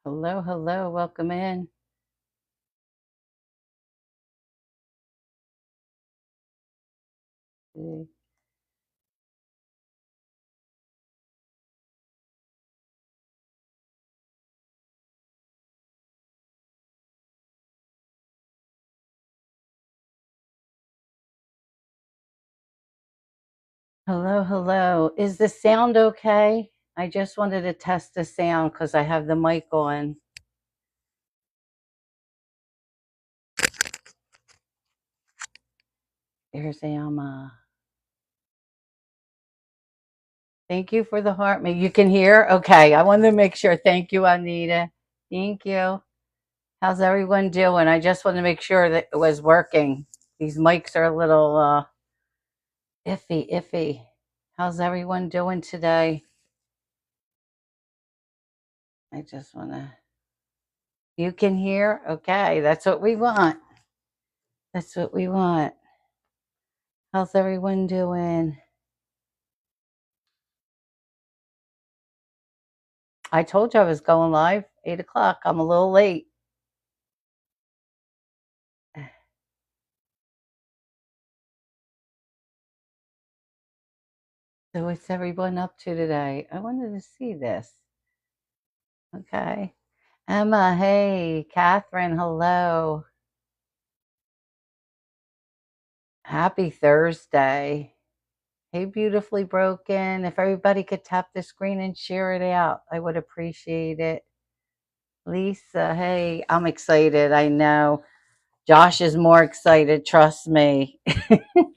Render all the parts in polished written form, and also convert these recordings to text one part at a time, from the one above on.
Hello, hello, welcome in. Hello, hello. Is the sound okay? I just wanted to test the sound because I have the mic on. There's Alma. Thank you for the heart. You can hear? Okay, I wanted to make sure. Thank you, Anita. Thank you. How's everyone doing? I just wanted to make sure that it was working. These mics are a little iffy. How's everyone doing today? I just want to. You can hear? Okay, that's what we want. That's what we want. How's everyone doing? I told you I was going live 8 o'clock. I'm a little late. So what's everyone up to today? I wanted to see this. Okay. Emma, hey. Catherine, hello. Happy Thursday. Hey, Beautifully Broken. If everybody could tap the screen and share it out, I would appreciate it. Lisa, hey. I'm excited. I know. Josh is more excited. Trust me.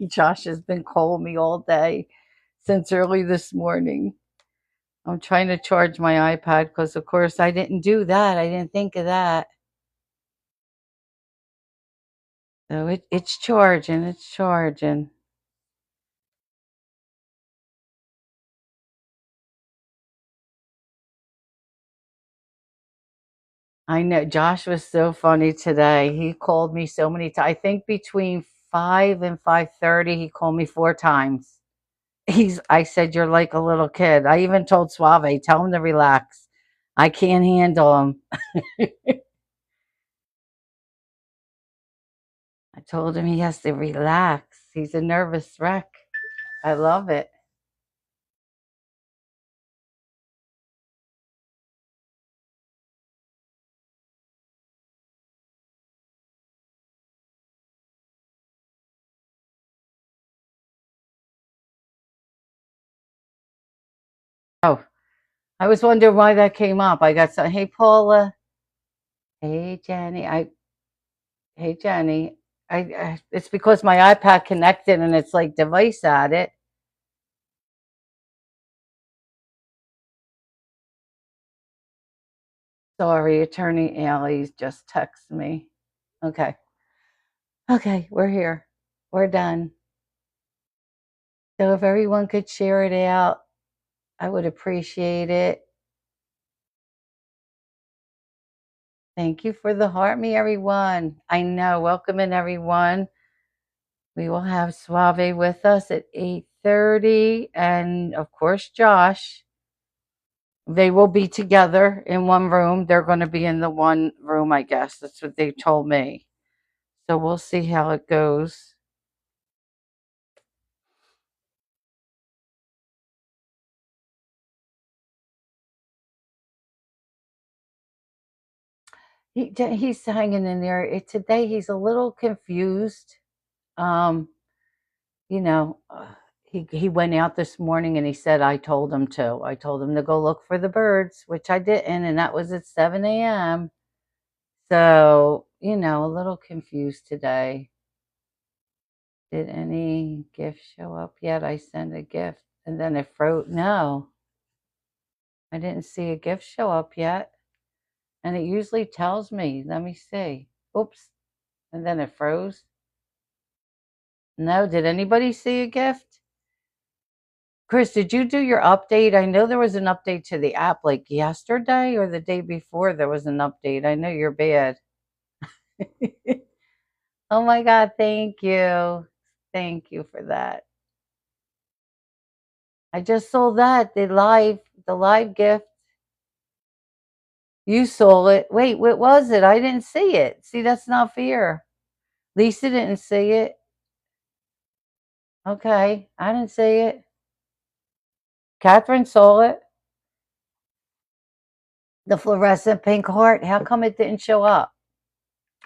Josh has been calling me all day since early this morning. I'm trying to charge my iPad because, of course, I didn't do that. I didn't think of that. So it's charging. It's charging. I know. Josh was so funny today. He called me so many times. I think between 5 and 5:30, he called me 4 times. I said, you're like a little kid. I even told Suave, tell him to relax. I can't handle him. I told him he has to relax. He's a nervous wreck. I love it. Oh, I was wondering why that came up. I got some, hey, Paula. Hey, Jenny. Hey, Jenny. It's because my iPad connected and it's like device at it. Sorry, Attorney Allie's just texted me. Okay. Okay, we're here. We're done. So if everyone could share it out, I would appreciate it. Thank you for the heart me, everyone. I know. Welcome in, everyone. We will have Suave with us at 8:30, and of course, Josh. They will be together in one room. They're going to be in the one room, I guess. That's what they told me. So we'll see how it goes. He's hanging in there. Today he's a little confused. Um, you know, he went out this morning and he said I told him to. I told him to go look for the birds, which I didn't, and that was at 7 a.m. So, a little confused today. Did any gift show up yet? I sent a gift and then it froze. No, I didn't see a gift show up yet. And it usually tells me. Let me see. Oops. And then it froze. No, did anybody see a gift? Chris, did you do your update? I know there was an update to the app like yesterday or the day before there was an update. I know you're bad. Oh my God, thank you. Thank you for that. I just saw that the live gift. You saw it. Wait, what was it? I didn't see it. See, that's not fair. Lisa didn't see it. Okay, I didn't see it. Catherine saw it. The fluorescent pink heart. How come it didn't show up?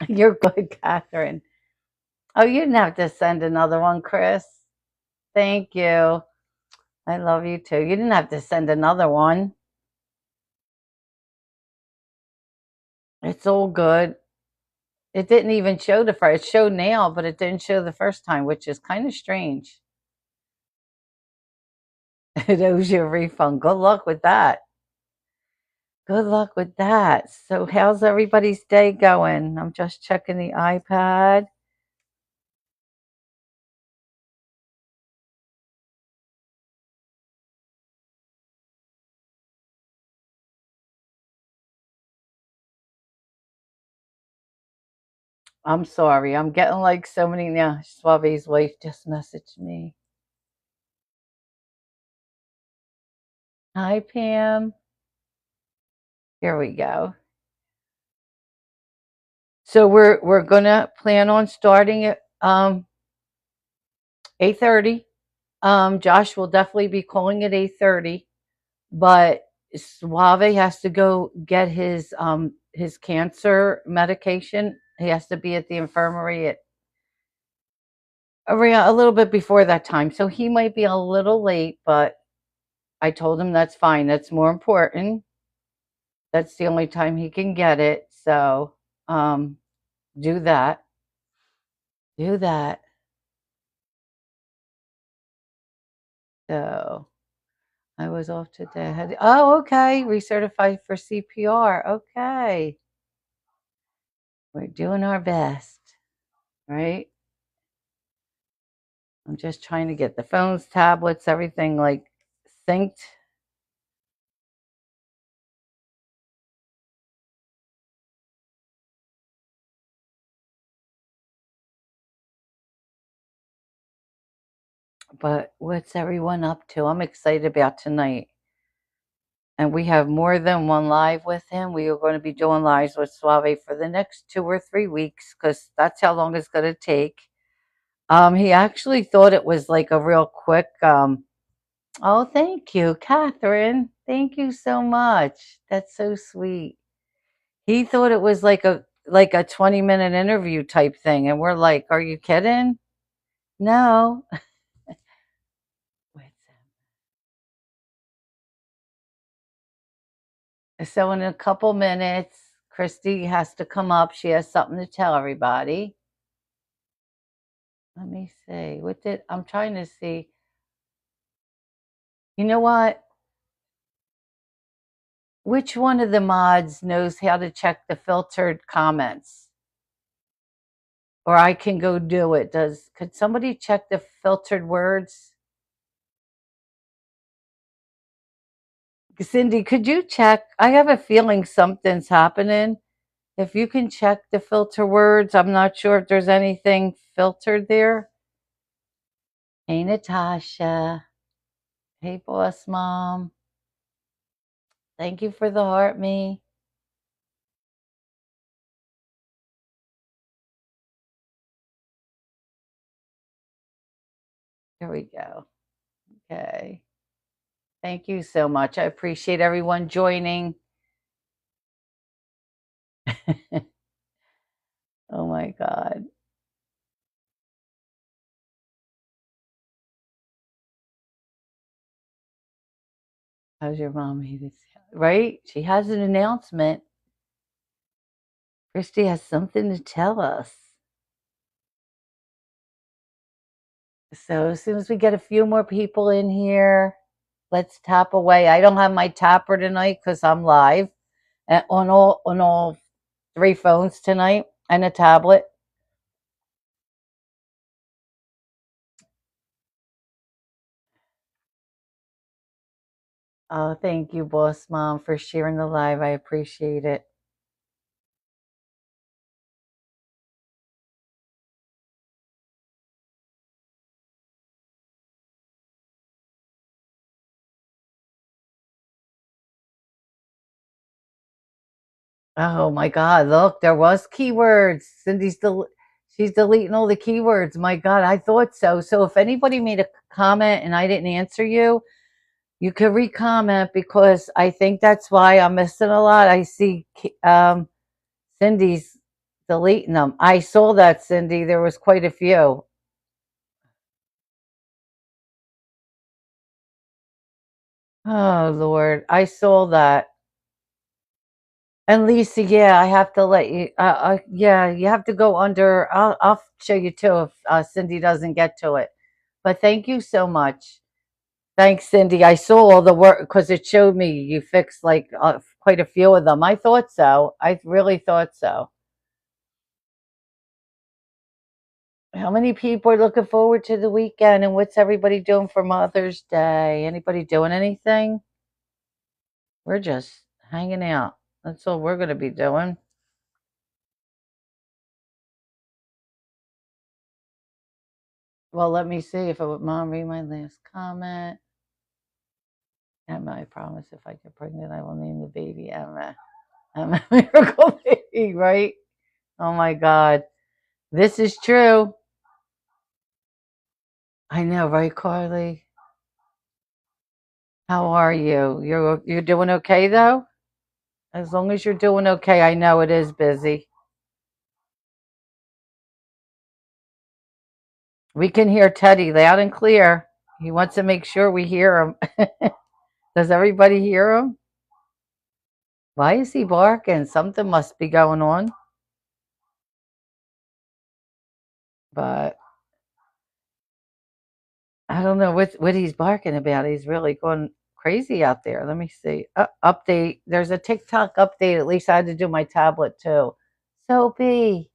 You're good, Catherine. Oh, you didn't have to send another one, Chris. Thank you. I love you too. You didn't have to send another one. It's all good. It didn't even show the first. It showed now, but it didn't show the first time, which is kind of strange. It owes you a refund. Good luck with that. Good luck with that. So, how's everybody's day going? I'm just checking the iPad. I'm sorry. I'm getting like so many now. Suave's wife just messaged me. Hi, Pam. Here we go. So we're gonna plan on starting at 8:30. Josh will definitely be calling at 8:30, but Suave has to go get his cancer medication. He has to be at the infirmary at around a little bit before that time. So he might be a little late, but I told him that's fine. That's more important. That's the only time he can get it. So do that. Do that. So I was off today. Oh, okay. Recertified for CPR. Okay. We're doing our best, right? I'm just trying to get the phones, tablets, everything like synced. But what's everyone up to? I'm excited about tonight. And we have more than one live with him. We are going to be doing lives with Suave for the next 2 or 3 weeks because that's how long it's going to take. He actually thought it was like a real quick. Oh, thank you, Catherine. Thank you so much. That's so sweet. He thought it was like a 20-minute interview type thing, and we're like, "Are you kidding?" No. So in a couple minutes, Christy has to come up. She has something to tell everybody. Let me see. What did I'm trying to see? You know what? Which one of the mods knows how to check the filtered comments? Or I can go do it. Could somebody check the filtered words? Cindy, could you check? I have a feeling something's happening. If you can check the filter words, I'm not sure if there's anything filtered there. Hey, Natasha. Hey, boss mom. Thank you for the heart, me. Here we go. Okay. Thank you so much. I appreciate everyone joining. Oh my God. How's your mom? Right? She has an announcement. Christy has something to tell us. So as soon as we get a few more people in here, let's tap away. I don't have my tapper tonight because I'm live on all three phones tonight and a tablet. Oh, thank you, boss mom, for sharing the live. I appreciate it. Oh my God! Look, there was keywords. She's deleting all the keywords. My God, I thought so. So if anybody made a comment and I didn't answer you, you could re-comment because I think that's why I'm missing a lot. I see Cindy's deleting them. I saw that, Cindy. There was quite a few. Oh Lord, I saw that. And Lisa, yeah, I have to let you. Yeah, you have to go under. I'll show you too if Cindy doesn't get to it. But thank you so much. Thanks, Cindy. I saw all the work because it showed me you fixed like quite a few of them. I thought so. I really thought so. How many people are looking forward to the weekend and what's everybody doing for Mother's Day? Anybody doing anything? We're just hanging out. That's all we're going to be doing. Well, let me see if I would mom read my last comment. Emma, I promise if I get pregnant, I will name the baby Emma. Emma, miracle baby, right? Oh my God. This is true. I know, right, Carly? How are you? You're doing okay though? As long as you're doing okay, I know it is busy. We can hear Teddy loud and clear. He wants to make sure we hear him. Does everybody hear him? Why is he barking? Something must be going on. But I don't know what he's barking about. He's really going crazy out there. Let me see. Update. There's a TikTok update. At least I had to do my tablet too. Soapy,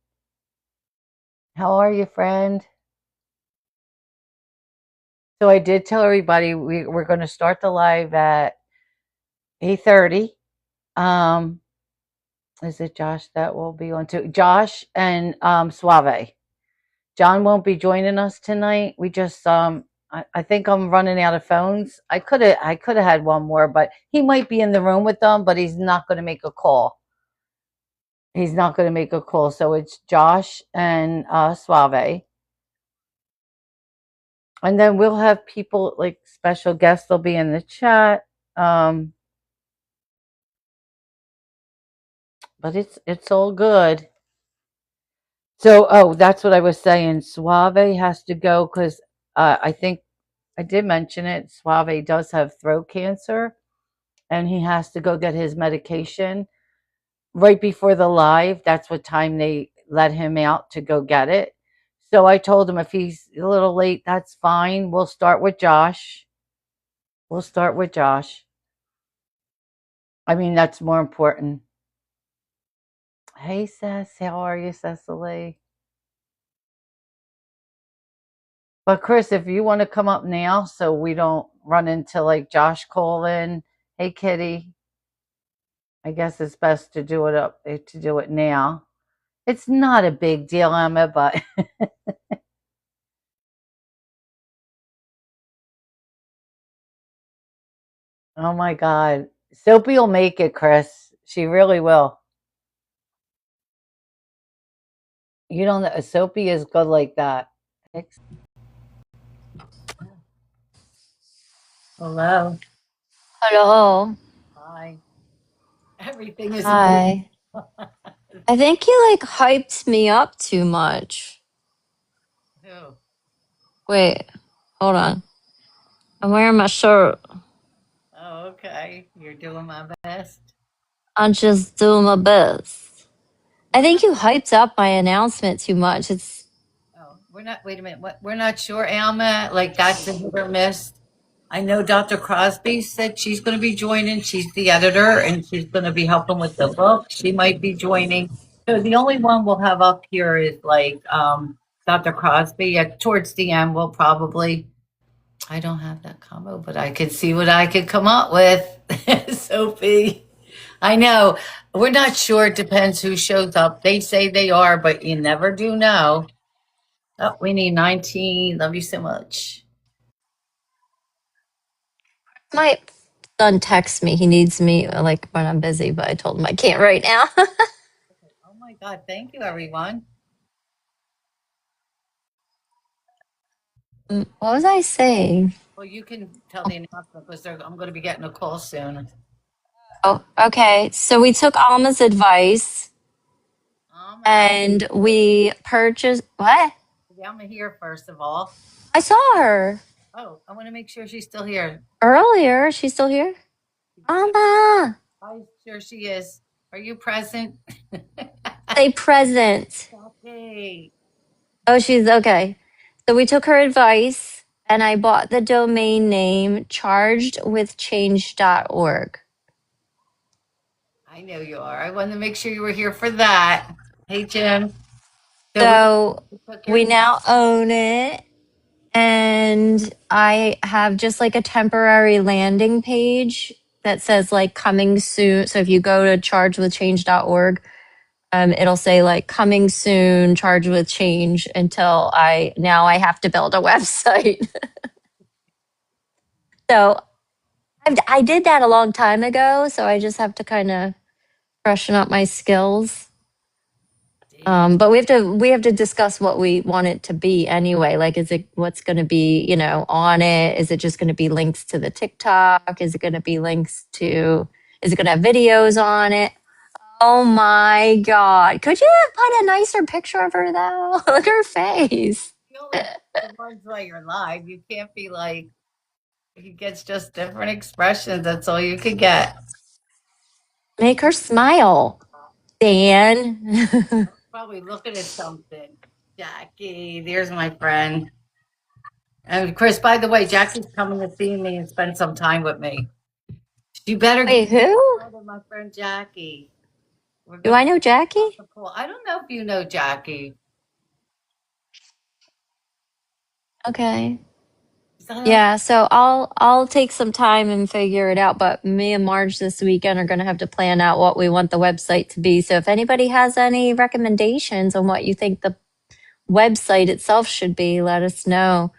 how are you, friend? So I did tell everybody we're going to start the live at 8:30. Um, is it Josh that will be on too? Josh and Suave. John won't be joining us tonight. We just I think I'm running out of phones. I could have had one more, but he might be in the room with them, but he's not going to make a call. He's not going to make a call. So it's Josh and Suave. And then we'll have people like special guests will be in the chat. But it's all good. So that's what I was saying. Suave has to go because I think I did mention it. Suave does have throat cancer and he has to go get his medication right before the live. That's what time they let him out to go get it. So I told him if he's a little late, that's fine. We'll start with Josh. We'll start with Josh. I mean, that's more important. Hey, Cess, how are you, Cecily? But Chris, if you want to come up now so we don't run into like Josh calling, hey Kitty, I guess it's best to do it to do it now. It's not a big deal, Emma, but oh my God. Soapy will make it, Chris. She really will. You don't know Soapy is good like that. Hello. Hello. Hi. Everything is important. Hi. I think you like hyped me up too much. Who? Wait, hold on. I'm wearing my shirt. Oh, okay. You're doing my best. I'm just doing my best. I We're think not. you hyped up my announcement too much. It's Oh, we're not. Wait a minute. What? We're not sure, Alma. Like that's a hit or miss. I know Dr. Crosby said she's going to be joining. She's the editor, and she's going to be helping with the book. She might be joining. So the only one we'll have up here is like Dr. Crosby. Towards the end, we'll probably. I don't have that combo, but I could see what I could come up with. Sophie. I know. We're not sure. It depends who shows up. They say they are, but you never do know. Oh, we need 19. Love you so much. my son texts me. He needs me like when I'm busy, but I told him I can't right now. Oh my God. Thank you, everyone. What was I saying? Well, you can tell the announcement because I'm going to be getting a call soon. Oh, okay. So we took Alma's advice Alma, and we purchased what? Alma here, first of all. I saw her Oh, I want to make sure she's still here. earlier. She's still here? Alma, I'm sure she is. Are you present? say present. Okay. Oh, she's okay. So we took her advice and I bought the domain name chargedwithchange.org. I know you are. I wanted to make sure you were here for that. Hey, Jim. So So we took your we now own it and I have just like a temporary landing page that says like coming soon. So if you go to chargewithchange.org, it'll say like coming soon, charge with change until I have to build a website. So I did that a long time ago. So I just have to kind of freshen up my skills. did. But we have to discuss what we want it to be anyway. Like, is it what's going to be, on it? Is it just going to be links to the TikTok? Is it going to be links to? Is it going to have videos on it? Oh my God! Could you have put a nicer picture of her though? Look at her face. You only put the ones while you're live. You can't be like, he gets just different expressions. That's all you can get. Make her smile, Dan. Probably looking at something. Jackie, there's my friend. And Chris, by the way, Jackie's coming to see me and spend some time with me. You better get Wait, who? to know my friend Jackie. We're Do going to I know Jackie? the pool. I don't know if you know Jackie. Okay. Is that okay? Yeah, so I'll take some time and figure it out, but me and Marge this weekend are going to have to plan out what we want the website to be. So if anybody has any recommendations on what you think the website itself should be, let us know.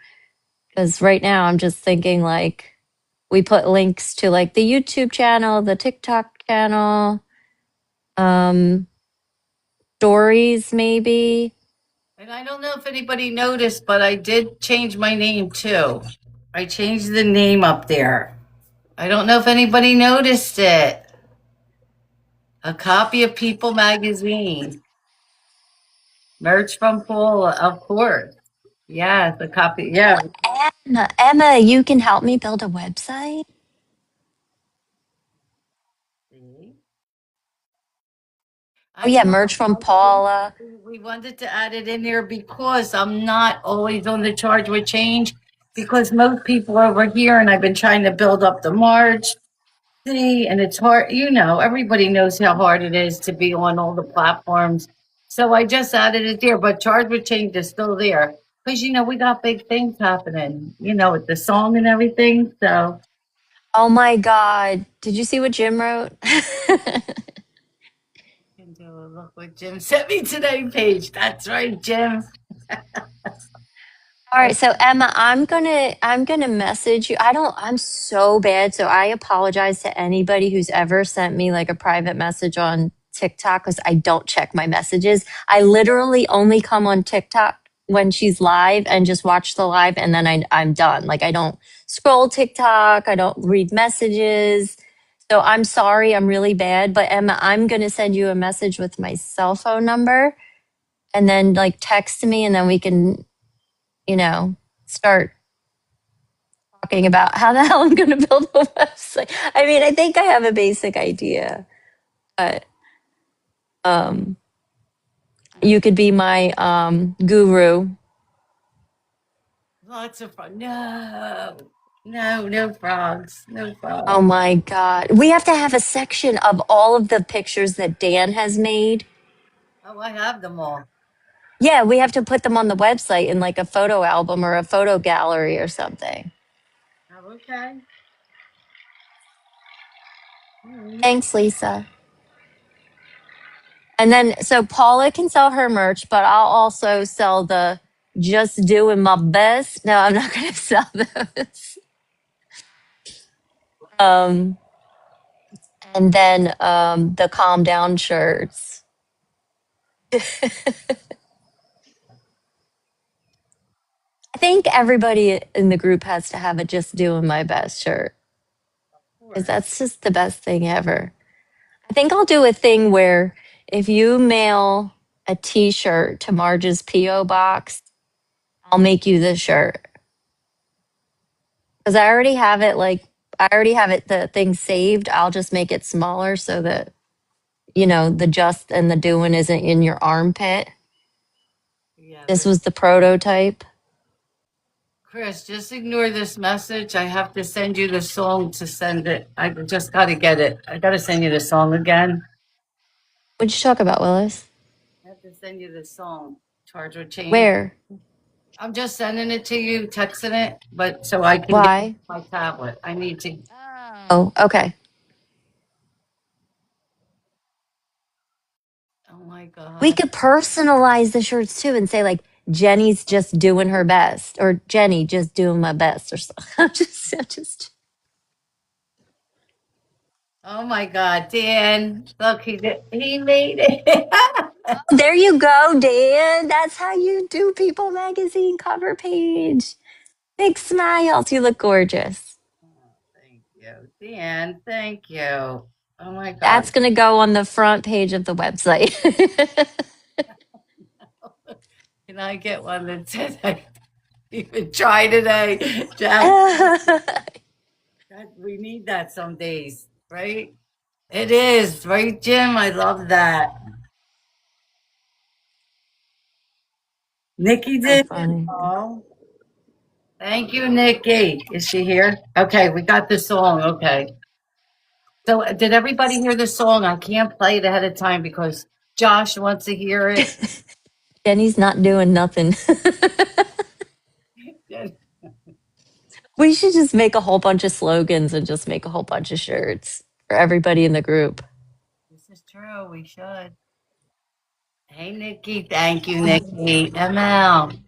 Because right now I'm just thinking like we put links to like the YouTube channel, the TikTok channel, um, stories maybe. And I don't know if anybody noticed, but I did change my name too. I changed the name up there. I don't know if anybody noticed it. A copy of People magazine. Merch from Paula, of course. Yes, a copy. Yeah. Emma, you can help me build a website? See? Oh I yeah, know. merch from I did. Paula. We wanted to add it in there because I'm not always on the charge with change because most people over here, and I've been trying to build up the March. See, and it's hard, everybody knows how hard it is to be on all the platforms. So I just added it there, but Charge with Change is still there. Because, we got big things happening, with the song and everything. So Oh my God. Did you see what Jim wrote? can do a look what Jim sent me today page. That's right, Jim. All right, so Emma, I'm gonna message you. I'm so bad, so I apologize to anybody who's ever sent me like a private message on TikTok because I don't check my messages. I literally only come on TikTok when she's live and just watch the live and then I'm done. Like I don't scroll TikTok, I don't read messages. So I'm sorry, I'm really bad. But Emma, I'm gonna send you a message with my cell phone number and then like text me and then we can start talking about how the hell I'm going to build a website. I mean, I think I have a basic idea, but um, you could be my guru. Lots of fun. No, no, no frogs. No Oh frogs. my God. We have to have a section of all of the pictures that Dan has made. Oh, I have them all. Yeah, we have to put them on the website in like a photo album or a photo gallery or something. Oh, okay. Mm. Thanks, Lisa. And then, so Paula can sell her merch, but I'll also sell the just doing my best. No, I'm not going to sell those. Um, and then the calm down shirts. I think everybody in the group has to have a just doing my best shirt Of because course. that's just the best thing ever. I think I'll do a thing where if you mail a t-shirt to MargeC's PO box, I'll make you the shirt. Because I already have it the thing saved. I'll just make it smaller so that the just and the doing isn't in your armpit. Yeah, This but was the prototype. Chris, just ignore this message. I have to send you the song to send it. I just got to get it. I got to send you the song again. What'd you talk about, Willis? I have to send you the song. Charge or change. Where? I'm just sending it to you, texting it, but so I can get Why? my tablet. I need to. Oh, okay. Oh my We God. could personalize the shirts too and say like Jenny's just doing her best or Jenny just doing my best or something. I'm just Oh my God, Dan. Look, he made it. There you go, Dan. That's how you do People Magazine cover page. Big smiles. You look gorgeous. Oh, thank you, Dan. Thank you. Oh my That's God. going to go on the front page of the website. Can I get one that says I even try today? Jack, we need that some days, right? It is, right, Jim? I love that. Nikki So did it. funny. Oh, thank you, Nikki. Is she here? Okay, we got the song. Okay. So, did everybody hear the song? I can't play it ahead of time because Josh wants to hear it. Jenny's not doing nothing. We should just make a whole bunch of slogans and just make a whole bunch of shirts for everybody in the group. This is true. We should. Hey, Nikki. Thank you, Nikki. ML.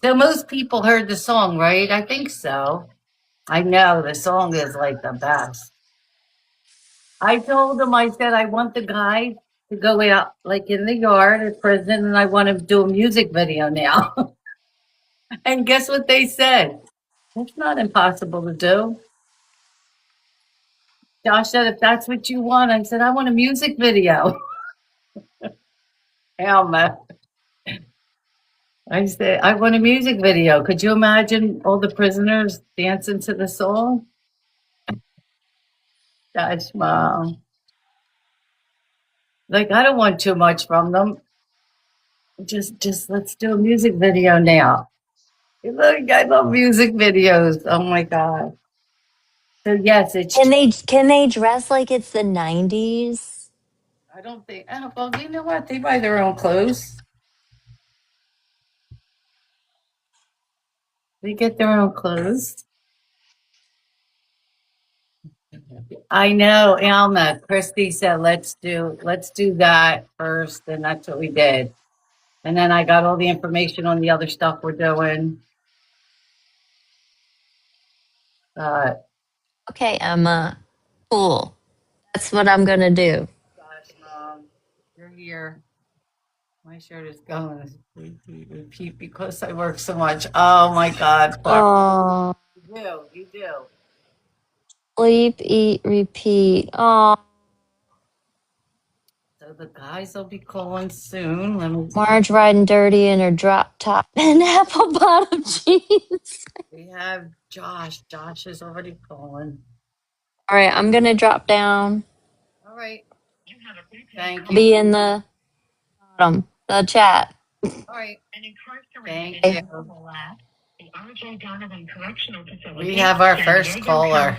So, most people heard the song, right? I think so. I know the song is like the best. I told him, I said, I want the guy to go out like in the yard at prison and I want him to do a music video now. And guess what they said? It's not impossible to do. Josh said, if that's what you want, I said, I want a music video. Alma. I said, I want a music video. Could you imagine all the prisoners dancing to the song? Gosh, mom. Like, I don't want too much from them. Just let's do a music video now. Look, I love music videos. Oh my God. So yes, it's Can they dress like it's the 90s? I don't think oh well, you know what? They buy their own clothes. They get their own clothes. I know, Alma. Christy said let's do that first, and that's what we did. And then I got all the information on the other stuff we're doing. Uh Okay, Emma. Cool. That's what I'm going to do. gosh, mom, you're here. My shirt is going. Repeat because I work so much. Oh my God, Clark. Oh, You do. sleep, eat, repeat. Oh, So the guys will be calling soon. Let me. Marge riding dirty in her drop top and apple bottom jeans. We have Josh. Josh is already calling. All right, I'm going to drop down. All right. Thank I'll you. be in the bottom, the chat. All right. Thank Okay. you. We have our first caller.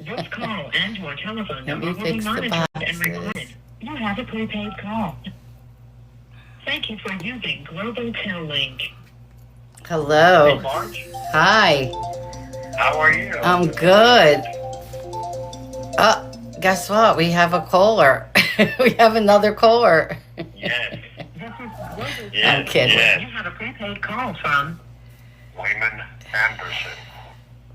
This call and your telephone Let number me will be fix the monitored and boxes. recorded. You have a prepaid call. Thank you for using Global Tel Link. Hello. Hey, Marge. Hi. How are you? I'm good. Guess what? We have a caller. We have another caller. Yes. I'm kidding. Yes. You have a prepaid call from Lehman Anderson.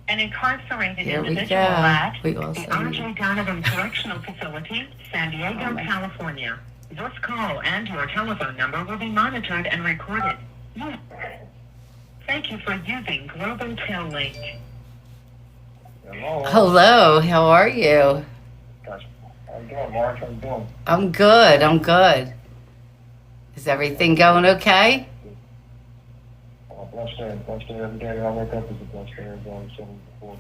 An incarcerated Here we individual go. at We the also R.J. need. Donovan Correctional Facility, San Diego, California. This call and your telephone number will be monitored and recorded. Thank you for using Global Tel Link. Hello. Hello, how are you? How you doing, Mark? How you doing? I'm good. I'm good. Is everything going okay? Blessed day. Blessed day every day that I wake up is a blessed day. I've done so before.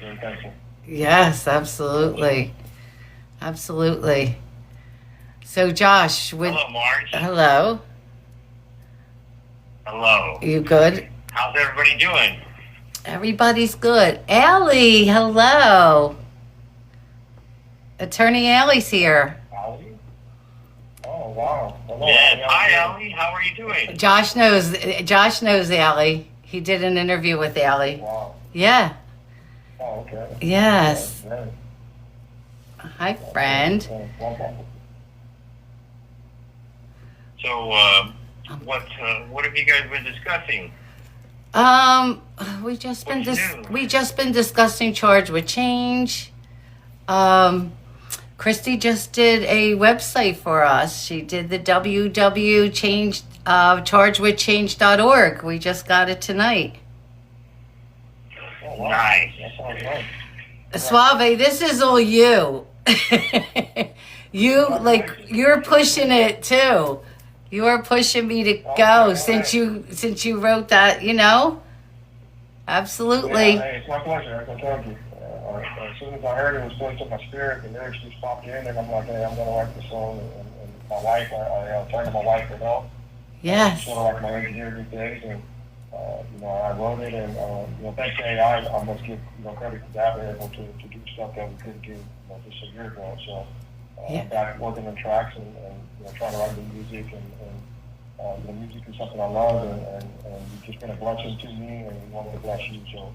Very thankful. Yes, absolutely. Absolutely. So, Josh, Hello, Marge. hello. Hello. You good? How's everybody doing? Everybody's good. Allie, hello. Attorney Allie's here. Allie? Oh, wow. Hello. Yes. How Hi, you Allie. How are you doing? Josh knows Allie. He did an interview with Allie. doing? Wow. Yeah. Oh, okay. Yes. Right. Hi, friend. Well, So, what have you guys been discussing? We just What's new? been discussing charge with change. Christy just did a website for us. She did the www.change chargewithchange.org. We just got it tonight. Oh, wow. Nice. That sounds nice. Suave, this is all you. You're pushing it too. You are pushing me to go since you wrote that, Absolutely. Yeah, hey, it's my pleasure. I told you. As soon as I heard it was placed in my spirit, the lyrics just popped in, and I'm like, hey, I'm going to write this song. And my wife, I turned to my wife for help. Yes. Sort of like my engineer these days, and I wrote it, and thanks to AI, I must give credit to that. We're able to do stuff that we couldn't do just a year ago. So Yeah. I'm back working on tracks and trying to write the music, and the music is something I love, and you've just been a blessing to me, and we wanted to bless you. So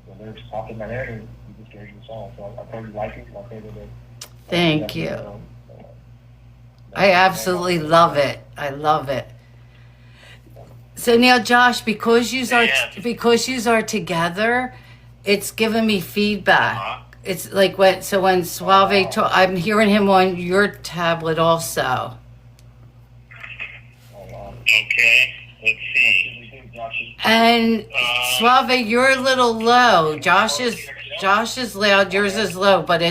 the lyrics popped in my head, and we just gave you the song. So I totally like it. I think that Thank you. I absolutely love it. I love it. So now, Josh, because you are together, it's giving me feedback. Uh-huh. It's like when Suave, I'm hearing him on your tablet also. Okay. Let's see. And Suave, you're a little low. Josh is loud. Yours is low, but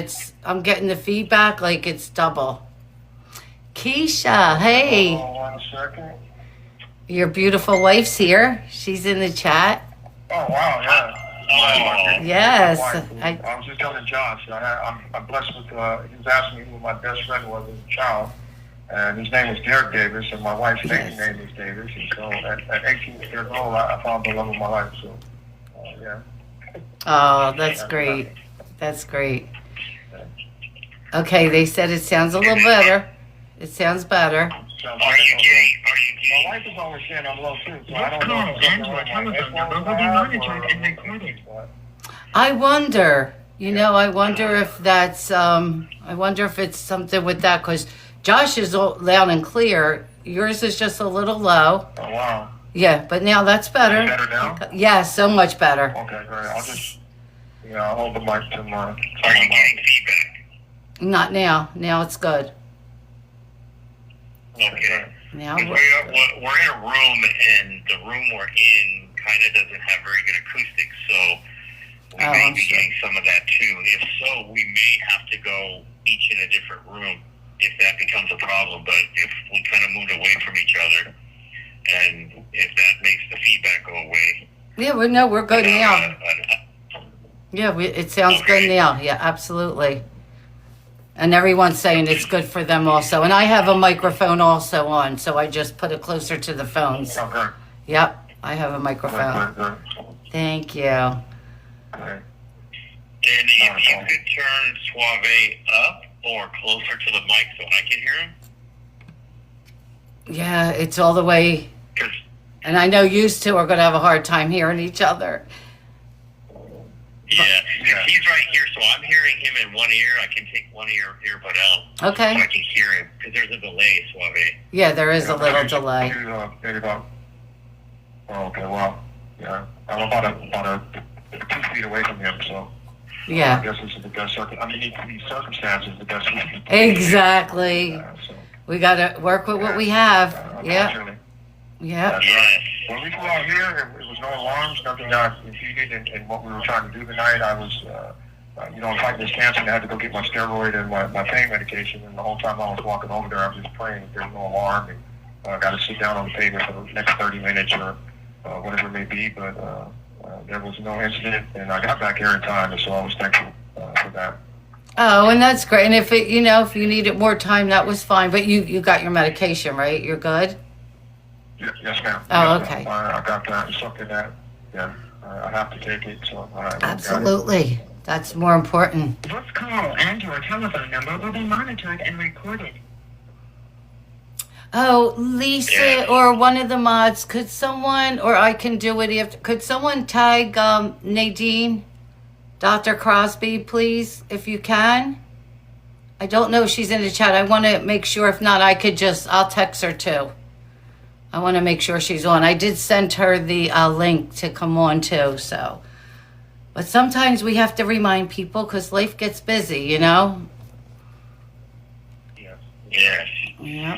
I'm getting the feedback like it's double. Keisha, hey, 1 second. your beautiful wife's here. She's in the chat. Oh, wow, yeah. Oh. Yes, I was just telling Josh, I'm blessed with, he was asking me who my best friend was as a child, and his name was Derek Davis, and my wife's maiden name is Davis, and so at 18 years old, I found the love of my life, so, yeah. Oh, that's great. That's great. Okay, they said it sounds a little better. It sounds better. Sounds Are good? you Okay. getting? My wife is always saying I'm low, too, so I This don't know call if it's and something your like my telephone number headphones will be have, monitored or- and recorded. I wonder, I wonder if it's something with that, because Josh is all loud and clear. Yours is just a little low. Oh, wow. Yeah, but now that's better. Better now? Yeah, so much better. Okay, great. I'll just, I'll hold the mic to my Are you mouth. getting feedback? Not now. Now it's good. Okay. Now We're we're- in a room, and the room we're in kind of doesn't have very good acoustics, so we Oh, may I'm be sure. getting some of that too. If so, we may have to go each in a different room if that becomes a problem. But if we kind of moved away from each other, and if that makes the feedback go away, Yeah, we're good now. uh, Yeah, it sounds good now. Yeah, absolutely. And everyone's saying it's good for them also. And I have a microphone also on, so I just put it closer to the phones. Okay. Yep, I have a Good, microphone. good, Thank you. good. Okay. and if you could turn Suave up or closer to the mic so I can hear him, Yeah, it's all the way. because And I know you two are going to have a hard time hearing each other. yeah, he's right here, so I'm hearing him in one ear. I can take one earbud out. So Okay. I can hear him because there's a delay, Suave. Yeah, there is a little delay. Maybe about. Oh, okay. Well, yeah. I'm about 2 feet feet away from him. So I Yeah, guess this is the best these circumstances, the best we can do. exactly. So, We got to work with what we have. Yeah, unfortunately. yeah. That's right. When we flew out here, it was no alarms, nothing got impeded in what we were trying to do tonight. I was, fighting this cancer, and I had to go get my steroid and my pain medication. And the whole time I was walking over there, I was just praying that there's no alarm. And I got to sit down on the pavement for the next 30 minutes or whatever it may be. But there was no incident, and I got back here in time, and so I was thankful for that. Oh, and that's great. And if if you needed more time, that was fine. But you got your medication, right? You're good? Yes, ma'am. Oh, Yes, okay. ma'am. I got that. It's something that I have to take it. So I got it. Absolutely. That's more important. This call and your telephone number will be monitored and recorded. Oh, Lisa or one of the mods, could someone, or I can do it if, could someone tag Nadine, Dr. Crosby, please, if you can? I don't know if she's in the chat. I want to make sure. If not, I'll text her too. I want to make sure she's on. I did send her the link to come on too, so. But sometimes we have to remind people because life gets busy, Yes. Yes. Yeah.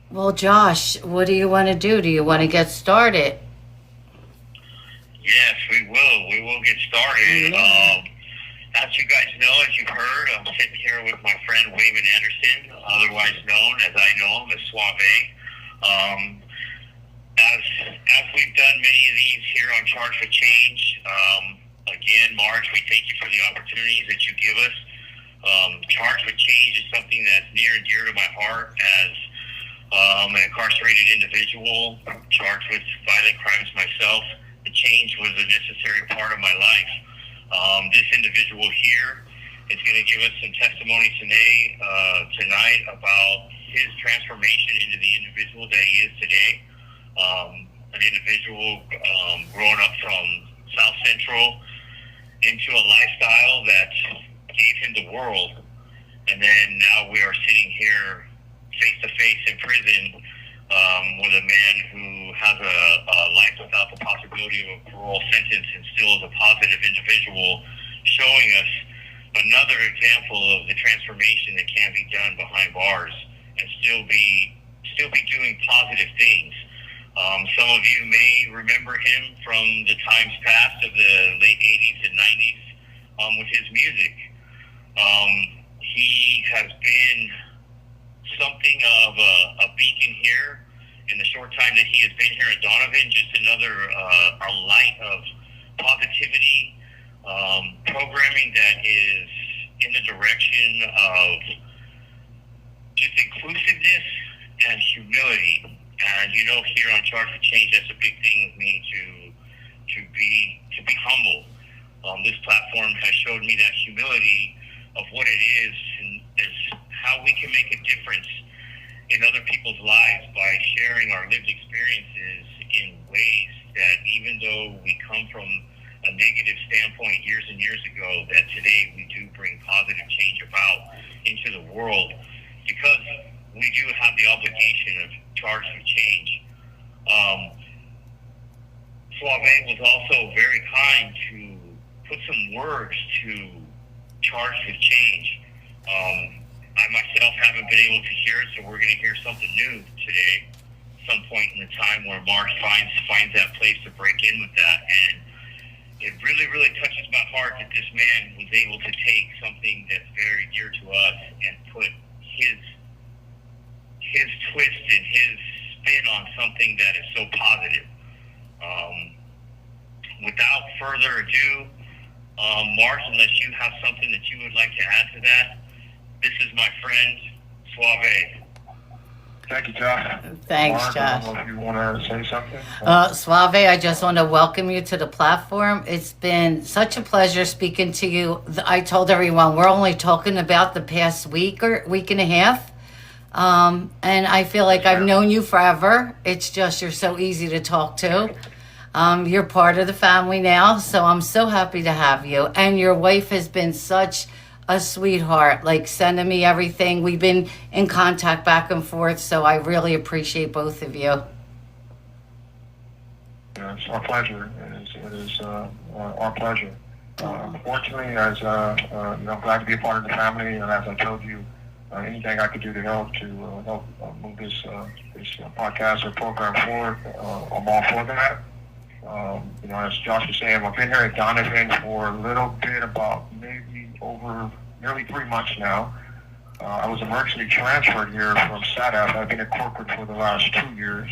Well, Josh, what do you want to do? Do you want to get started? Yes, we will. We will get started. Yeah. As you guys know, as you've heard, I'm sitting here with my friend Wayman Anderson, otherwise known as I know him as Sauve. As we've done many of these here on Charge for Change, again, Marge, we thank you for the opportunities that you give us. Charge for Change is something that's near and dear to my heart as an incarcerated individual charged with violent crimes myself. The change was a necessary part of my life. This individual here is going to give us some testimony tonight about his transformation into the individual that he is today. An individual growing up from South Central into a lifestyle that gave him the world. And then now we are sitting here face to face in prison with a man who has a life without the possibility of a parole sentence and still is a positive individual, showing us another example of the transformation that can be done behind bars and still be doing positive things. Some of you may remember him from the times past of the late 80s and 90s with his music. He has been something of a beacon here in the short time that he has been here at Donovan, just another a light of positivity, programming that is in the direction of just inclusiveness and humility. And here on Charge for Change, that's a big thing with me to be humble. This platform has showed me that humility of what it is and is how we can make a difference in other people's lives by sharing our lived experiences in ways that, even though we come from a negative standpoint years and years ago, that today we do bring positive change about into the world, because we do have the obligation of Charge for Change. Sauve was also very kind to put some words to Charge for Change. I myself haven't been able to hear it, so we're going to hear something new today, some point in the time where Marge finds that place to break in with that. And it really, really touches my heart that this man was able to take something that's very dear to us and put his twist and his spin on something that is so positive. Without further ado, Marge, unless you have something that you would like to add to that, this is my friend, Sauve. Thank you, Josh. Thanks, Mark, Josh. I don't know if you want to say something. Suave, I just want to welcome you to the platform. It's been such a pleasure speaking to you. I told everyone we're only talking about the past week or week and a half. And I feel like I've known you forever. It's just you're so easy to talk to. You're part of the family now, so I'm so happy to have you. And your wife has been such a sweetheart, like sending me everything. We've been in contact back and forth, so I really appreciate both of you. It's our pleasure. It is our pleasure. Fortunately, as I'm glad to be a part of the family, and as I told you, anything I could do to help move this podcast or program forward, I'm all for that. As Josh was saying, I've been here at Donovan for a little bit, about maybe over nearly 3 months now. I was emergency transferred here from SADF. I've been at corporate for the last 2 years.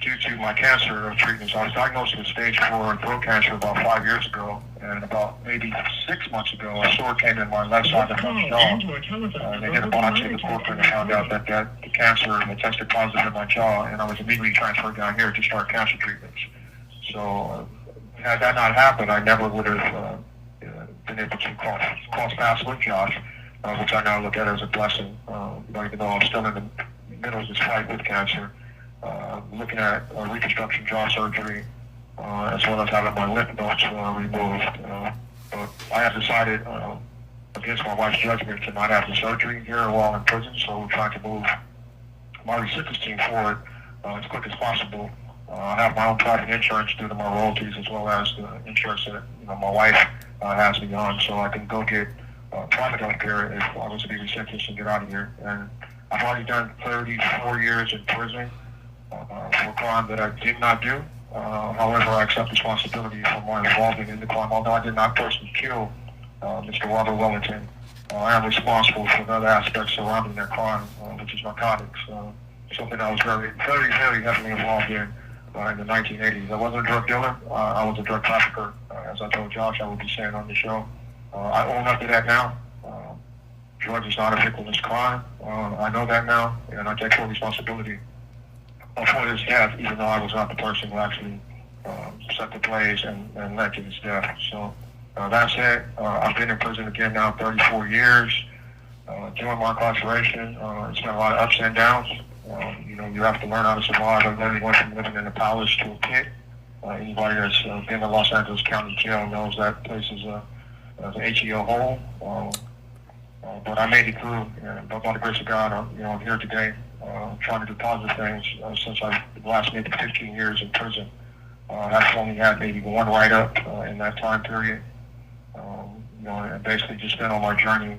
Due to my cancer treatment. So I was diagnosed with stage 4 throat cancer about 5 years ago, and about maybe 6 months ago, a sore came in my left side of my jaw. They did a biopsy of the corporate and found out that the cancer had tested positive in my jaw, and I was immediately transferred down here to start cancer treatments. So had that not happened, I never would have been able to cross paths with Josh, which I now look at as a blessing. Even though I'm still in the middle of this fight with cancer. Looking at reconstruction jaw surgery, as well as having my lymph nodes removed. But I have decided, against my wife's judgment, to not have the surgery here while in prison, so we're trying to move my recipients team forward as quick as possible. I have my own private insurance due to my royalties, as well as the insurance that my wife has me on, so I can go get private health care if I was to be resentenced and get out of here. And I've already done 34 years in prison. For a crime that I did not do. However, I accept responsibility for my involvement in the crime. Although I did not personally kill Mr. Robert Wellington, I am responsible for the other aspects surrounding that crime, which is narcotics. Something I was very, very, very heavily involved in the 1980s. I wasn't a drug dealer. I was a drug trafficker. As I told Josh, I would be saying on the show. I own up to that now. Drugs is not a victimless crime. I know that now, and I take full responsibility for his death, even though I was not the person who actually set the blaze and led to his death. So that said, I've been in prison again now 34 years. During my incarceration, it's been a lot of ups and downs. You have to learn how to survive. I literally went from living in a palace to a pit. Anybody that's been to Los Angeles County Jail knows that place is an HEO hole. But I made it through, and by the grace of God, I'm here today. Trying to do positive things since I last maybe 15 years in prison. I've only had maybe one write-up in that time period. And basically just been on my journey,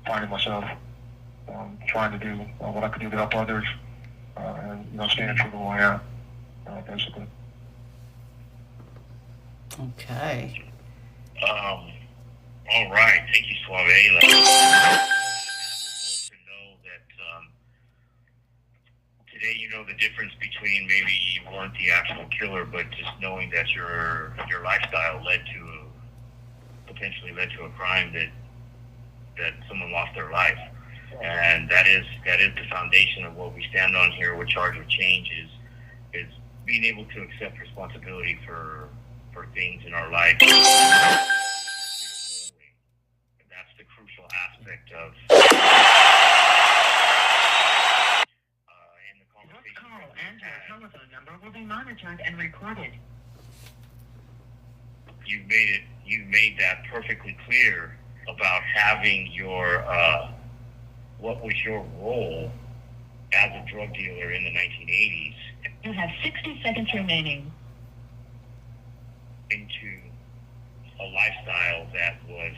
finding myself, trying to do what I could do to help others, and staying true to who I am, basically. Okay. All right. Thank you, Suave. Today, the difference between maybe you weren't the actual killer, but just knowing that your lifestyle potentially led to a crime that someone lost their life, and that is the foundation of what we stand on here with Charge of Change is being able to accept responsibility for things in our life. And that's the crucial aspect of. And your telephone number will be monitored and recorded. You've made that perfectly clear about having your what was your role as a drug dealer in the 1980s. You have 60 seconds remaining. Into a lifestyle that was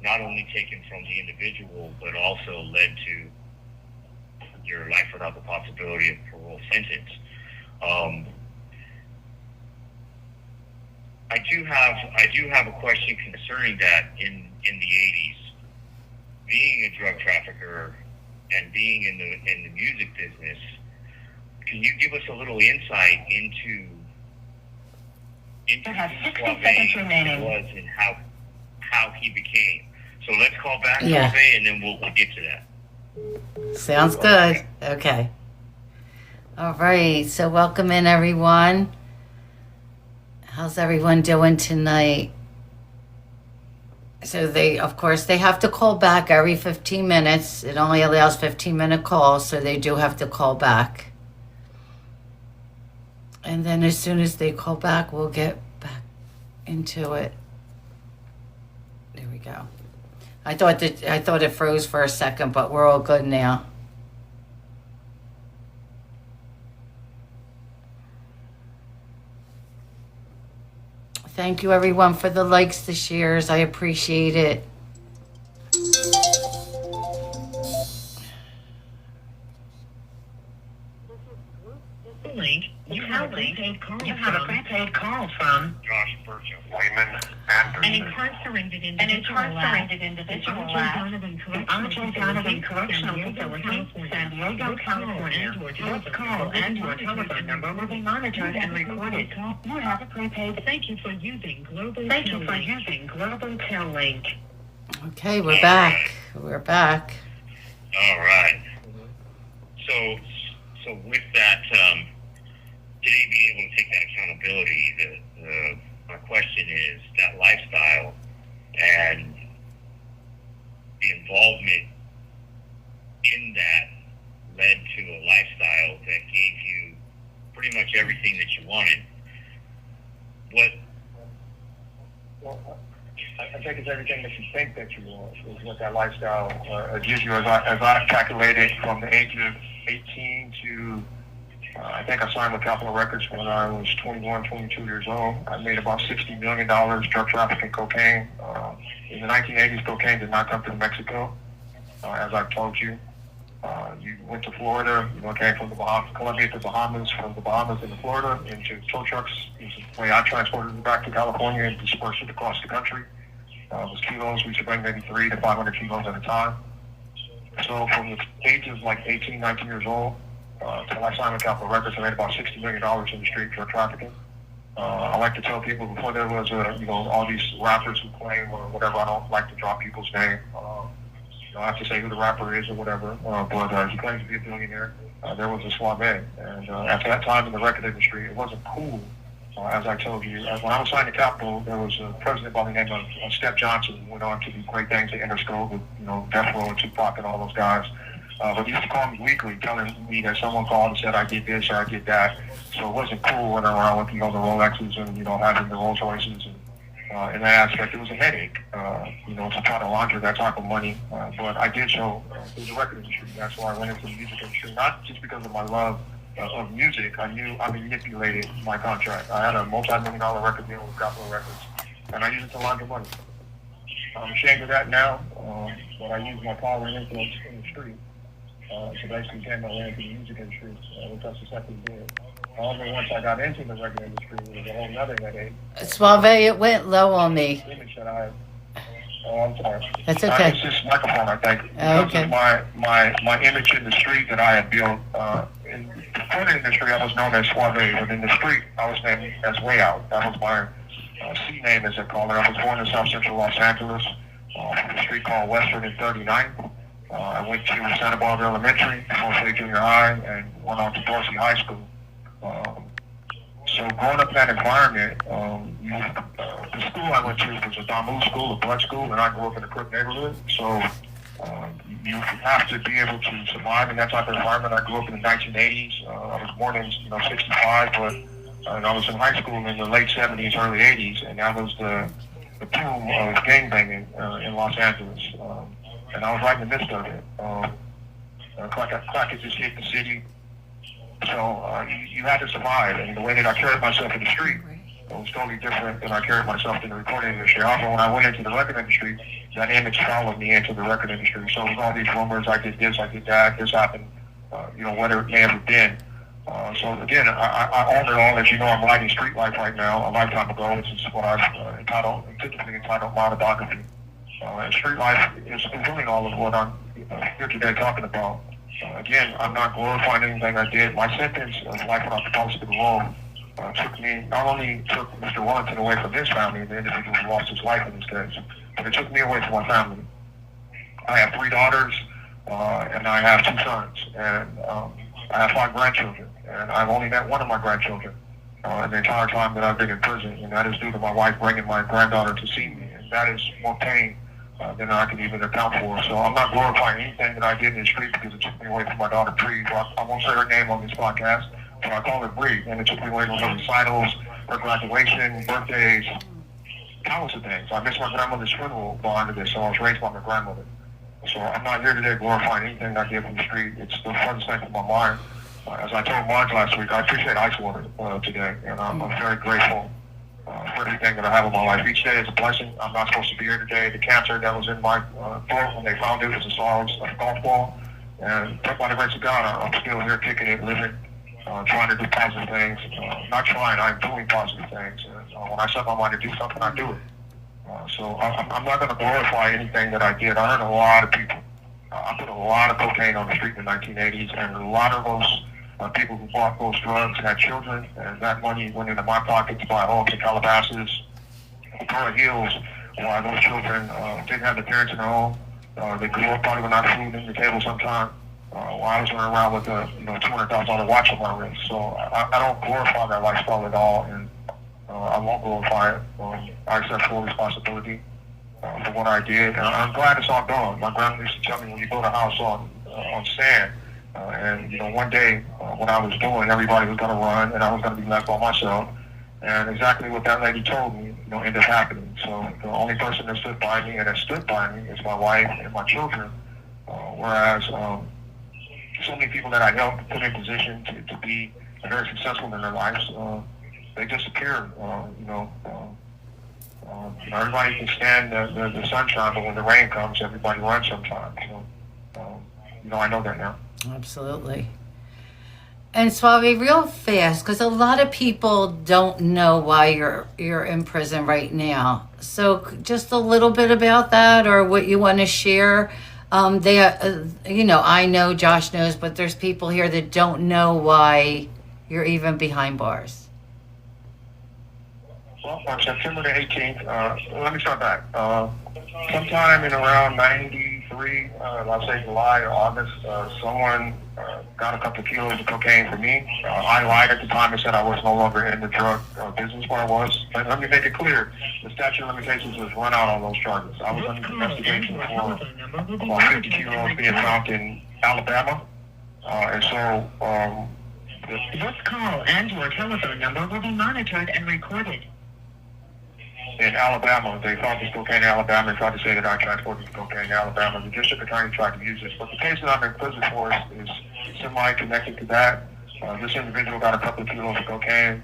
not only taken from the individual, but also led to your life without the possibility of parole sentence. I do have a question concerning that in the 80s. Being a drug trafficker and being in the music business, can you give us a little insight into You have 60 Suave seconds remaining. was and how he became? So let's call back Yeah. Suave and then we'll get to that. Sounds good. Okay. All right. So welcome in, everyone. How's everyone doing tonight? So of course, they have to call back every 15 minutes. It only allows 15-minute calls, so they do have to call back. And then as soon as they call back, we'll get back into it. There we go. I thought it froze for a second, but we're all good now. Thank you, everyone, for the likes, the shares. I appreciate it. Link. You have a prepaid call from Josh Burcham. Wayman an Anderson. incarcerated individual at R&B Correctional Facility, San Diego, California. This call and your telephone number will be monitored and recorded. You have a prepaid. Thank you for using Global Tel Link. Okay, we're back. We're back. All right. So with that, today being able to take that accountability, my question is that lifestyle and the involvement in that led to a lifestyle that gave you pretty much everything that you wanted. Well, I think it's everything that you think that you want is what that lifestyle gives you. As I calculated from the age of 18 to I think I signed with Capitol Records when I was 21, 22 years old. I made about $60 million drug trafficking cocaine. In the 1980s, cocaine did not come through Mexico, as I've told you. You went to Florida, came from the Bahamas, Colombia to Bahamas, from the Bahamas into Florida, into tow trucks. This is the way I transported it back to California and dispersed it across the country. It was kilos. We used to bring maybe 300 to 500 kilos at a time. So from the age of like 18, 19 years old, until I signed with Capitol Records, I made about $60 million in the street drug trafficking. I like to tell people before there was, all these rappers who claim or whatever, I don't like to drop people's name. I have to say who the rapper is or whatever, but he claims to be a billionaire. There was a Sauve, and at that time in the record industry, it wasn't cool. As I told you, when I was signed to Capitol, there was a president by the name of Step Johnson who went on to do great things at Interscope with, Death Row and Tupac and all those guys. But he used to call me weekly, telling me that someone called and said I did this or I did that. So it wasn't cool running around with, the Rolexes and, having the Rolls Royces. And in that aspect, it was a headache, to try to launder that type of money. But I did so through the record industry. That's why I went into the music industry, not just because of my love of music. I knew I manipulated my contract. I had a multi-million-dollar record deal with Capitol Records, and I used it to launder money. I'm ashamed of that now, but I used my power and influence in the street to basically get my way into the music industry, which I successfully did. However, once I got into the record industry, it was a whole nother headache. Sauve, it went low on me. Image that I had. Oh, I'm sorry. That's okay. It's this microphone, I think. Oh, because of my image in the street that I had built. In the recording industry, I was known as Sauve, but in the street, I was named as Way Out. That was my C name, as they call it. I was born in South Central Los Angeles, a street called Western and 39th. I went to Santa Barbara Elementary, North Junior High, and went on to Dorsey High School. So growing up in that environment, the school I went to was a Damu school, a blood school, and I grew up in a Crook neighborhood. So you have to be able to survive in that type of environment. I grew up in the 1980s. I was born in 65, but and I was in high school in the late 70s, early 80s, and that was the boom of gangbanging in Los Angeles. And I was right in the midst of it. Crack had just hit the city. So you had to survive, and the way that I carried myself in the street was totally different than I carried myself in the recording industry. Also, when I went into the record industry, that image followed me into the record industry. So with all these rumors, I did this, I did that, this happened, whatever it may have been. So again, I own it all. As you know, I'm writing Street Life right now, a lifetime ago. This is what I've typically entitled my autobiography. And Street Life is really all of what I'm here today talking about. Again, I'm not glorifying anything I did. My sentence of life without the policy of the law not only took Mr. Wellington away from his family, the individual who lost his life in this case, but it took me away from my family. I have 3 daughters, and I have 2 sons, and I have 5 grandchildren, and I've only met one of my grandchildren in the entire time that I've been in prison, and that is due to my wife bringing my granddaughter to see me, and that is more pain than I can even account for. So I'm not glorifying anything that I did in the street because it took me away from my daughter Bree. I won't say her name on this podcast, but I call her Bree, and it took me away from her recitals, her graduation, birthdays, countless of things. I missed my grandmother's funeral behind this, so I was raised by my grandmother. So I'm not here today glorifying anything I did from the street. It's the furthest thing from my mind. As I told Marge last week, I appreciate ice water today, and I'm very grateful for everything that I have in my life. Each day is a blessing. I'm not supposed to be here today. The cancer that was in my throat when they found it was a solid golf ball. And by the grace of God, I'm still here kicking it, living, trying to do positive things. Not trying, I'm doing positive things. And when I set my mind to do something, I do it. So I'm not going to glorify anything that I did. I hurt a lot of people. I put a lot of cocaine on the street in the 1980s, and a lot of those people who bought those drugs had children, and that money went into my pocket to buy homes in Calabasas, a pair of heels, while those children didn't have their parents in their home. They grew up probably with not food on the table sometime. While I was running around with a $200,000 watch on my wrist. So I don't glorify that lifestyle at all, and I won't glorify it. I accept full responsibility for what I did, and I'm glad it's all gone. My grandma used to tell me, when you build a house on sand, and one day what I was doing, everybody was going to run, and I was going to be left by myself. And exactly what that lady told me, ended up happening. So the only person that stood by me and that stood by me is my wife and my children. Whereas so many people that I helped put in position to be very successful in their lives, they disappeared. Everybody can stand the sunshine, but when the rain comes, everybody runs sometimes. So, I know that now. Absolutely. And Suave, real fast, because a lot of people don't know why you're in prison right now. So just a little bit about that, or what you want to share. I know Josh knows, but there's people here that don't know why you're even behind bars. Well, on September the 18th, let me start back. Sometime in around 93, let's say July or August, someone got a couple of kilos of cocaine for me. I lied at the time and said I was no longer in the drug business where I was. And let me make it clear, the statute of limitations was run out on those charges. I was under investigation for about 50 kilos being found in Alabama. This call and your telephone number will be monitored and recorded. In Alabama, they found this cocaine in Alabama and tried to say that I transported the cocaine to Alabama. The district attorney tried to use this, but the case that I'm in prison for is semi-connected to that. This individual got a couple of kilos of cocaine,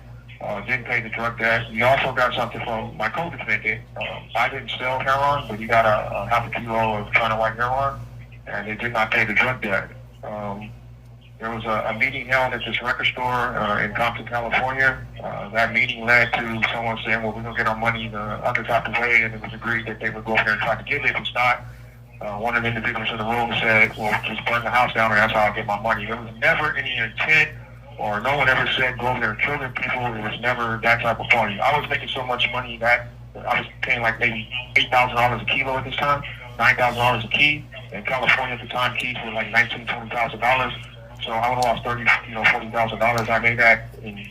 didn't pay the drug debt. He also got something from my co-defendant. I didn't sell heroin, but he got a half a kilo of China white heroin, and they did not pay the drug debt. There was a meeting held at this record store in Compton, California. That meeting led to someone saying, well, we're going to get our money the other type of way, and it was agreed that they would go over there and try to get it. If it's not, one of the individuals in the room said, well, just burn the house down, and that's how I'll get my money. There was never any intent, or no one ever said go over there and kill them people. It was never that type of party. I was making so much money that I was paying like maybe $8,000 a kilo at this time, $9,000 a key. In California at the time, keys were like $19,000, $20,000. So I would have lost $40,000. I made that in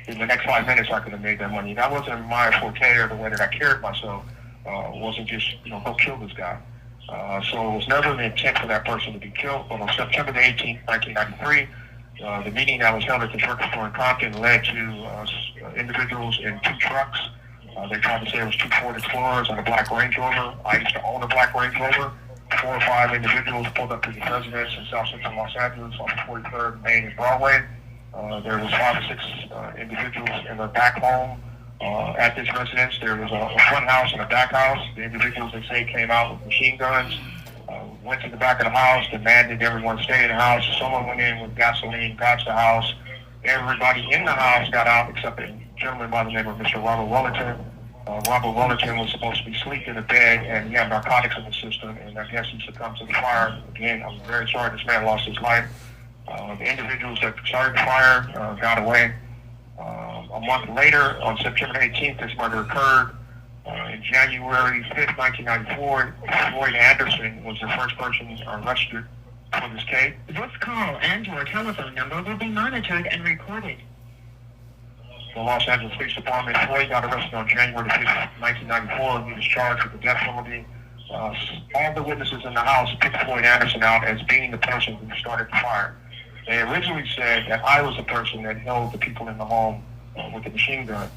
the next 5 minutes. I could have made that money. That wasn't my forte or the way that I carried myself. It wasn't just go kill this guy. So it was never the intent for that person to be killed. But on September the 18th, 1993, the meeting that was held at the record store in Compton led to individuals in 2 trucks. They tried to say it was 2 Ford Explorers and a black Range Rover. I used to own a black Range Rover. 4 or 5 individuals pulled up to the residence in South Central Los Angeles on the 43rd Main and Broadway. There was 5 or 6 individuals in the back home at this residence. There was a front house and a back house. The individuals, they say, came out with machine guns, went to the back of the house, demanded everyone stay in the house. Someone went in with gasoline, got the house. Everybody in the house got out except a gentleman by the name of Mr. Robert Wellington. Robert Wellington was supposed to be asleep in the bed, and he had narcotics in the system, and I guess he succumbed to the fire. Again, I'm very sorry this man lost his life. The individuals that started the fire got away. A month later, on September 18th, this murder occurred. In January 5th, 1994, Floyd Anderson was the first person arrested for this case. This call and your telephone number will be monitored and recorded. The Los Angeles Police Department. Floyd got arrested on January 5th, 1994. He was charged with the death penalty. All the witnesses in the house picked Floyd Anderson out as being the person who started the fire. They originally said that I was the person that held the people in the home with the machine gun,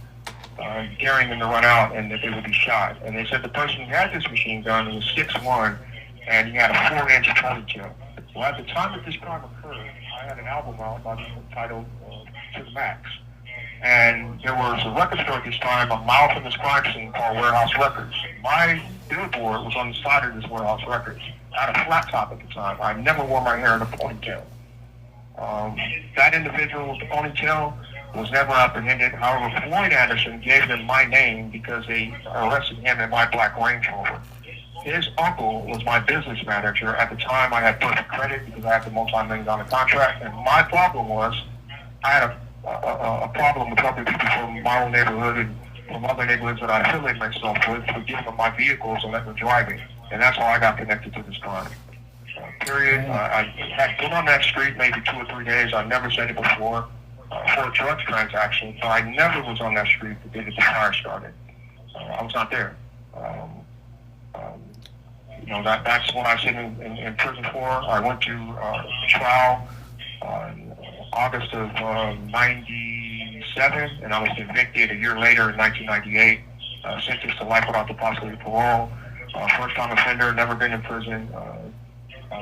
daring them to run out and that they would be shot. And they said the person who had this machine gun was 6'1", and he had a 4-inch ponytail. Well, at the time that this crime occurred, I had an album out by the title To the Max. And there was a record store at this time, a mile from this crime scene, called Warehouse Records. My billboard was on the side of this Warehouse Records. I had a flat top at the time. I never wore my hair in a ponytail. That individual with the ponytail was never apprehended. However, Floyd Anderson gave them my name because they arrested him in my black Range Rover. His uncle was my business manager. At the time, I had perfect credit because I had the multi-million-dollar contract. And my problem was I had a problem with other people from my own neighborhood and from other neighborhoods that I affiliate myself with for giving them my vehicles and letting them drive me. And that's how I got connected to this crime. Period. I had been on that street maybe 2 or 3 days. I've never said it before for a drug transaction. So I never was on that street the day the fire started. I was not there. That's what I was in prison for. I went to trial in August of 97, and I was convicted a year later in 1998. Sentenced to life without the possibility of parole. First-time offender, never been in prison.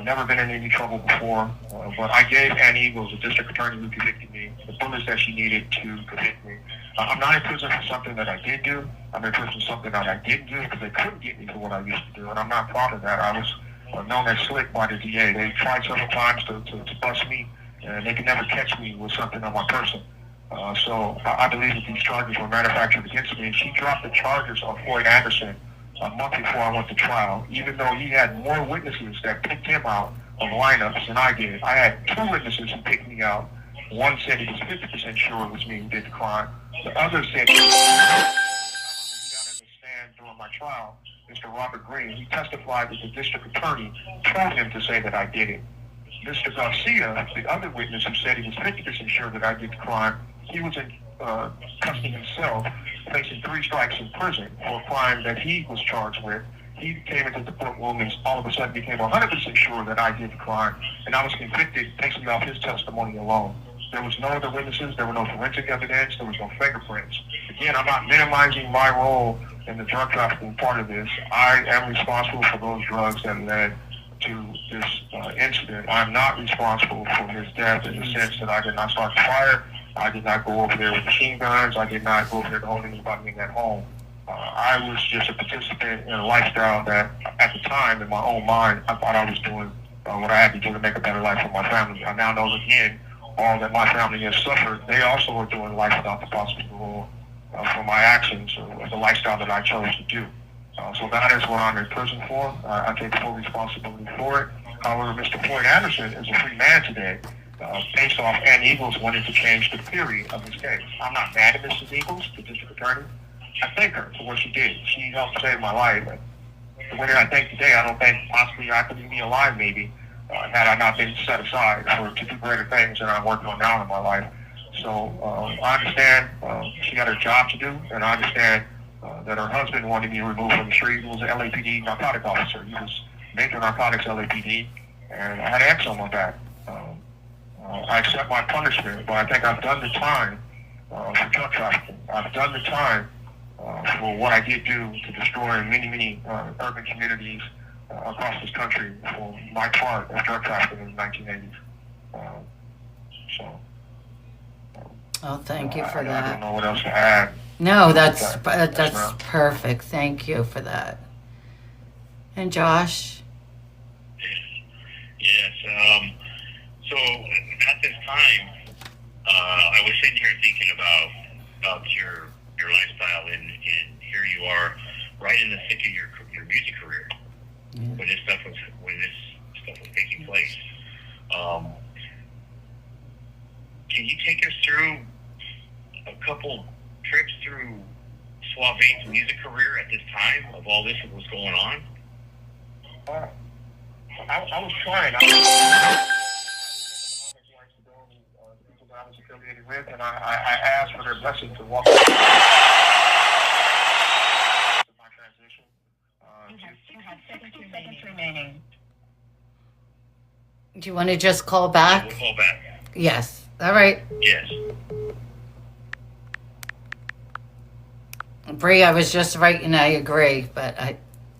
Never been in any trouble before, but I gave Ann Eagles, the district attorney who convicted me, the bullets that she needed to convict me. I'm not in prison for something that I did do. I'm in prison for something that I didn't do because they couldn't get me for what I used to do, and I'm not proud of that. I was known as slick by the DA. They tried several times to bust me, and they could never catch me with something on my person. So I believe that these charges were manufactured against me, and she dropped the charges on Floyd Anderson a month before I went to trial, even though he had more witnesses that picked him out of lineups than I did. I had 2 witnesses who picked me out. One said he was 50% sure it was me who did the crime. The other said he got in the stand during my trial, Mr. Robert Green. He testified that the district attorney told him to say that I did it. Mr. Garcia, the other witness who said he was 50% sure that I did the crime, he was in custody himself, facing 3 strikes in prison for a crime that he was charged with. He came into the courtroom and all of a sudden became 100% sure that I did the crime, and I was convicted based off his testimony alone. There was no other witnesses, there were no forensic evidence, there was no fingerprints. Again, I'm not minimizing my role in the drug trafficking part of this. I am responsible for those drugs that led to this incident. I'm not responsible for his death in the sense that I did not start the fire. I did not go over there with machine guns. I did not go over there to hold anybody in that home. I was just a participant in a lifestyle that, at the time, in my own mind, I thought I was doing what I had to do to make a better life for my family. I now know, again, all that my family has suffered, they also are doing life without the possibility for my actions or the lifestyle that I chose to do. So that is what I'm in prison for. I take full responsibility for it. However, Mr. Floyd Anderson is a free man today. Based off Ann Eagles wanted to change the theory of his case. I'm not mad at Mrs. Eagles, the district attorney. I thank her for what she did. She helped save my life. And the way that I think today, I don't think possibly I could be alive maybe had I not been set aside to do greater things that I'm working on now in my life. So I understand she got her job to do, and I understand that her husband wanted me removed from the street. He was an LAPD narcotic officer. He was major narcotics LAPD, and I had to ask him on that. I accept my punishment, but I think I've done the time for drug trafficking. I've done the time for what I did do to destroy many, many urban communities across this country for my part of drug trafficking in the 1980s. Oh, thank you for I that. don't know what else to add. No, that's perfect. Thank you for that. And Josh? Yes. So at this time, I was sitting here thinking about your lifestyle, and here you are, right in the thick of your music career, when this stuff was taking place. Can you take us through a couple trips through Sauve's music career at this time of all this that was going on? I was trying. I was affiliated with, and I asked for their blessing to walk through my transition. You have 60 seconds remaining. Do you want to just call back? We'll call back. Yes. All right. Yes. Bree, I was just writing I agree, but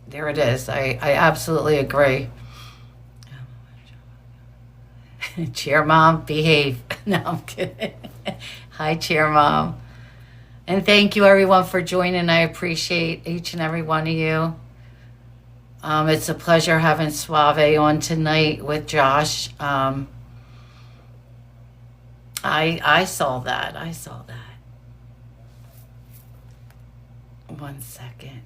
there it is. I absolutely agree. Cheer Mom, behave. No, I'm kidding. Hi, Cheer Mom. And thank you, everyone, for joining. I appreciate each and every one of you. It's a pleasure having Sauve on tonight with Josh. I saw that. I saw that. 1 second.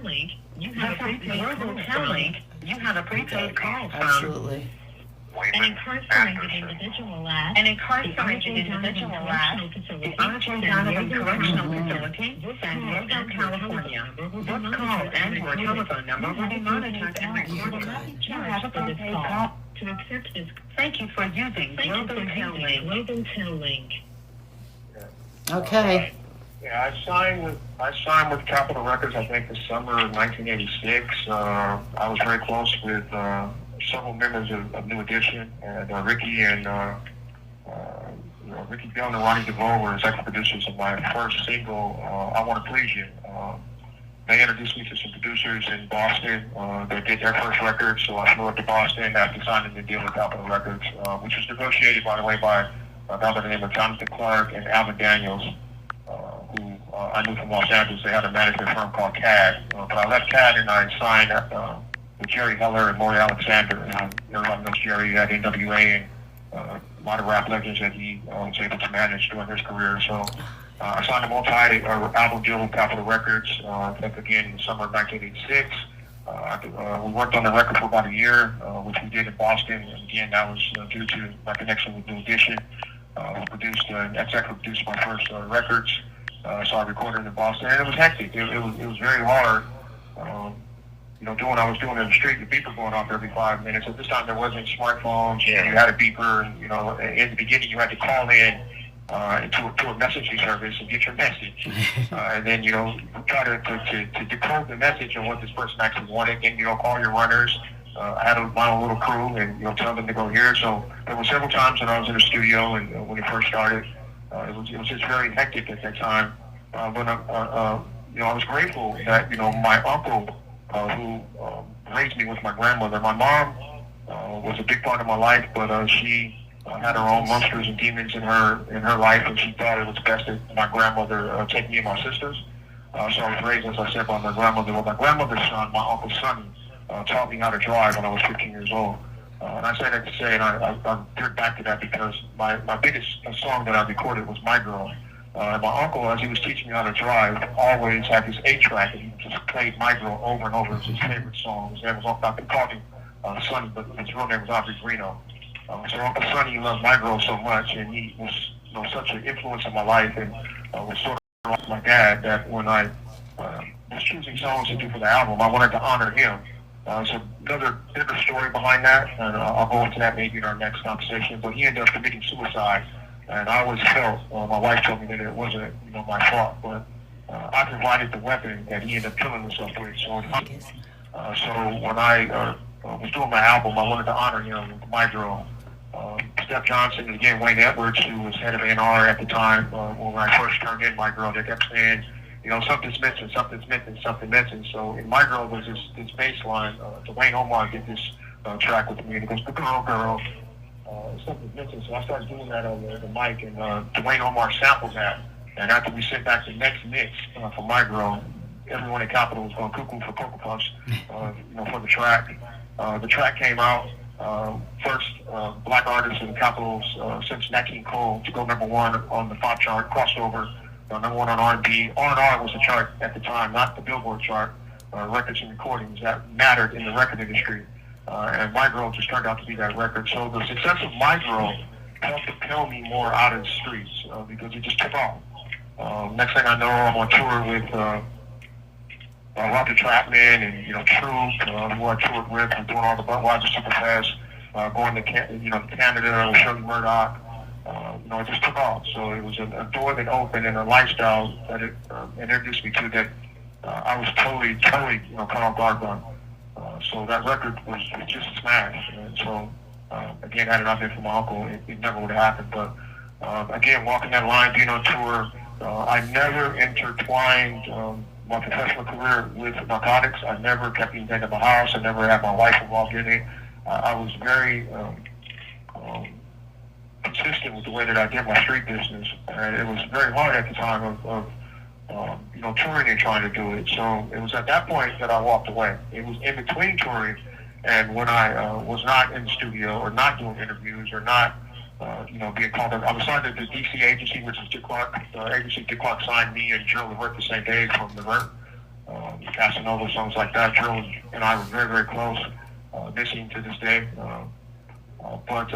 Link, you have a prepaid call from Absolutely. an incarcerated individual at the R.J. Donovan Correctional Facility, San Diego, California. This call and your telephone number will be monitored and recorded. You have a prepaid call. To accept this, thank you for using Global Tel Link. Okay. Yeah, I signed with Capitol Records, I think, the summer of 1986. I was very close with several members of New Edition, and Ricky and Ricky Bell and Ronnie DeVoe were executive producers of my first single, I Want to Please You. They introduced me to some producers in Boston. They did their first record, so I flew up to Boston after signing the deal with Capitol Records, which was negotiated, by the way, by a guy by the name of Jonathan Clark and Alvin Daniels, who I knew from Los Angeles. They had a management firm called CAD. But I left CAD and I signed with Jerry Heller and Maury Alexander. Everybody knows Jerry at NWA and a lot of rap legends that he was able to manage during his career. So I signed a multi-album deal with Capitol Records, I think again in the summer of 1986. We worked on the record for about a year, which we did in Boston. And again, that was due to my connection with New Edition. I produced and executive produced my first records. So I recorded in Boston, and it was hectic. It was very hard. Doing what I was doing in the street, the beeper going off every 5 minutes. At this time, there wasn't smartphones. You had a beeper, and in the beginning, you had to call in to a messaging service and get your message, and then try to decode the message and what this person actually wanted. Then call your runners. I had my own little crew, and tell them to go here. So there were several times when I was in the studio, and when it first started. It was just very hectic at that time, but I was grateful that my uncle, who raised me with my grandmother. My mom was a big part of my life, but she had her own monsters and demons in her life, and she thought it was best that my grandmother take me and my sisters. So I was raised, as I said, by my grandmother. Well, my grandmother's son, my Uncle Sonny, taught me how to drive when I was 15 years old. And I say that to say, and I get back to that because my biggest song that I recorded was My Girl. And my uncle, as he was teaching me how to drive, always had this 8-track, and he just played My Girl over and over. It was his favorite song. His name was, I called him Sonny, but his real name was Aubrey Greeno. So Uncle Sonny loved My Girl so much, and he was such an influence in my life, and was sort of like my dad, that when I was choosing songs to do for the album, I wanted to honor him. So another bigger story behind that, and I'll go into that maybe in our next conversation. But he ended up committing suicide, and I always felt, my wife told me that it wasn't, my fault, but I provided the weapon that he ended up killing himself with. So when I was doing my album, I wanted to honor him with My Girl. Steph Johnson and again Wayne Edwards, who was head of A&R at the time, when I first turned in My Girl, they kept saying, something's missing, something's missing, something missing. So in My Girl was this bass line. Dwayne Omar did this track with me, and he goes, girl, something's missing. So I started doing that on the mic, and Dwayne Omar sampled that. And after we sent back the next mix for My Girl, everyone at Capitol was going cuckoo for Cocoa Puffs, for the track. The track came out, first black artist in Capitol's since Nat King Cole to go number one on the pop chart, crossover. Number one on R&B. R&R was the chart at the time, not the Billboard chart. Records and recordings that mattered in the record industry. And My Girl just turned out to be that record. So the success of My Girl helped propel me more out of the streets because it just took off. Next thing I know, I'm on tour with Roger Chapman and Truth, who I toured with, and doing all the Budweiser Superfest, going to Canada with Shirley Murdoch. It just took off. So it was a door that opened and a lifestyle that it introduced me to that I was totally caught off guard by. So that record was just a smash. And so, again, had it not been for my uncle, it never would have happened. But, again, walking that line, being on tour, I never intertwined my professional career with narcotics. I never kept anything in my house. I never had my wife involved in it. I was very consistent with the way that I did my street business, and it was very hard at the time of touring and trying to do it. So it was at that point that I walked away. It was in between touring and when I was not in the studio or not doing interviews or not, being called up. I was signed to the DC agency, which is Dick Clark. Agency Dick Clark signed me and Drill Levert the same day from Levert. Casanova, songs like that. Drill and I were very, very close, missing to this day. But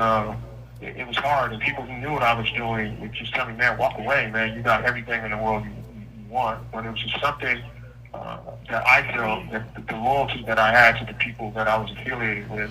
it was hard, and people who knew what I was doing would just tell me, man, walk away, man. You got everything in the world you want. But it was just something that I felt that the loyalty that I had to the people that I was affiliated with,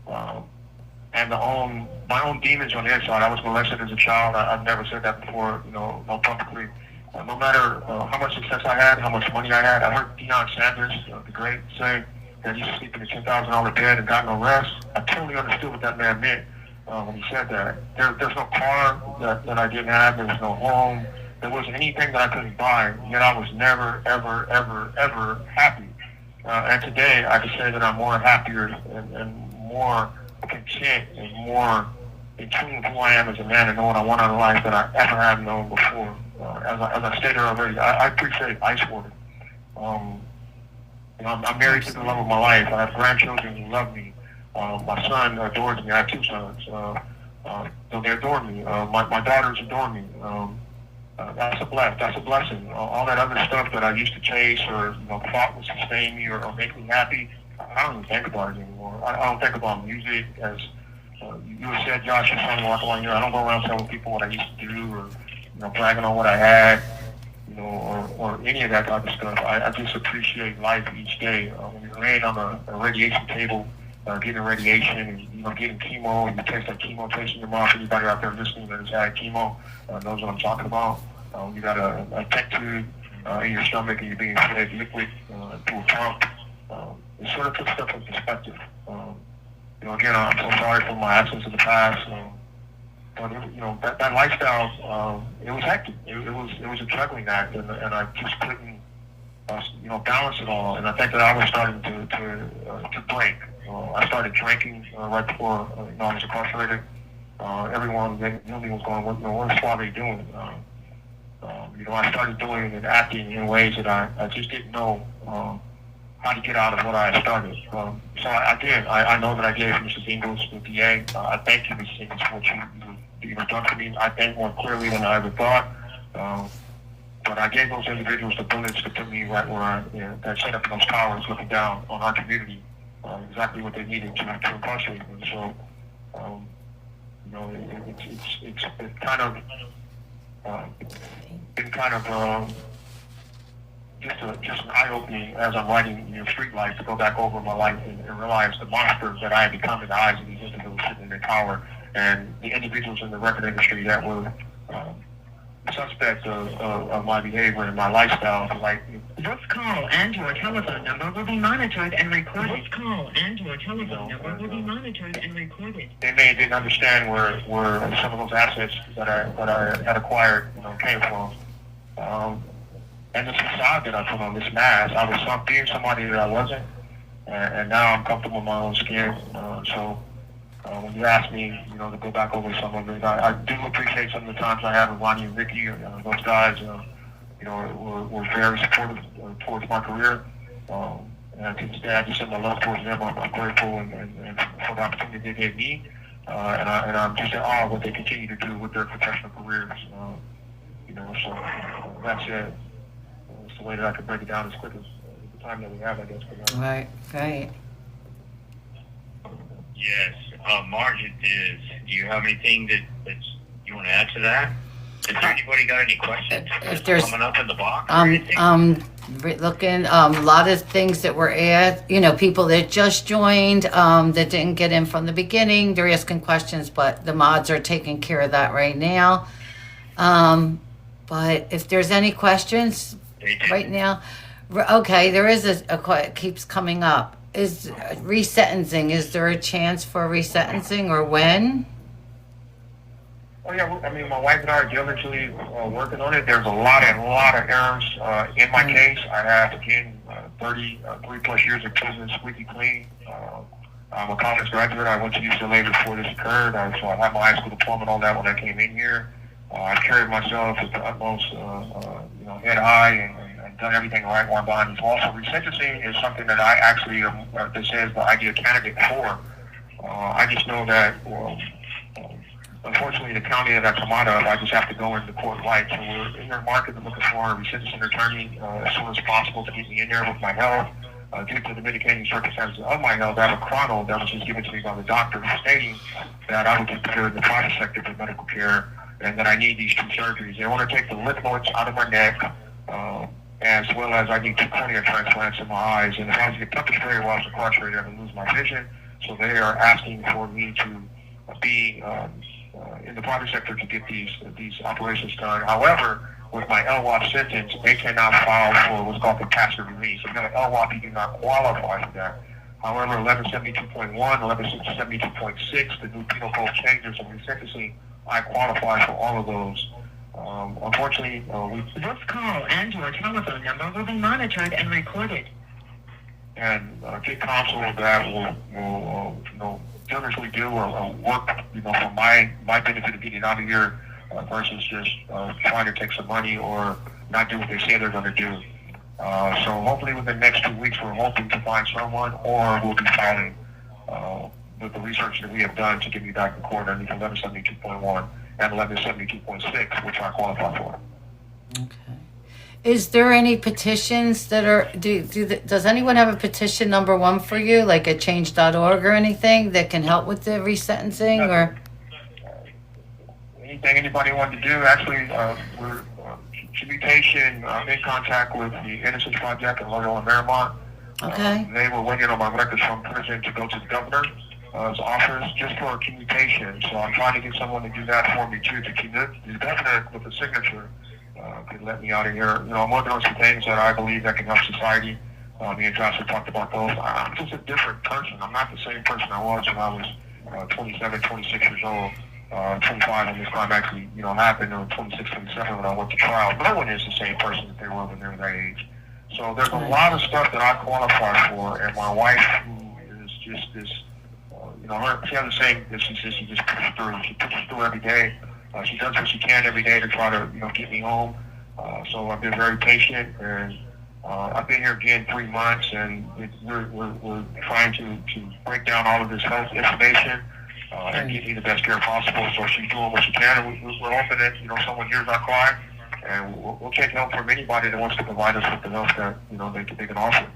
and my own demons on the inside. I was molested as a child. I've never said that before, not publicly. No matter how much success I had, how much money I had, I heard Deion Sanders, the great, say that he used to sleep in a $10,000 bed and got no rest. I totally understood what that man meant when he said that. There's no car that I didn't have. There was no home. There wasn't anything that I couldn't buy. Yet I was never, ever, ever, ever happy. And today I can say that I'm more happier and more content and more in tune with who I am as a man and know what I want out of life than I ever have known before. As I stated already, I appreciate ice water. I'm married to the love of my life. I have grandchildren who love me. My son adores me. I have two sons. So they adore me. My daughters adore me. That's a blessing. All that other stuff that I used to chase or thought would sustain me or make me happy, I don't even think about it anymore. I don't think about music as you have said, Josh. You're trying to walk along here. I don't go around telling people what I used to do or bragging on what I had, or any of that type of stuff. I just appreciate life each day. When you're laying on a radiation table, getting radiation and getting chemo, and you taste that chemo taste in your mouth. Anybody out there listening that has had chemo knows what I'm talking about. You got a tech tube in your stomach and you're being fed liquid through a pump. It sort of puts stuff in perspective. Again, I'm so sorry for my actions in the past. But that lifestyle, it was hectic. It was a juggling act, and I just couldn't, balance it all. And I think that I was starting to break. I started drinking right before I was incarcerated. Everyone knew me was going, what is Sauve doing? I started doing and acting in ways that I just didn't know how to get out of what I had started. So I did. I know that I gave Mr. Dingles, the DA. I thank you, Mr. Dingles, for what you've done for me. I think more clearly than I ever thought. But I gave those individuals the bullets to put me right where that set up those towers looking down on our community, exactly what they needed to incarcerate me. So, it's kind of been just an eye-opening as I'm writing Street Life to go back over my life and realize the monster that I had become in the eyes of these individuals sitting in their power and the individuals in the record industry that were suspects of my behavior and my lifestyle. Like, this call and your telephone number will be monitored and recorded. This call and your telephone number will be monitored and recorded. They didn't understand where some of those assets that I had acquired came from. And this facade that I put on, this mask, I was being somebody that I wasn't, and now I'm comfortable in my own skin. So when you ask me, to go back over some of it, I do appreciate some of the times I had with Ronnie and Ricky. Those guys, were very supportive towards my career. And to this day, I just send my love towards them. I'm grateful and for the opportunity they gave me. And I'm just in awe of what they continue to do with their professional careers. So that's it. It's the way that I could break it down as quick as the time that we have, I guess. Right. Yes. Marge, do you have anything that you want to add to that? Has anybody got any questions If there's coming up in the box? looking a lot of things that were people that just joined that didn't get in from the beginning. They're asking questions, but the mods are taking care of that right now. But if there's any questions right now, okay, there is it keeps coming up. Is resentencing? Is there a chance for resentencing, or when? Oh yeah, I mean, my wife and I are diligently working on it. There's a lot of errors in my case. I have again 33 plus years of prison, squeaky clean. I'm a college graduate. I went to UCLA before this occurred, so I had my high school diploma and all that when I came in here. I carried myself with the utmost, head high and done everything right while behind these walls. So resentencing is something that I actually this is the ideal candidate for. I just know that, unfortunately, the county that I come out of, I just have to go into court light. So we're in the market looking for a resentencing attorney as soon as possible to get me in there with my health. Due to the mitigating circumstances of my health, I have a chrono that was just given to me by the doctor stating that I would get better in the private sector for medical care and that I need these 2 surgeries. They want to take the lymph nodes out of my neck, as well as I need 2 cornea transplants in my eyes. And if I was to get pepper spray while I was incarcerated, I would lose my vision. So they are asking for me to be in the private sector to get these operations done. However, with my LWOP sentence, they cannot file for what's called compassionate release. If you have an LWOP, you do not qualify for that. However, 1172.1, 1172.6, the new penal code changes and resentencing, I qualify for all of those. Unfortunately, This call and your telephone number will be monitored and recorded. And get counsel that will diligently do or work, for my benefit of getting out of here versus just trying to take some money or not do what they say they're going to do. So hopefully within the next 2 weeks, we're hoping to find someone, or we'll be filing with the research that we have done to get me back in court underneath 1172.1 and 1172.6, which I qualify for. Okay. Is there any petitions that are, does anyone have a petition number 1 for you, like a change.org or anything that can help with the resentencing? Or anything anybody wanted to do, actually, we're should be patient. I'm in contact with the Innocence Project in Loyola Marymount. Okay. They were waiting on my records from prison to go to the governor's office just for communication. So I'm trying to get someone to do that for me too, to keep the governor with a signature could let me out of here. I'm working on some things that I believe that can help society. Me and Josh have talked about those. I'm just a different person. I'm not the same person I was when I was 27, 26 years old. 25 when this crime actually, happened, or 26, 27 when I went to trial. No one is the same person that they were when they were that age. So there's a lot of stuff that I qualify for, and my wife, who is just this, she has the same, she says she just pushes through. She pushes through every day. She does what she can every day to try to, get me home. So I've been very patient, and I've been here again 3 months, and we're trying to break down all of this health information. And get me the best care possible. So she's doing what she can, and we're hoping that someone hears our cry, and we'll take help from anybody that wants to provide us with the help that they can offer.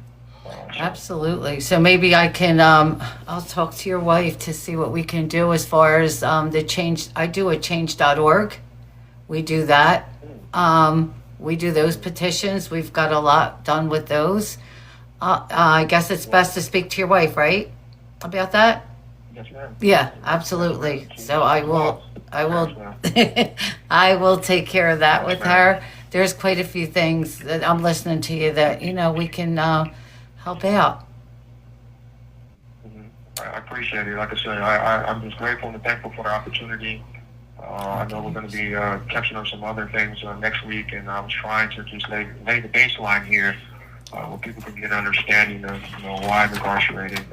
Absolutely. So maybe I can, I'll talk to your wife to see what we can do as far as the change. I do a change.org. We do that. We do those petitions. We've got a lot done with those. I guess it's best to speak to your wife, right? About that? Yes, ma'am. Yeah, absolutely. So I will I will take care of that with her. There's quite a few things that I'm listening to you that, we can help out. I appreciate it. Like I said, I'm just grateful and thankful for the opportunity. I know we're going to be touching on some other things next week, and I was trying to just lay the baseline here where people can get an understanding of why I'm incarcerated,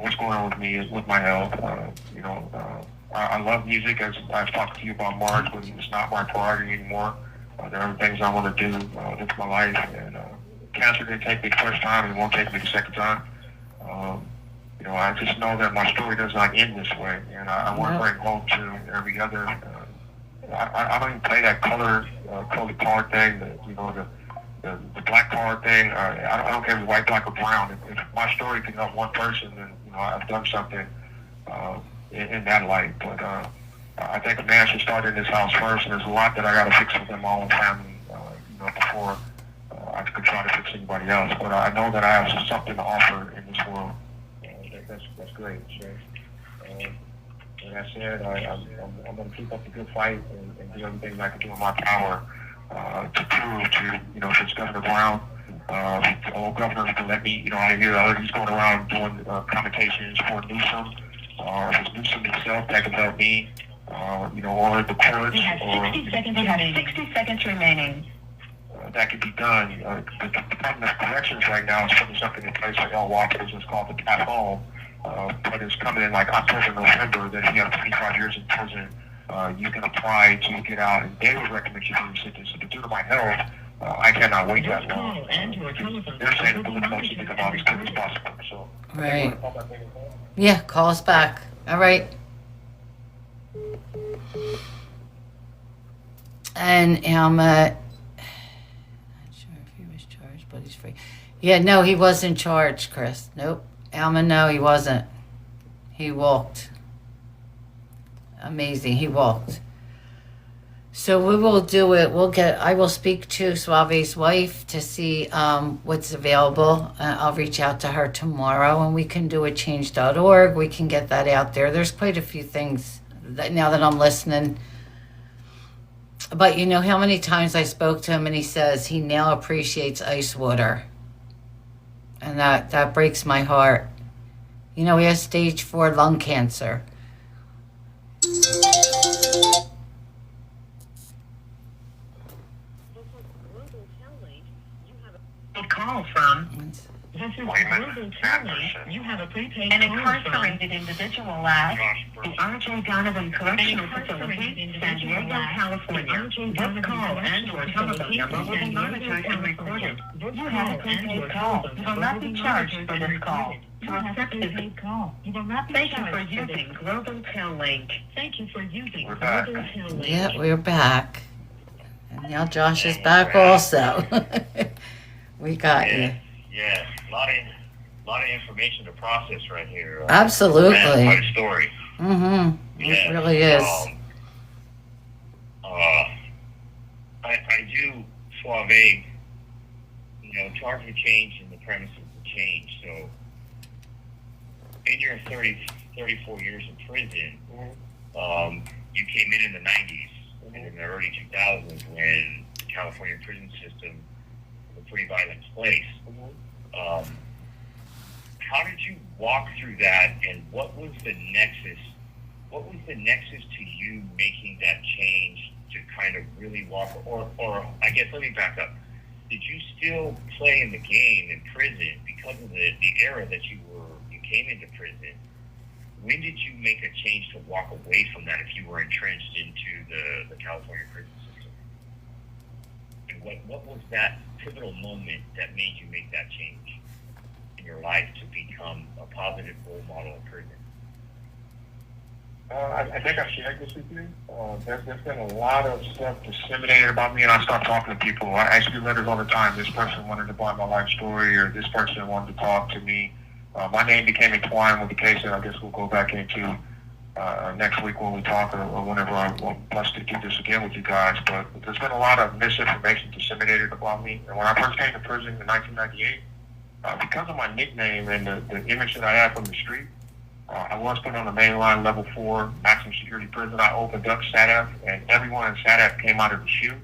what's going on with me, with my health. I love music, as I've talked to you about Marge, but it's not my priority anymore. There are things I want to do with my life, and cancer didn't take me the first time, and it won't take me the second time. I just know that my story does not end this way, and I want to bring hope to every other. I don't even play that colored card thing, the black card thing. I don't care if it's white, black, or brown. If my story can help one person, then I've done something in that light. But I think a man should start in his house first, and there's a lot that I got to fix within my own family, before I can try to fix anybody else. But I know that I have something to offer in this world. That's great. So, like I said, I'm going to keep up the good fight and do everything I can do in my power to prove to this Governor Brown, old governor, to let me out of here. He's going around doing commentations for Newsom, or if it's Newsom himself that can help me or the courts, You have 60 seconds remaining. 60 seconds remaining. That could be done. The Department of Corrections right now is putting something in place for L. Walters. It's called the Cat Home. But it's coming in like October, November, that he has 25 years in prison. You can apply to get out, and they would recommend you doing sentence. But due to my health, I cannot wait that long. They're saying to do the most to get them out as quick as possible. So, Right. Yeah, call us back. All right. And not sure if he was charged, but he's free. Yeah, no, he wasn't charged, Chris. Nope. Alma, no, he wasn't. He walked. Amazing, he walked. So we will do it. I will speak to Sauve's wife to see what's available. I'll reach out to her tomorrow, and we can do a change.org. We can get that out there. There's quite a few things now that I'm listening. But you know how many times I spoke to him and he says he now appreciates ice water. And that breaks my heart. You know, he has stage 4 lung cancer. Call from. This is Global Telly. You have a prepaid an incarcerated individual at the R.J. Donovan Correctional Facility, San Diego, California. This call and/or telephone number will be monitored and recorded. You have a prepaid call. You will not be charged for this call. To accept this call, you will not be charged. Thank you for using Global Tel Link. Thank you for using Global Tel Link. Yeah, we're back. And now Josh is back also. We got you. Yeah, a lot of information to process right here. Absolutely. Quite a story. Mm-hmm. Yeah, it really is. I do, Sauve, charge of change and the premises of change. So, in your 34 years in prison, you came in the 90s and in the early 2000s when the California prison system was a pretty violent place. How did you walk through that, and what was the nexus? What was the nexus to you making that change to kind of really walk? Or I guess let me back up. Did you still play in the game in prison because of the era that you came into prison? When did you make a change to walk away from that if you were entrenched into the California prison system? And what was that pivotal moment that made you make that change in your life to become a positive role model in prison? I think I shared this with you. There's been a lot of stuff disseminated about me, and I start talking to people. I ask you letters all the time. This person wanted to buy my life story, or this person wanted to talk to me. My name became entwined with the case that I guess we'll go back into next week when we talk, or whenever I'm blessed to do this again with you guys. But there's been a lot of misinformation disseminated about me. And when I first came to prison in 1998, because of my nickname and the image that I had from the street, I was put on a mainline level 4 maximum security prison. I opened up SADF, and everyone in SADF came out of the chute.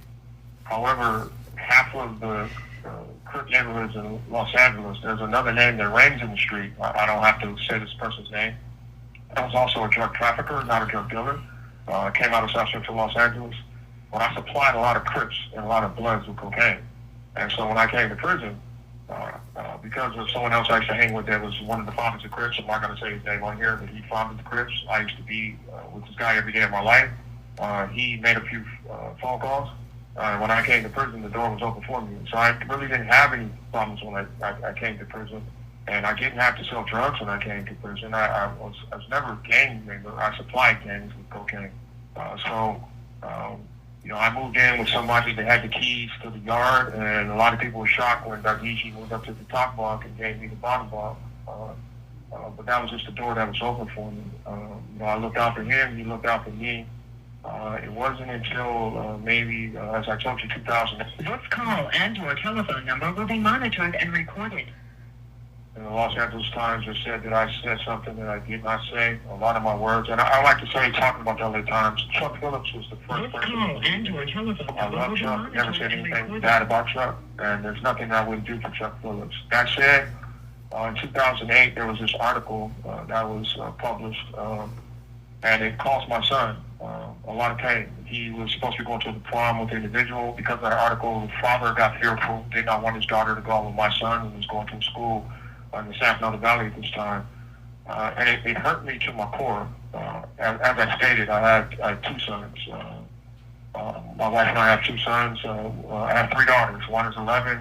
However, half of the Crip neighborhoods in Los Angeles, there's another name that reigns in the street. I don't have to say this person's name. I was also a drug trafficker, not a drug dealer. Came out of South Central Los Angeles. But I supplied a lot of Crips and a lot of Bloods with cocaine. And so when I came to prison, because of someone else I used to hang with that was one of the founders of Crips, I'm not going to say his name on here, but he founded the Crips. I used to be with this guy every day of my life. He made a few phone calls. When I came to prison, the door was open for me. So I really didn't have any problems when I came to prison. And I didn't have to sell drugs when I came to prison. I was never a gang member. I supplied gangs with cocaine. I moved in with somebody that had the keys to the yard, and a lot of people were shocked when Dargishi moved up to the top bunk and gave me the bottom bunk. But that was just the door that was open for me. I looked out for him, he looked out for me. It wasn't until maybe, as I told you, 2000. This call and/or telephone number will be monitored and recorded. In the Los Angeles Times, it said that I said something that I did not say. A lot of my words, and I like to say, talking about the LA Times, Chuck Phillips was the first person. Call and/or telephone I love Chuck. Never said anything bad about Chuck, and there's nothing I wouldn't do for Chuck Phillips. That said, in 2008, there was this article that was published, and it cost my son a lot of pain. He was supposed to be going to the prom with the individual. Because of that article, the father got fearful, did not want his daughter to go out with my son, who was going to school in the San Fernando Valley at this time. And it hurt me to my core. As I stated, I had two sons. My wife and I have two sons. I have three daughters. One is 11,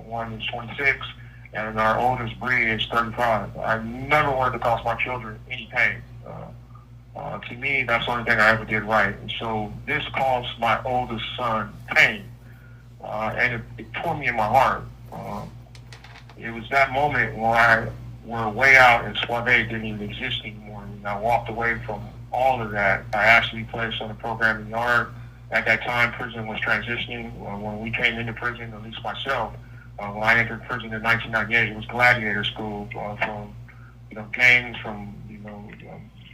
one is 26, and our oldest, Bree, is 35. I never wanted to cause my children any pain. To me, that's the only thing I ever did right. And so this caused my oldest son pain, and it tore me in my heart. It was that moment where we're way out and Sauve didn't even exist anymore. And I walked away from all of that. I actually placed on a program in yard. At that time, prison was transitioning. When we came into prison, at least myself, when I entered prison in 1998, it was gladiator school from gangs, from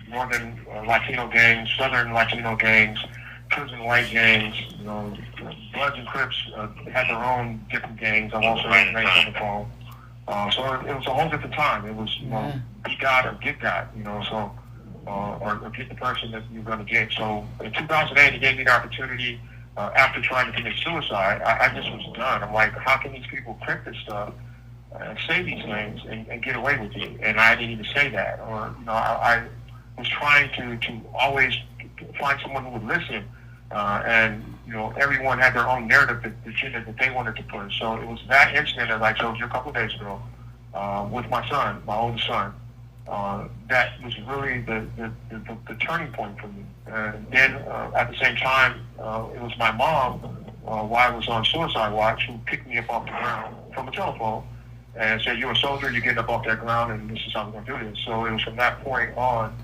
northern Latino gangs, southern Latino gangs, prison white gangs. Bloods and Crips had their own different gangs. I've also had names on the phone. So it was a whole different time. It was be God or get God. So. Or get the person that you're going to get. So in 2008, he gave me the opportunity after trying to commit suicide. I just was done. I'm like, how can these people print this stuff and say these things and get away with it? And I didn't even say that. Or, I was trying to always find someone who would listen. And, everyone had their own narrative, the agenda that they wanted to push. So it was that incident, as I told you a couple of days ago, with my son, my oldest son. That was really the turning point for me. And then at the same time, it was my mom, while I was on suicide watch, who picked me up off the ground from a telephone and said, "You're a soldier, you're getting up off that ground, and this is how we're going to do this." So it was from that point on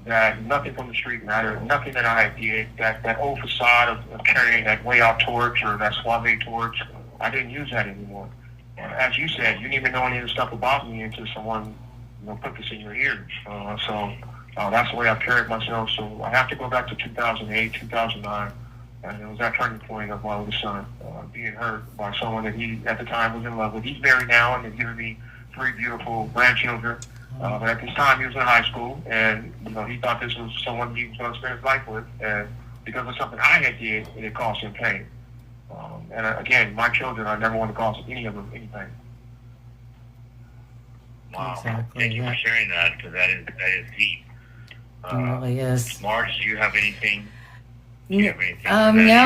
that nothing from the street mattered, nothing that I did, that old facade of carrying that way out torch or that Sauve torch, I didn't use that anymore. As you said, you didn't even know any of the stuff about me until someone put this in your ears. So that's the way I've carried myself. So I have to go back to 2008, 2009, and it was that turning point of my oldest son being hurt by someone that he, at the time, was in love with. He's married now and has given me 3 beautiful grandchildren. But at this time, he was in high school, and he thought this was someone he was going to spend his life with. And because of something I had did, it caused him pain. And again, my children, I never want to cause any of them any pain. Wow. Exactly, Thank you for sharing that, because that is deep. It really is. Marge, do you have anything? No,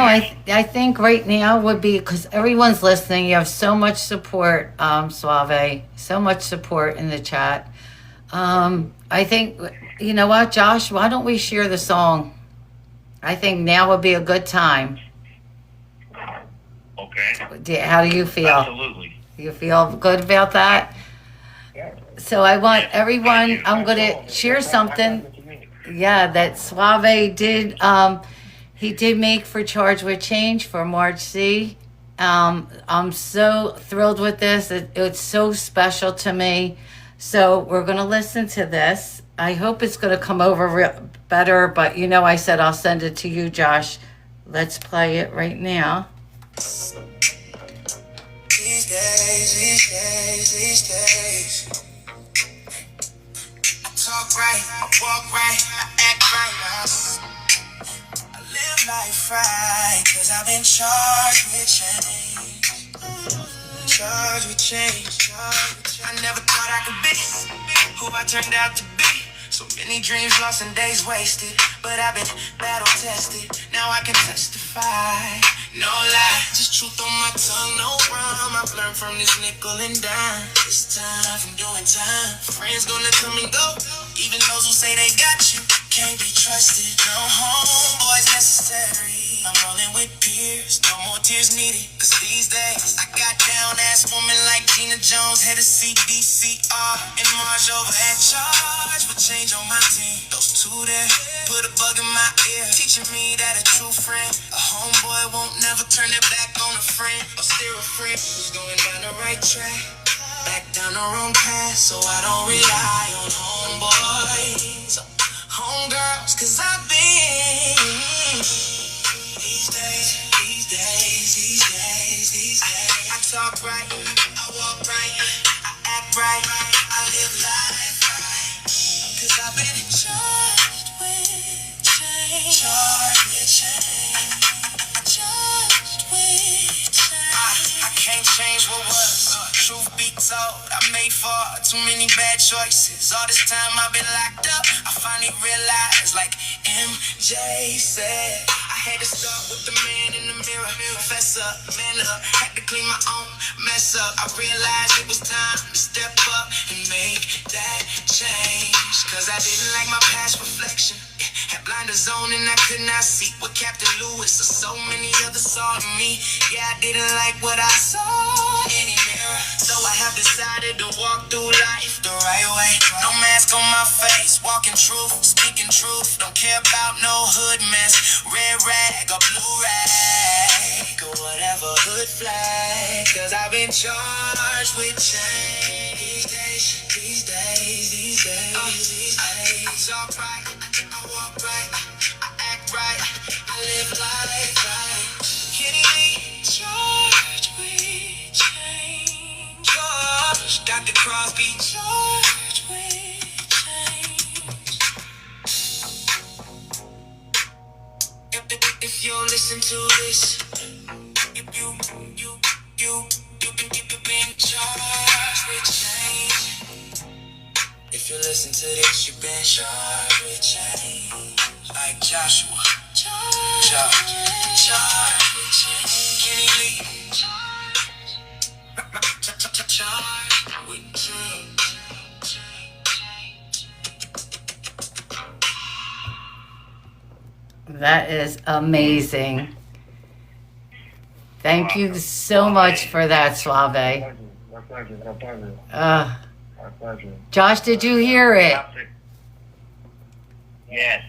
I think right now would be, because everyone's listening, you have so much support, Sauve, so much support in the chat. I think, you know what, Josh, why don't we share the song? I think now would be a good time. Okay. How do you feel? Absolutely. You feel good about that? So I want everyone, I'm going to share something. Yeah, that Sauve did. He did make for Charge with Change for MargeC. I'm so thrilled with this. It's so special to me. So we're going to listen to this. I hope it's going to come over better, but I said I'll send it to you, Josh. Let's play it right now. These days. I talk right, I walk right, I act right. I live life right, cause I've been charged with change. Charged with change. I never thought I could be who I turned out to be. So many dreams lost and days wasted, but I've been battle tested. Now I can testify. No lie, just truth on my tongue, no rhyme. I've learned from this nickel and dime. This time from doing time. Friends gonna come and go, even those who say they got you can't be trusted. No homeboys necessary. I'm rolling with peers, no more tears needed. Cause these days I got down ass woman like Gina Jones, head of CDCR, and Marge over at Charge with Change on my team. Those two there put a bug in my ear, teaching me that a true friend, a homeboy won't never turn their back on a friend, or steer a friend who's going down the right track, back down the wrong path. So I don't rely on homeboys, homegirls, cause I've been these days. I talk right, I walk right, I act right, I live life right, cause I've been charged with change. change what was. Truth be told, I made far too many bad choices. All this time I've been locked up, I finally realized, like MJ said, I had to start with the man in the mirror. Fess up, man up, had to clean my own mess up. I realized it was time to step up and make that change. Cause I didn't like my past reflection. Had blinders on and I could not see what Captain Lewis or so many others saw in me. Yeah, I didn't like what I saw in the mirror. So I have decided to walk through life the right way. No mask on my face, walking truth, speaking truth. Don't care about no hood mess, red rag or blue rag or whatever hood flag. Cause I've been charged with change. These days. I talk right, I walk right, I act right, I live life right. Kitty, charged with change. Dr. Crosby, charged with change. If you listen to this, if you've been charged with change. If you listen to this, you've been charged with change. Like Joshua, charged with change. Kenny Lee, charged with change. That is amazing. Thank you so much for that, Suave. My pleasure. My pleasure. Josh, did you hear it? Yes,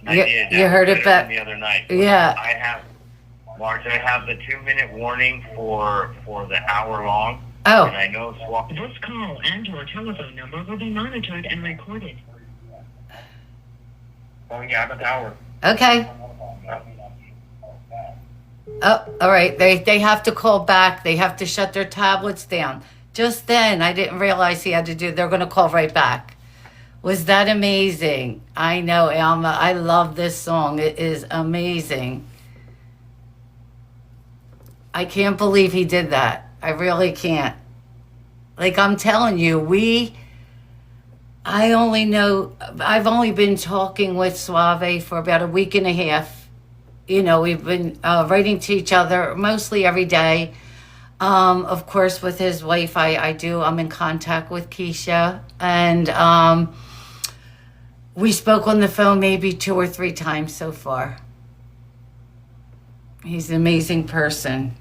I You- did. you That heard was it better back- than the other night. Yeah. I have, Marge, I have the 2-minute warning for the hour long. Oh, And I know Swap. This call and your telephone number will be monitored and recorded. Oh, yeah, I'm at the hour. okay. Oh, all right. They have to call back. They have to shut their tablets down. Just then, I didn't realize he had to do. They're going to call right back. Was that amazing? I know, Alma. I love this song. It is amazing. I can't believe he did that. I really can't. Like I'm telling you, I've only been talking with Suave for about a week and a half. You know, we've been writing to each other mostly every day. Of course, with his wife, I'm in contact with Keisha. And we spoke on the phone maybe 2 or 3 times so far. He's an amazing person.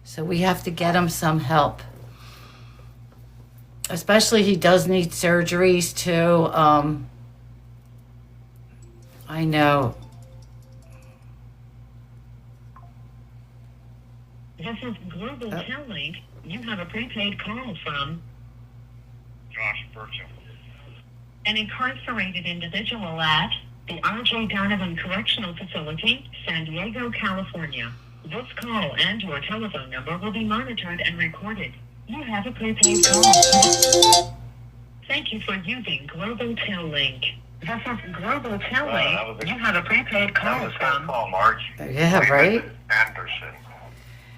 So we have to get him some help. Especially he does need surgeries too. I know. This is Global Tellink. You have a prepaid call from Josh Burcham. an incarcerated individual at the R.J. Donovan Correctional Facility, San Diego, California. This call and your telephone number will be monitored and recorded. You have a prepaid call. Thank you for using Global Tellink. This is Global Tellink. You have a prepaid call from Call, Marge. Yeah, right? Anderson.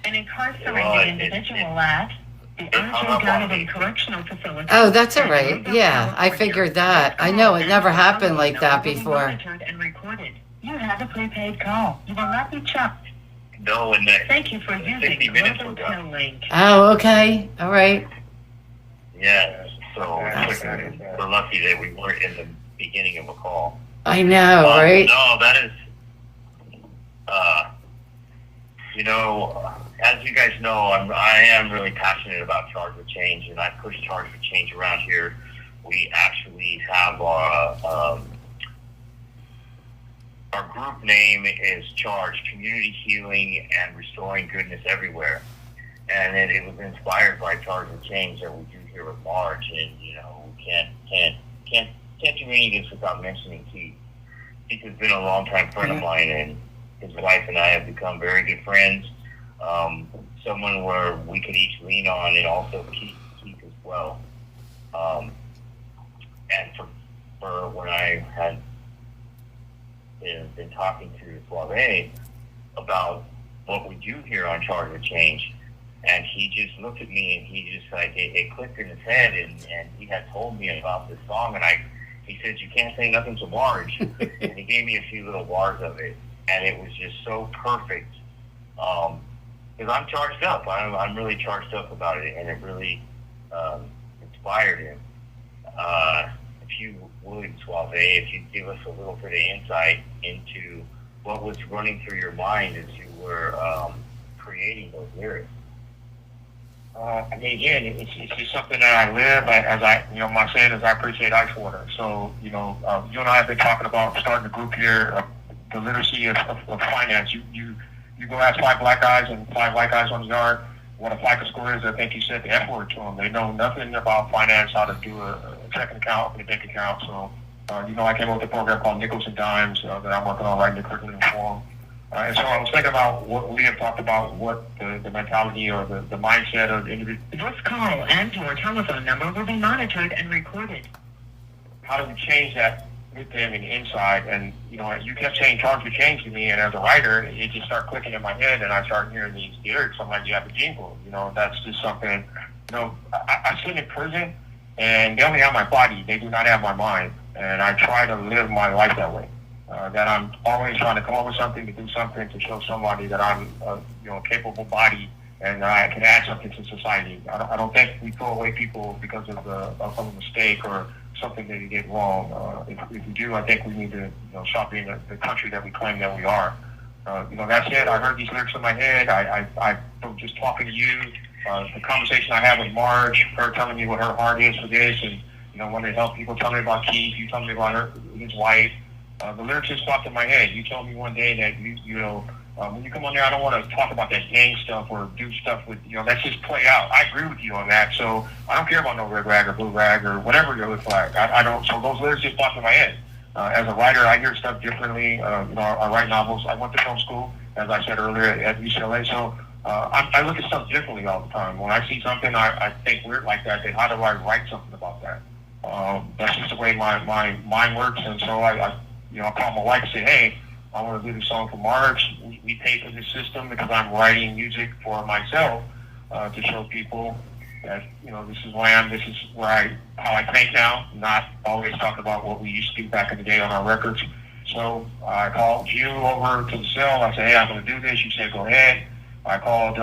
an incarcerated individual at the R.J. Donovan Correctional Facility. Oh, that's all right. Yeah, I figured that. I know it never happened like that before. Monitored and recorded. You have a prepaid call. You will not be chopped. No, and that. Thank you for 60 using minutes Global ago. Tellink. Oh, okay. All right. Yeah, so Absolutely. we're lucky that we weren't in the beginning of a call. I know, right? No, that is, as you guys know, I am really passionate about Charge with Change, and I push Charge with Change around here. We actually have our group name is Charge, Community Healing and Restoring Goodness Everywhere. And it was inspired by Charge with Change that we do here with Marge, and we can't do any of this without mentioning Keith. Keith has been a longtime friend of mine, and his wife and I have become very good friends. Someone where we could each lean on, and also Keith as well. And for when I had been talking to Suave about what we do here on Charge with Change, And he just looked at me and he just like, it clicked in his head, and he had told me about this song, and he said, you can't say nothing to Marge. And he gave me a few little bars of it, and it was just so perfect. Because I'm charged up. I'm really charged up about it, and it really inspired him. If you would, Sauve, if you'd give us a little bit of insight into what was running through your mind as you were creating those lyrics. I mean, again, it's just something that I live. My saying is I appreciate ice water. So, you and I have been talking about starting a group here, the literacy of finance. You go ask 5 black guys and 5 white guys on the yard what a FICO score is. I think you said the F word to them. They know nothing about finance, how to do a checking account, open a bank account. So, I came up with a program called Nickels and Dimes that I'm working on writing the curriculum for. And so I was thinking about what we have talked about, what the mentality or the mindset of the individual. This call and your telephone number will be monitored and recorded. How do we change that with them and inside? And, you kept saying charge with change to me, and as a writer, it just started clicking in my head, and I started hearing these lyrics. I'm like, you have a jingle. That's just something, I sit in prison, and they only have my body. They do not have my mind. And I try to live my life that way. That I'm always trying to come up with something, to do something, to show somebody that I'm a capable body and I can add something to society. I don't think we throw away people because of a mistake or something that they did wrong. If we do, I think we need to stop being the country that we claim that we are. That said, I heard these lyrics in my head. I from just talking to you, the conversation I had with Marge, her telling me what her heart is for this, and wanting to help people, telling me about Keith, you telling me about his wife. The lyrics just popped in my head. You told me one day that when you come on there, I don't want to talk about that gang stuff or do stuff with let's just play out. I agree with you on that. So I don't care about no red rag or blue rag or whatever you look like. I don't. So those lyrics just popped in my head. As a writer, I hear stuff differently. I write novels. I went to film school, as I said earlier, at UCLA. So I look at stuff differently all the time. When I see something, I think weird like that. Then how do I write something about that? That's just the way my mind works. And so I call my wife and say, hey, I want to do this song for Marge. We pay for this system because I'm writing music for myself to show people that, this is who I am, this is how I think now, not always talk about what we used to do back in the day on our records. So I called you over to the cell. I said, hey, I'm going to do this. You said, go ahead. I called,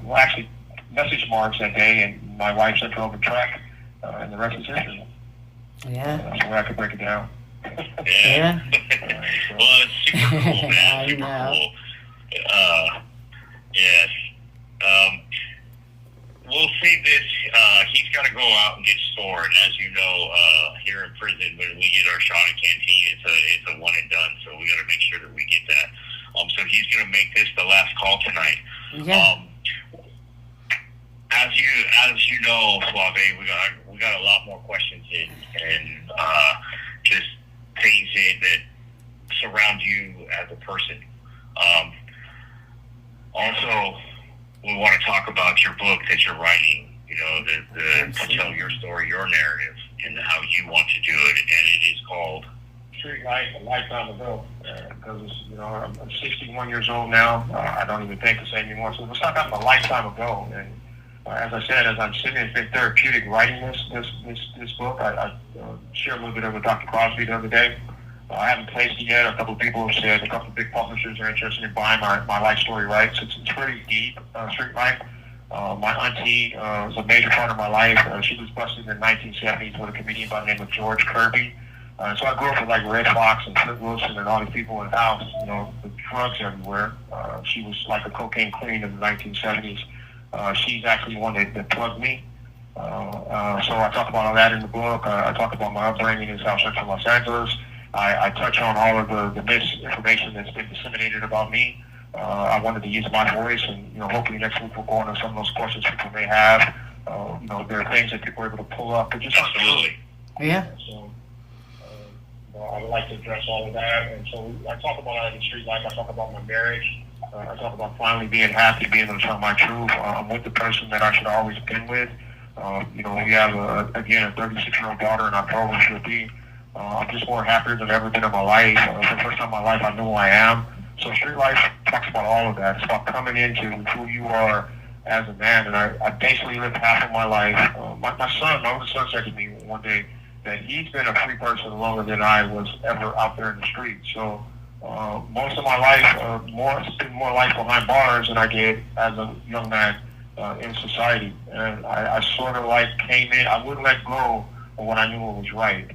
actually messaged Marge that day, and my wife sent her over track, and the rest is history. Yeah. That's the way I could break it down. Yeah. Well, it's super cool, man. I Super know. cool. Yes. We'll say this. He's got to go out and get stored. As you know, here in prison, when we get our shot at canteen, it's a one and done. So we got to make sure that we get that. So he's going to make this the last call tonight. Yeah. As you know, Sauve, we got a lot more questions in, and just things that surround you as a person. Also, we want to talk about your book that you're writing. To tell your story, your narrative, and how you want to do it, and it is called Street Life, a lifetime ago. Because I'm 61 years old now. I don't even think the same anymore. So it's not a lifetime ago. And as I said, as I'm sitting, it's been therapeutic writing this book. I shared a little bit of it with Dr. Crosby the other day. I haven't placed it yet. A couple of people have said, a couple of big publishers are interested in buying my life story rights. It's pretty deep, Street Life. My auntie was a major part of my life. She was busted in the 1970s with a comedian by the name of George Kirby. So I grew up with like Red Fox and Flip Wilson and all these people in the house, with drugs everywhere. She was like a cocaine queen in the 1970s. She's actually one that plugged me. So I talk about all that in the book. I talk about my upbringing in South Central Los Angeles. I touch on all of the misinformation that's been disseminated about me. I wanted to use my voice, and hopefully next week we'll go into some of those questions people may have. There are things that people are able to pull up, but just absolutely. Yeah. So, I would like to address all of that, and so I talk about that in Street Life. I talk about my marriage. I talk about finally being happy, being able to tell my truth. I'm with the person that I should have always been with. We have a 36-year-old daughter, and I told her she'll be. I'm just more happier than I've ever been in my life. For the first time in my life, I know who I am. So Street Life talks about all of that. It's about coming into who you are as a man, and I basically lived half of my life. My older son said to me one day that he's been a free person longer than I was ever out there in the street. So most of my life, spent more life behind bars than I did as a young man in society. And I sort of like came in. I wouldn't let go of what I knew was right,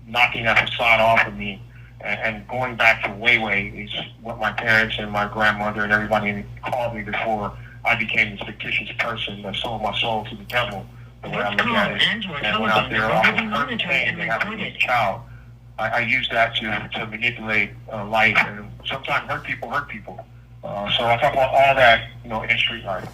knocking that facade off of me. And going back to way is what my parents and my grandmother and everybody called me before I became this fictitious person that sold my soul to the devil. The way I look at it, and went out there off of hurt pain and having a child. I use that to manipulate life and sometimes hurt people. So I talk about all that, in street life,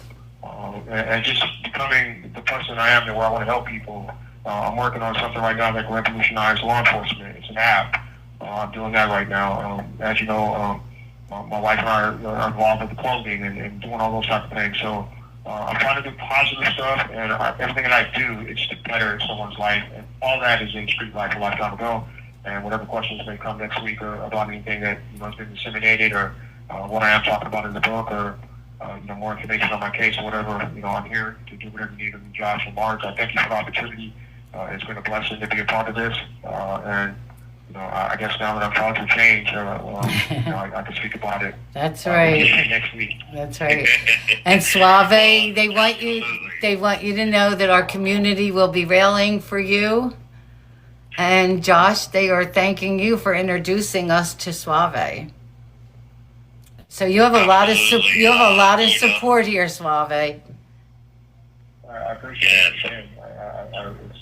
and just becoming the person I am, where I want to help people. I'm working on something right now that can revolutionize law enforcement. It's an app. I'm doing that right now. As you know, my wife and I are involved with the clothing and doing all those type of things. So I'm trying to do positive stuff, and everything that I do, it's to better someone's life. And all that is in street life a long time ago. And whatever questions may come next week or about anything that has been disseminated or what I am talking about in the book or more information on my case or whatever, I'm here to do whatever you need of me, Josh and Marge. I thank you for the opportunity. It's been a blessing to be a part of this. And I guess now that I'm trying to change, I can speak about it. That's right. Next week. That's right. And Sauve, they want you to know that our community will be railing for you. And Josh, they are thanking you for introducing us to Sauve. So you have a lot of support here, Sauve. I appreciate it.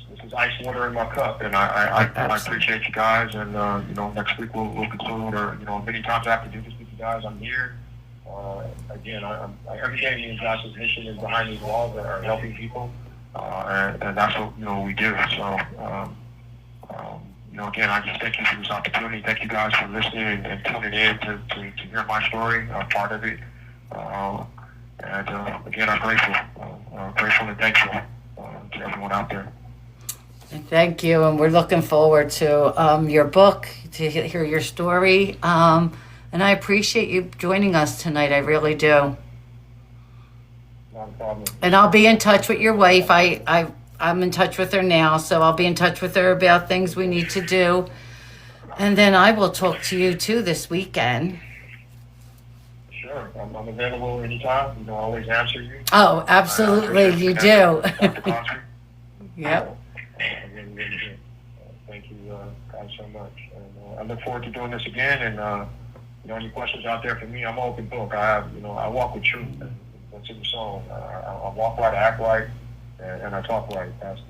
This is ice water in my cup, and I appreciate you guys. And next week we'll conclude, or many times after do this with you guys, I'm here. Again, every day me and Josh's mission is behind these walls are helping people, and that's what we do. So. Again, I just thank you for this opportunity. Thank you guys for listening and tuning in to hear my story, part of it. Again, I'm grateful and thankful to everyone out there. Thank you, and we're looking forward to your book, to hear your story. And I appreciate you joining us tonight. I really do. Not a problem. And I'll be in touch with your wife. I'm in touch with her now, so I'll be in touch with her about things we need to do. And then I will talk to you too this weekend. Sure. I'm available anytime. I always answer you. Oh, absolutely. You do. Yep. Really thank you guys so much. And I look forward to doing this again. And, any questions out there for me, I'm an open book. I walk with truth. That's in the song. I walk right, I act right. And I talk right. That's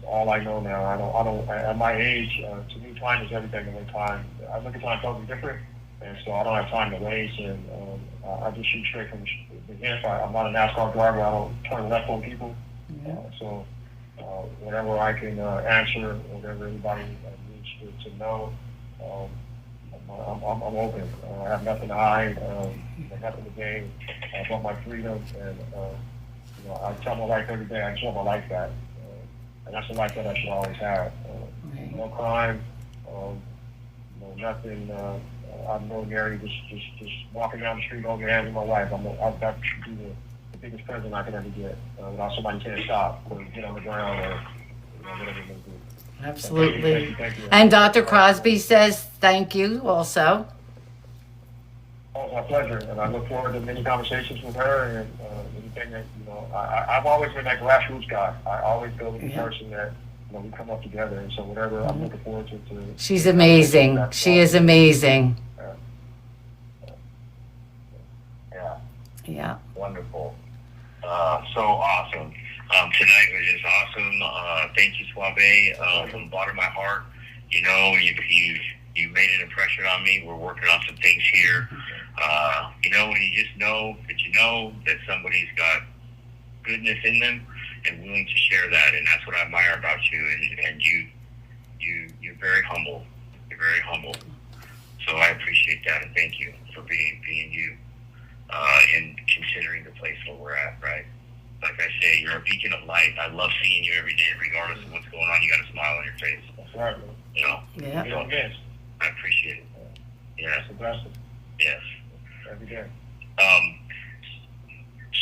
all I know now. I don't. At my age, to me, time is everything. And time, I look at time totally different, and so I don't have time to waste. And I just shoot straight from the hip. I'm not a NASCAR driver. I don't turn left on people. So whenever I can answer, whatever anybody needs to know, I'm open. I have nothing to hide. Nothing to gain but my freedom and. I tell my wife every day I just want my life back. And that's the life that I should always have. No crime, nothing out of the ordinary, just walking down the street, holding hands with my wife. That should be the biggest present I could ever get. Without somebody saying stop or get on the ground or whatever they do. Absolutely. Thank you. And Dr. Crosby says thank you also. Oh, it's my pleasure, and I look forward to many conversations with her and anything that, I've always been that grassroots guy. I always go with the person that, we come up together, and so whatever I'm looking forward to. She's amazing. She is amazing. Yeah. Wonderful. So awesome. Tonight was just awesome. Thank you, Sauve, from the bottom of my heart. You made an impression on me. We're working on some things here. When you just know that somebody's got goodness in them and willing to share that, and that's what I admire about you. And you're very humble. You're very humble. So I appreciate that, and thank you for being you and considering the place where we're at. Right. Like I say, you're a beacon of light. I love seeing you every day, regardless of what's going on. You got a smile on your face. That's right, man. Yeah. Yes. I appreciate it. Yeah. It's a blessing. Yes. Every day.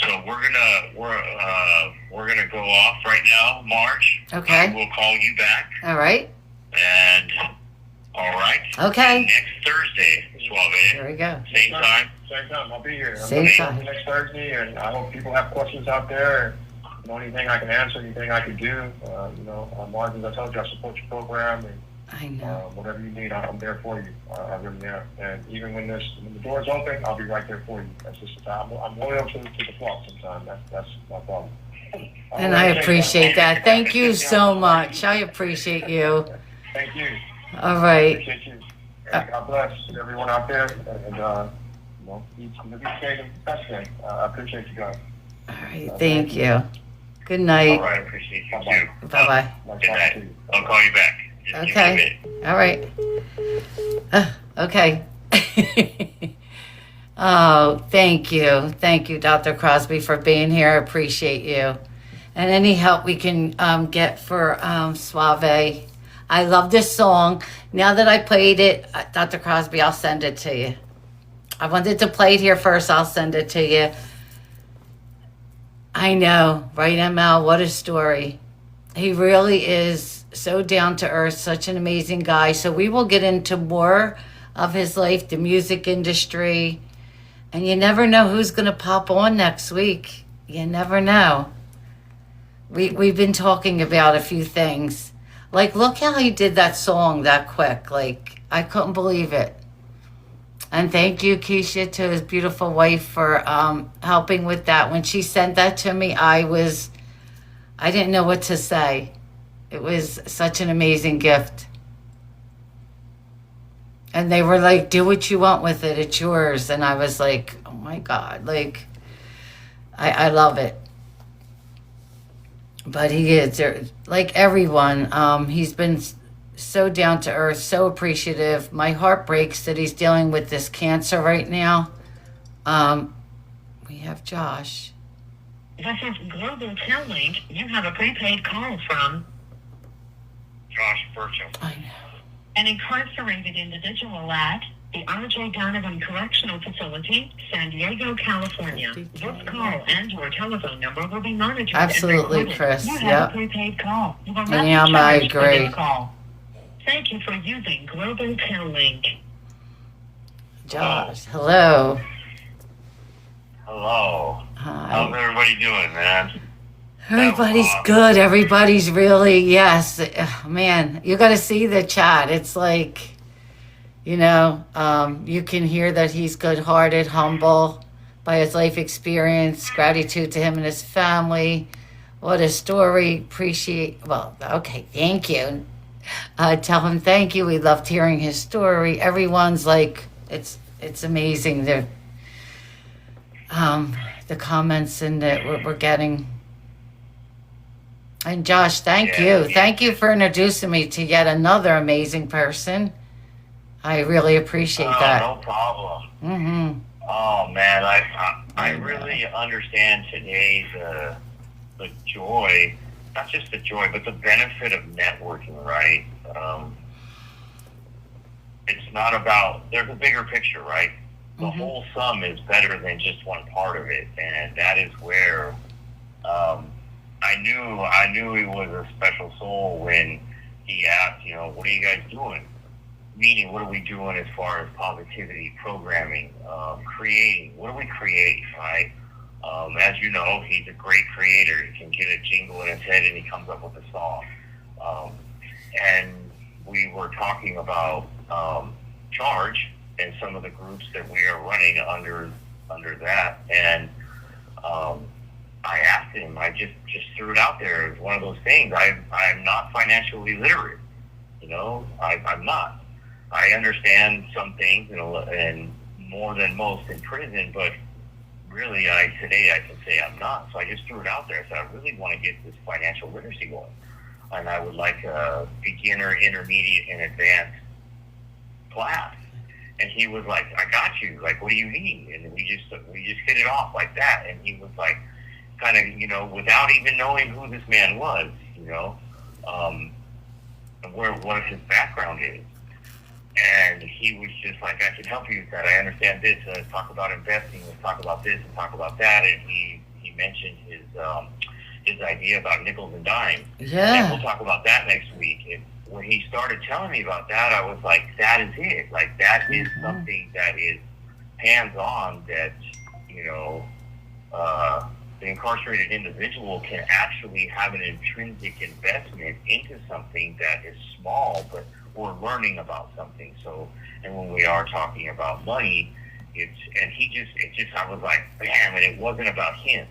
So we're gonna go off right now, Marge. Okay. We'll call you back. All right. And all right. Okay. And next Thursday, Sauve. There we go. Same time. Same time. I'll be here. Same time. Next Thursday, and I hope people have questions out there. You know, anything I can answer, anything I can do. You know, Marge, as I told you, I support your program, and I know. whatever you need, I'm there for you. I really am. And even when the door's open, I'll be right there for you. That's just I'm loyal to the flock sometimes. That's my problem. And I appreciate that. Thank you so much. I appreciate you. Thank you. All right. Appreciate you. And God bless everyone out there. And, you know, each day the best day. I appreciate you guys. All right. Thank you. Good night. All right. Appreciate you Bye-bye. too. Bye-bye. Nice Good talking night. to you. I'll call you back. Just give me a Okay. minute. All right. Okay. Oh, thank you. Thank you, Dr. Crosby, for being here. I appreciate you. And any help we can get for Sauve. I love this song. Now that I played it, Dr. Crosby, I'll send it to you. I wanted to play it here first. I'll send it to you. I know, right, ML? What a story. He really is so down to earth, such an amazing guy. So we will get into more of his life, the music industry. And you never know who's going to pop on next week. You never know. We've been talking about a few things. Like, look how he did that song that quick. Like, I couldn't believe it. And thank you, Keisha, to his beautiful wife for helping with that. When she sent that to me, I didn't know what to say. It was such an amazing gift. And they were like, do what you want with it. It's yours. And I was like, oh my God. Like, I love it. But he is, like everyone, he's been so down to earth, so appreciative. My heart breaks that he's dealing with this cancer right now. We have Josh. This is Global Link. You have a prepaid call from Josh Burcham. I know. an incarcerated individual at the R.J. Donovan Correctional Facility, San Diego, California. This call and your telephone number will be monitored. Absolutely, and recorded. Chris. You have Yep. a prepaid call. You will not Yeah, be I charged for agree. this call. Thank you for using Global Link. Josh, hello. Hello. Hi. How's everybody doing, man? Everybody's good. Everybody's really, yes. Man, you got to see the chat. It's like, you know, you can hear that he's good-hearted, humble by his life experience, gratitude to him and his family. What a story. Well, okay, thank you. Tell him thank you. We loved hearing his story. Everyone's like, it's amazing. The comments and that we're getting. And Josh, thank you. Thank you for introducing me to yet another amazing person. I really appreciate that. No problem. Mm-hmm. Oh man, I really understand today the joy, not just the joy, but the benefit of networking, right? It's not about, there's a bigger picture, right? The whole sum is better than just one part of it, and that is where I knew he was a special soul when he asked, you know, what are you guys doing? Meaning, what are we doing as far as positivity, programming, creating? What do we create, right? As you know, he's a great creator. He can get a jingle in his head and he comes up with a song. And we were talking about Charge and some of the groups that we are running under that. And I asked him, I just threw it out there as one of those things. I'm not financially literate. You know, I'm not. I understand some things, you know, and more than most in prison, but really today I can say I'm not. So I just threw it out there. So I really want to get this financial literacy going. And I would like a beginner, intermediate, and advanced class. And he was like, I got you. Like, what do you need? And we just hit it off like that. And he was like, kind of, you know, without even knowing who this man was, you know, and what his background is. And he was just like, I can help you with that. I understand this. Let's talk about investing. Let's talk about this and talk about that. And he mentioned his idea about nickels and dimes. Yeah. And we'll talk about that next week. And when he started telling me about that, I was like, that is it. Like, that is something that is hands-on, that, you know, the incarcerated individual can actually have an intrinsic investment into something that is small, but we're learning about something. So, and when we are talking about money, I was like, damn, and it wasn't about him.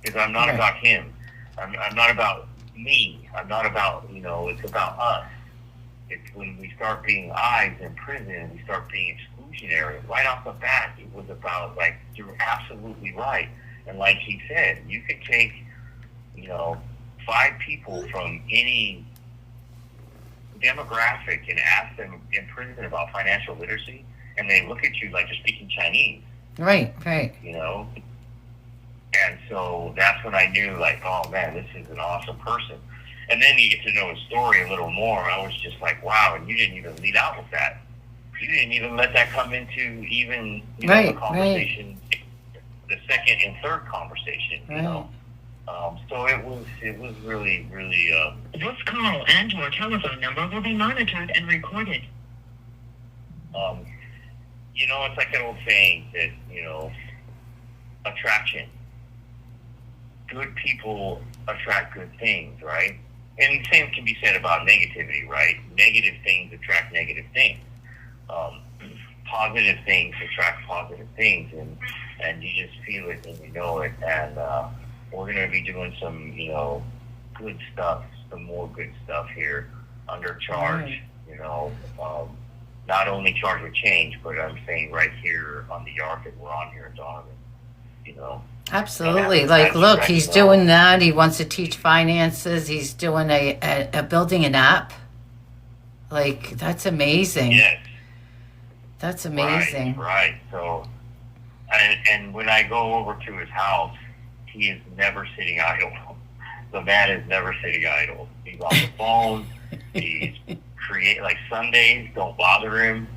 Because I'm not about him. I'm not about me. I'm not about, you know, it's about us. It's when we start being eyes in prison, we start being exclusionary. Right off the bat, it was about, like, you're absolutely right. And like he said, you could take, you know, 5 people from any demographic and ask them in prison about financial literacy, and they look at you like you're speaking Chinese. Right. You know? And so that's when I knew, like, oh man, this is an awesome person. And then you get to know his story a little more. I was just like, wow, and you didn't even lead out with that. You didn't even let that come into even, you know, the conversation, the second and third conversation, you know. So it was really, really. This call and your telephone number will be monitored and recorded. You know, it's like that old saying that, you know, attraction. Good people attract good things, right? And the same can be said about negativity, right? Negative things attract negative things. Positive things attract positive things, and you just feel it and you know it. And we're going to be doing some, you know, good stuff, some more good stuff here under charge, you know. Not only charge with change, but I'm saying right here on the yard that we're on here in Donovan, you know. Absolutely. Like, look, he's doing that. He wants to teach finances. He's doing a building an app. Like, that's amazing. Yes. That's amazing. Right. So, and when I go over to his house, he is never sitting idle. The man is never sitting idle. He's on the phone. He's like Sundays, don't bother him.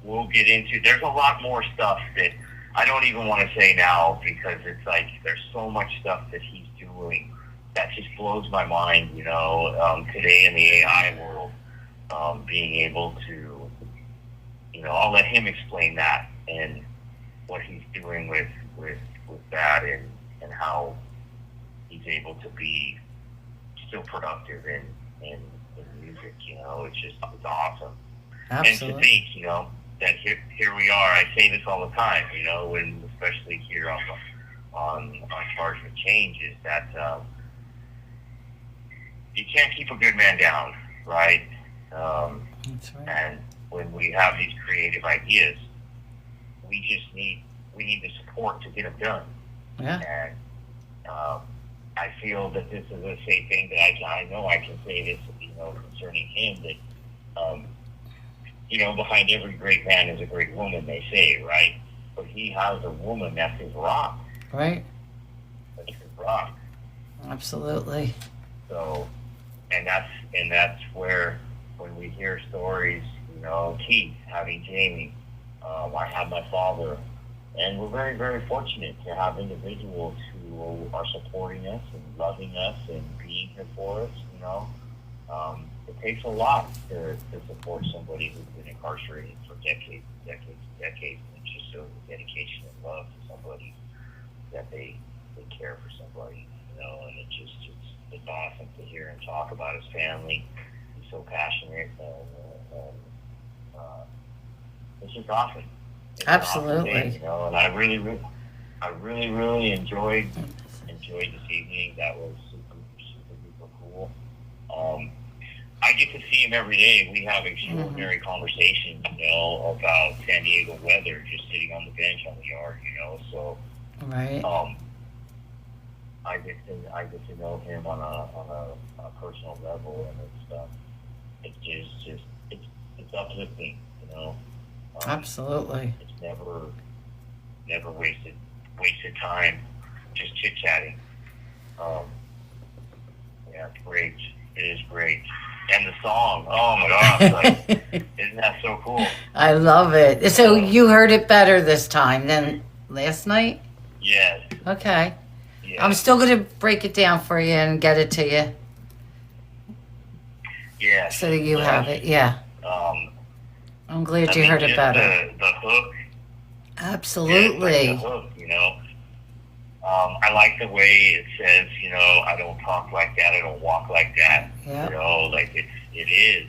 We'll get into, there's a lot more stuff that I don't even want to say now, because it's like there's so much stuff that he's doing that just blows my mind, you know, today in the AI world, being able to, you know, I'll let him explain that and what he's doing with that, and how he's able to be still productive in music, you know. It's awesome. Absolutely. And to think, you know, that here we are. I say this all the time, you know, and especially here on Charge with Change, is that you can't keep a good man down, right? That's right. And when we have these creative ideas, we need the support to get them done. Yeah. And I feel that this is the same thing that I know I can say this, you know, concerning him, that you know, behind every great man is a great woman, they say, right? But he has a woman that's his rock. Right. That's his rock. Absolutely. So, and that's where, when we hear stories, you know, Keith having Jamie, I have my father, and we're very, very fortunate to have individuals who are supporting us and loving us and being here for us, you know. It takes a lot to support somebody who's been incarcerated for decades and decades and decades, and it just shows the dedication and love to somebody, that they care for somebody, you know. And it's awesome to hear him talk about his family. He's so passionate, and it's just awesome. It's Absolutely. An awesome day, you know. And I really enjoyed this evening. That was super cool. I get to see him every day. We have extraordinary conversations, you know, about San Diego weather, just sitting on the bench on the yard, you know. So, right. I get to know him on a personal level, and it's just it's uplifting, you know. Absolutely. It's never wasted time, just chit chatting. Yeah, it's great. It is great. And the song, oh my gosh, like, isn't that so cool? I love it. So you heard it better this time than last night? Yes. Okay. Yeah. I'm still going to break it down for you and get it to you. Yeah. So that you have it. Yeah. I'm glad you heard it better. The hook. Absolutely. Yeah, it's like the hook, you know. I like the way it says, you know, I don't talk like that, I don't walk like that. Yep. You know, like it is.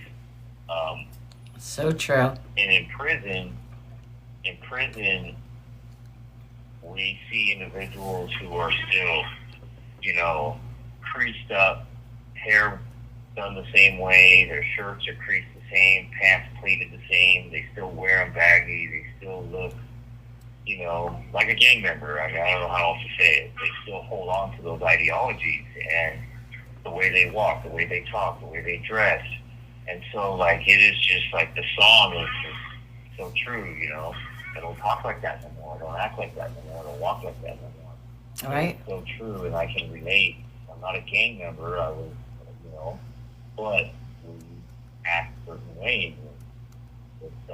So true. And in prison, we see individuals who are still, you know, creased up, hair done the same way, their shirts are creased the same, pants pleated the same, they still wear them baggy, they still look, you know, like a gang member. I mean, I don't know how else to say it. They still hold on to those ideologies and the way they walk, the way they talk, the way they dress. And so, like, it is just like the song is just so true, you know. I don't talk like that no more. I don't act like that no more. I don't walk like that no more. All right. It's so true, and I can relate. I'm not a gang member. I was, you know, but we act certain ways. It's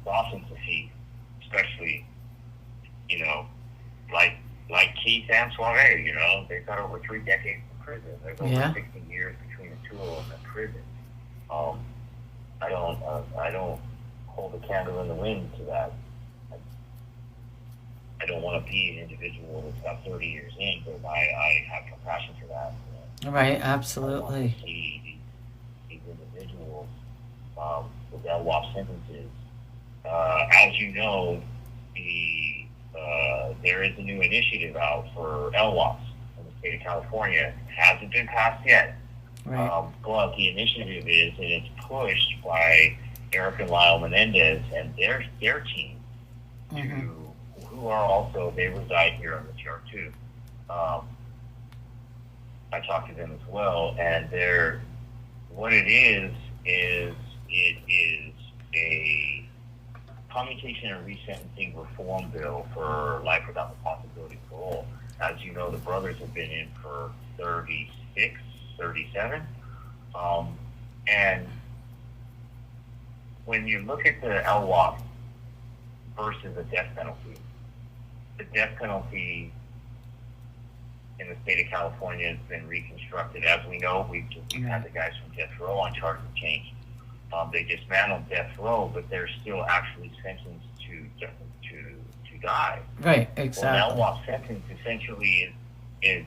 awesome to see, especially, you know, like Keith and Sauve, you know, they've got over 3 decades in prison. There's over 16 years between the two of them in prison. I don't hold a candle in the wind to that. I don't want to be an individual that's got 30 years in, but I have compassion for that. You know? Right, absolutely. I want to see these individuals with LWOP sentences. As you know, there is a new initiative out for LWOPs in the state of California. It hasn't been passed yet. Right. But the initiative is, and it's pushed by Eric and Lyle Menendez and their team, who are also, they reside here on the chart too. I talked to them as well, and what it is it is a commutation and resentencing reform bill for life without the possibility of parole. As you know, the brothers have been in for 36, 37. And when you look at the LWOP versus the death penalty, the death penalty in the state of California has been reconstructed. As we know, we've had the guys from death row on charges of change. They dismantled death row, but they're still actually sentenced to die. Right, exactly. Well, an LWOP sentence essentially is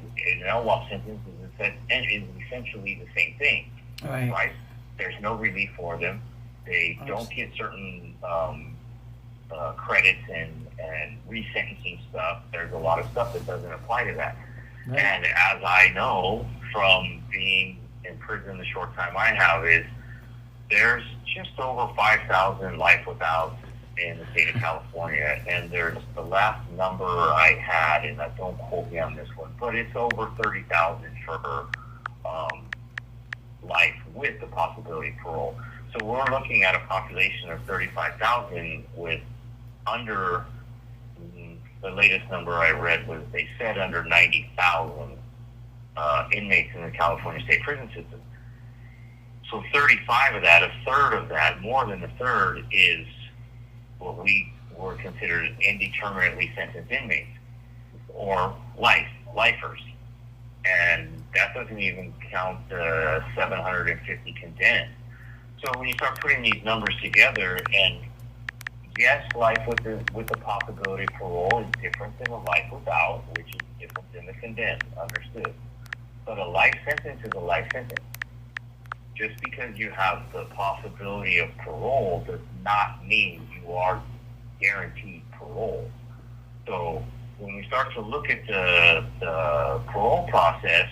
essentially the same thing. Right? There's no relief for them. They don't get certain credits and resentencing stuff. There's a lot of stuff that doesn't apply to that. Right. And as I know from being in prison the short time I have, is there's just over 5,000 life withouts in the state of California, and there's the last number I had, and I don't quote me on this one, but it's over 30,000 for life with the possibility of parole. So we're looking at a population of 35,000 with under, the latest number I read was they said under 90,000 inmates in the California state prison system. So 35 of that, a third of that, more than a third, is what we were considered indeterminately sentenced inmates, or lifers. And that doesn't even count the 750 condemned. So when you start putting these numbers together, and yes, life with the possibility of parole is different than a life without, which is different than the condemned, understood. But a life sentence is a life sentence. Just because you have the possibility of parole does not mean you are guaranteed parole. So when we start to look at the parole process,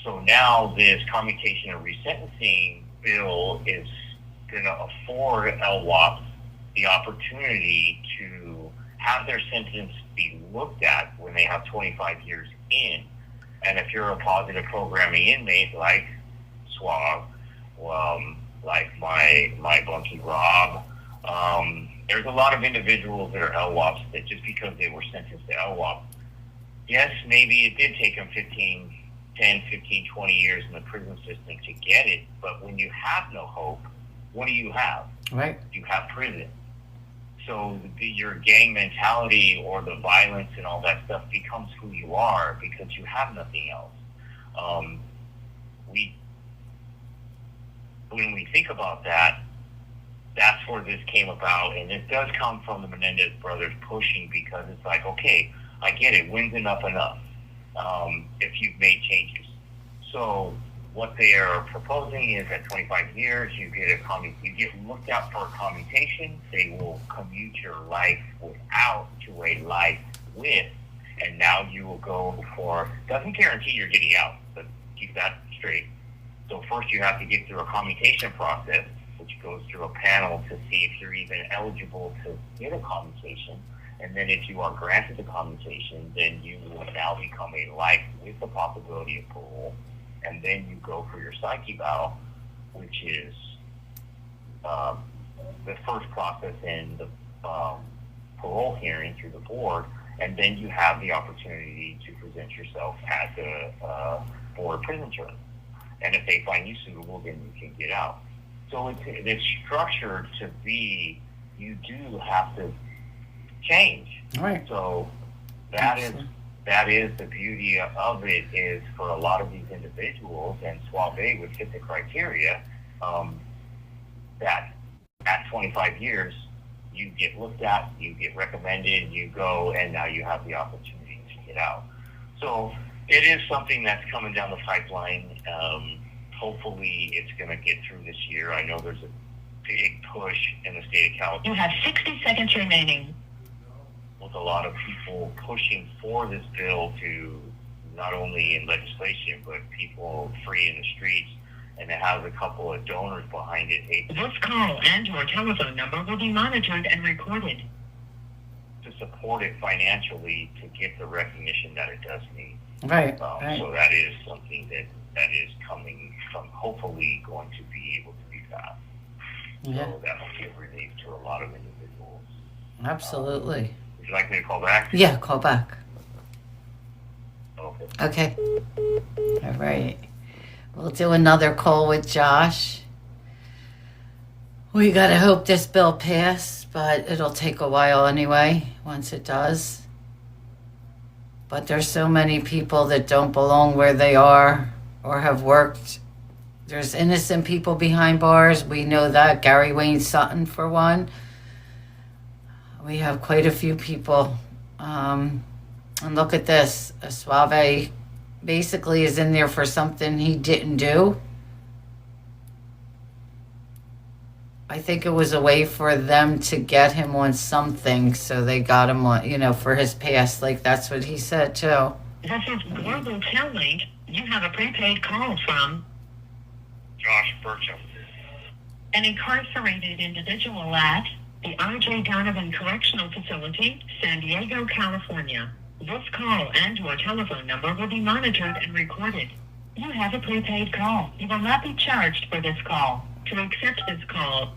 so now this commutation and resentencing bill is going to afford LWOPs the opportunity to have their sentence be looked at when they have 25 years in. And if you're a positive programming inmate like Sauve, like my bunkie Rob, there's a lot of individuals that are LWOPs that just because they were sentenced to LWOP, yes, maybe it did take them 10, 15, 20 years in the prison system to get it, but when you have no hope, what do you have? Right. You have prison. So your gang mentality or the violence and all that stuff becomes who you are because you have nothing else. We When we think about that, that's where this came about, and it does come from the Menendez brothers pushing, because it's like, okay, I get it, when's enough, if you've made changes. So what they are proposing is at 25 years, you get looked out for a commutation. They will commute your life without to a life with, and now you will go for, doesn't guarantee you're getting out, but keep that straight. So first you have to get through a commutation process, which goes through a panel to see if you're even eligible to get a commutation. And then if you are granted the commutation, then you will now become a life with the possibility of parole. And then you go for your psych eval, which is the first process in the parole hearing through the board. And then you have the opportunity to present yourself as a board prison term. And if they find you suitable, then you can get out. So it's structured to be, you do have to change. Right. So that is the beauty of it, is for a lot of these individuals, and Sauve would fit the criteria, that at 25 years, you get looked at, you get recommended, you go, and now you have the opportunity to get out. So it is something that's coming down the pipeline. Hopefully it's going to get through this year. I know there's a big push in the state of California. You have 60 seconds remaining. With a lot of people pushing for this bill to, not only in legislation, but people free in the streets, and it has a couple of donors behind it. This call and your telephone number will be monitored and recorded. To support it financially to get the recognition that it does need. Right. So that is something that is coming from, hopefully going to be able to be passed. Yeah. So that will give relief to a lot of individuals. Absolutely. Would you like me to call back? Yeah, call back. Okay. Okay. All right. We'll do another call with Josh. We gotta hope this bill passes, but it'll take a while anyway, once it does. But there's so many people that don't belong where they are or have worked. There's innocent people behind bars. We know that. Gary Wayne Sutton, for one. We have quite a few people. And look at this. Sauve basically is in there for something he didn't do. I think it was a way for them to get him on something, so they got him on, for his past. Like, that's what he said, too. This is Global Tellink. You have a prepaid call from Josh Burcham. an incarcerated individual at the R.J. Donovan Correctional Facility, San Diego, California. This call and your telephone number will be monitored and recorded. You have a prepaid call. You will not be charged for this call. To accept this call,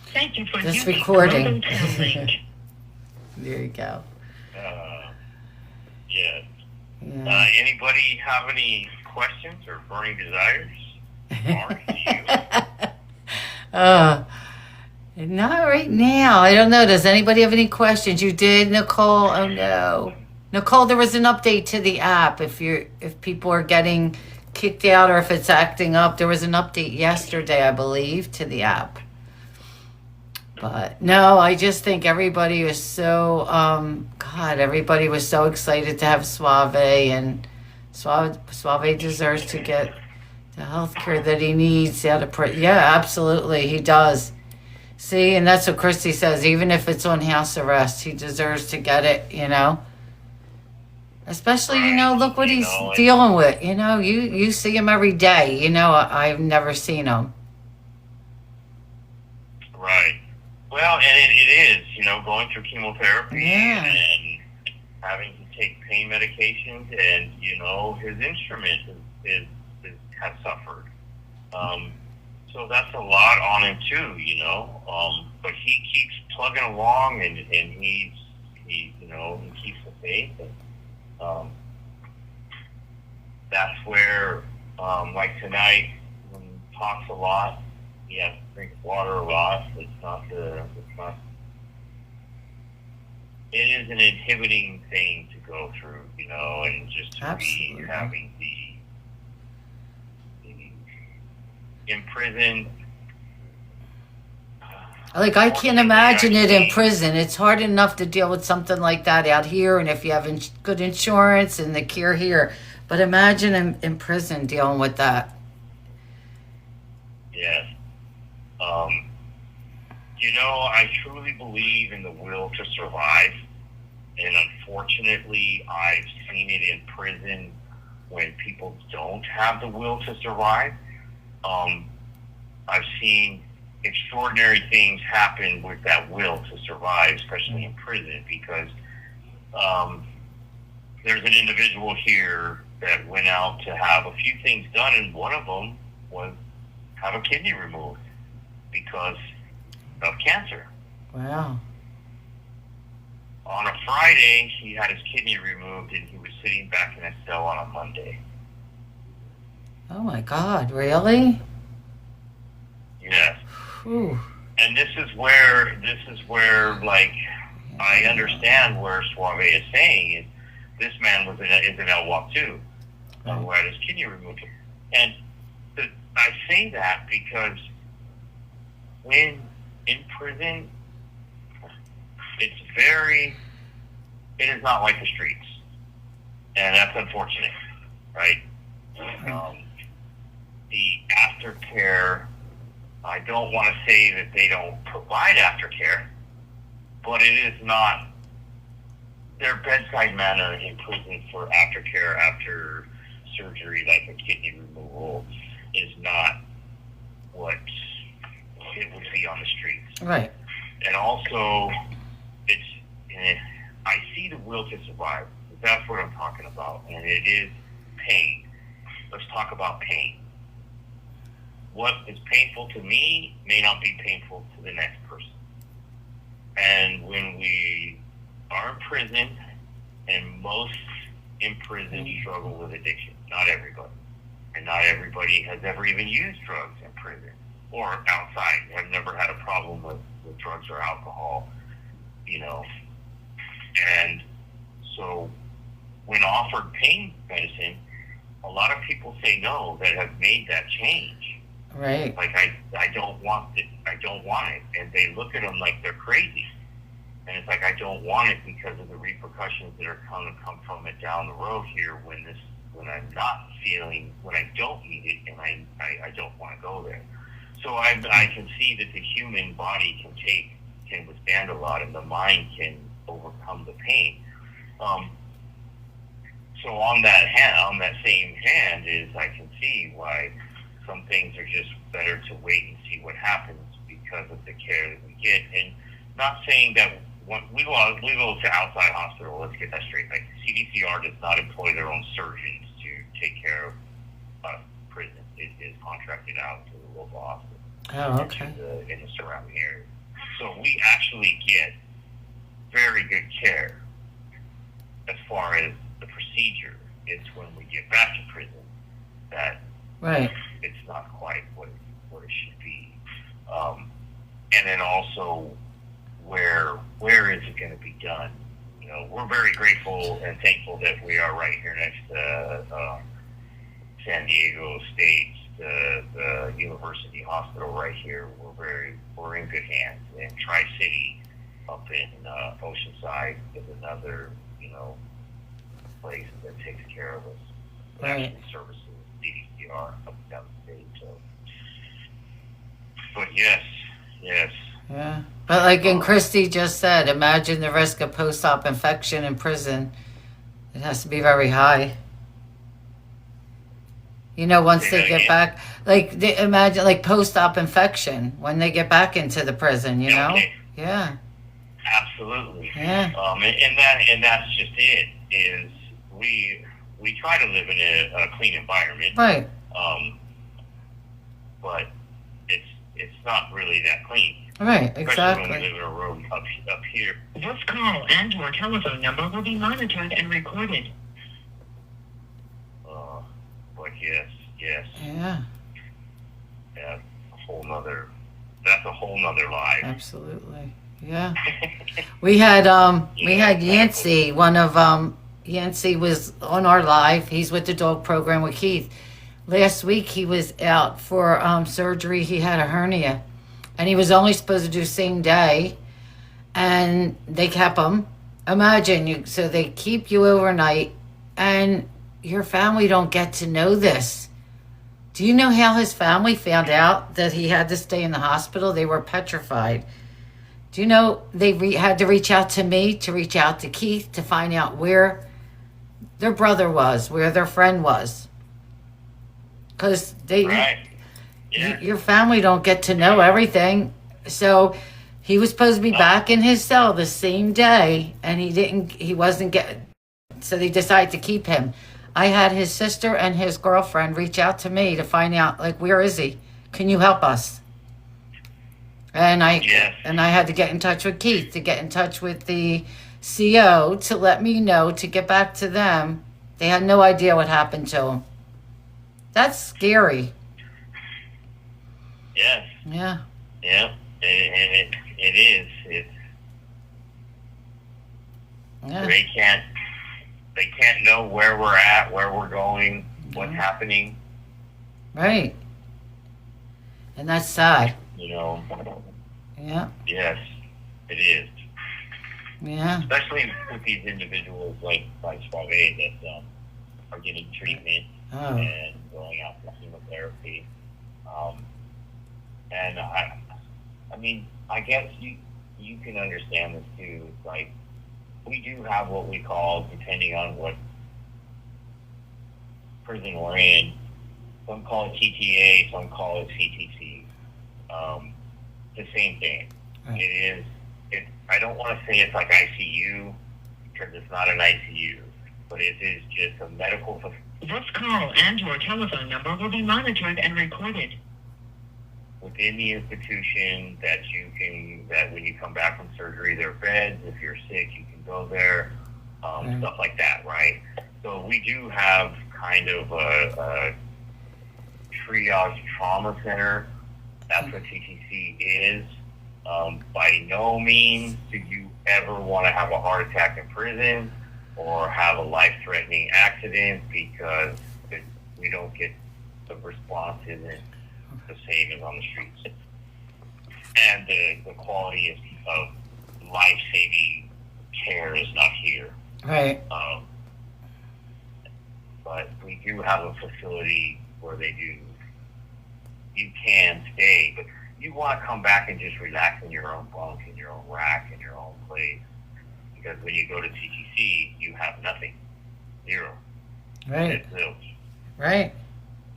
thank you for This using recording. Global Tellink. There you go. Yeah. Yeah. Anybody have any questions or burning desires? Mark, you? Not right now. I don't know. Does anybody have any questions? You did, Nicole? Oh no. Nicole, there was an update to the app. If people are getting kicked out or if it's acting up, there was an update yesterday, I believe, to the app. But no, I just think everybody was so everybody was so excited to have Sauve, and Sauve deserves to get the health care that he needs out of yeah, absolutely, he does. See, and that's what Christy says, even if it's on house arrest, he deserves to get it, Especially, look what he's dealing with. You see him every day. I've never seen him. Right. Well, and it is, going through chemotherapy and having to take pain medications, and, his instrument has suffered. So that's a lot on him too, but he keeps plugging along, and he keeps the faith, and that's where, like tonight, when he talks a lot, he has to drink water a lot. It's not it is an inhibiting thing to go through, you know, and just to Absolutely. be having the in prison. Like, I can't imagine it in prison. It's hard enough to deal with something like that out here, and if you have good insurance and the care here. But imagine in prison dealing with that. Yes. You know, I truly believe in the will to survive. And unfortunately, I've seen it in prison when people don't have the will to survive. I've seen extraordinary things happen with that will to survive, especially in prison, because there's an individual here that went out to have a few things done, and one of them was have a kidney removed because of cancer. Wow. On a Friday, he had his kidney removed, and he was sitting back in a cell on a Monday. Oh my God, really? Yes. Whew. And this is where, like, I understand where Sauve is saying is this man is an LWAP too, who had his kidney removed. And I say that because when in prison, it is not like the streets. And that's unfortunate, right? The aftercare, I don't want to say that they don't provide aftercare, but it is not their bedside manner in prison for aftercare after surgery, like a kidney removal, is not what it would be on the streets. Right. And also, I see the will to survive. That's what I'm talking about, and it is pain. Let's talk about pain. What is painful to me may not be painful to the next person. And when we are in prison, and most in prison struggle with addiction, not everybody. And not everybody has ever even used drugs in prison or outside. I've never had a problem with drugs or alcohol, you know. And so when offered pain medicine, a lot of people say no that have made that change. Right. Like, I don't want it. I don't want it. And they look at them like they're crazy. And it's like, I don't want it because of the repercussions that are going to come from it down the road here when I'm not feeling, when I don't need it, and I don't want to go there. So I can see that the human body can withstand a lot, and the mind can overcome the pain. So on that same hand is I can see why some things are just better to wait and see what happens because of the care that we get. And not saying that when we go to outside hospital, let's get that straight. Like, CDCR does not employ their own surgeons to take care of prison. It is contracted out to the local hospital. Oh, okay. In the surrounding area. So we actually get very good care as far as the procedure. It's when we get back to prison that Right. it's not quite what it should be. And then also, where is it going to be done? You know, we're very grateful and thankful that we are right here next to San Diego State, the University Hospital right here. We're in good hands. And Tri-City up in Oceanside is another, you know, place that takes care of us. Right. Actually services DDCR up and down the state. So, but yes. Yeah. But like in Christy just said, imagine the risk of post-op infection in prison. It has to be very high. You know, once they get back, like imagine like post-op infection when they get back into the prison, you know? Okay. Yeah. Absolutely. Yeah. And that's just it. Is we try to live in a clean environment. Right. But it's not really that clean. Right, Especially exactly. when we live in a room up here. This call and/or telephone number will be monitored and recorded. But yes. Yeah. Yeah, that's a whole nother life. Absolutely. Yeah. We had Yancey, one of Yancey was on our live. He's with the dog program with Keith. Last week he was out for surgery. He had a hernia, and he was only supposed to do same day, and they kept him. Imagine you. So they keep you overnight, and your family don't get to know this. Do you know how his family found out that he had to stay in the hospital? They were petrified. Do you know they had to reach out to me, to reach out to Keith, to find out where their brother was, where their friend was? Because Right. Yeah. your family don't get to know everything. So he was supposed to be back in his cell the same day, and he wasn't getting, so they decided to keep him. I had his sister and his girlfriend reach out to me to find out, like, where is he? Can you help us? And Yes. I had to get in touch with Keith, to get in touch with the CO to let me know, to get back to them. They had no idea what happened to him. That's scary. Yes. Yeah. Yeah. It is. Yeah. They can't know where we're at, where we're going, what's happening. Right. And that's sad. You know. Yeah. Yes, it is. Yeah. Especially with these individuals like Sauve that are getting treatment Oh. and going out for chemotherapy. And I mean, I guess you can understand this too. It's like, we do have what we call, depending on what prison we're in, some call it TTA, some call it CTC. The same thing. Right. I don't want to say it's like ICU, because it's not an ICU, but it is just a medical facility. This call and your telephone number will be monitored and recorded. Within the institution that when you come back from surgery, there are beds. If you're sick, you can go there, stuff like that, right? So we do have kind of a triage trauma center. That's what TTC is. By no means do you ever want to have a heart attack in prison or have a life-threatening accident, because we don't get the response isn't the same as on the streets. And the quality of life-saving care is not here. Right. But we do have a facility where you can stay, but you want to come back and just relax in your own bunk, in your own rack, in your own place. Because when you go to TTC, you have nothing. Zero. Right. It's zilch. Right.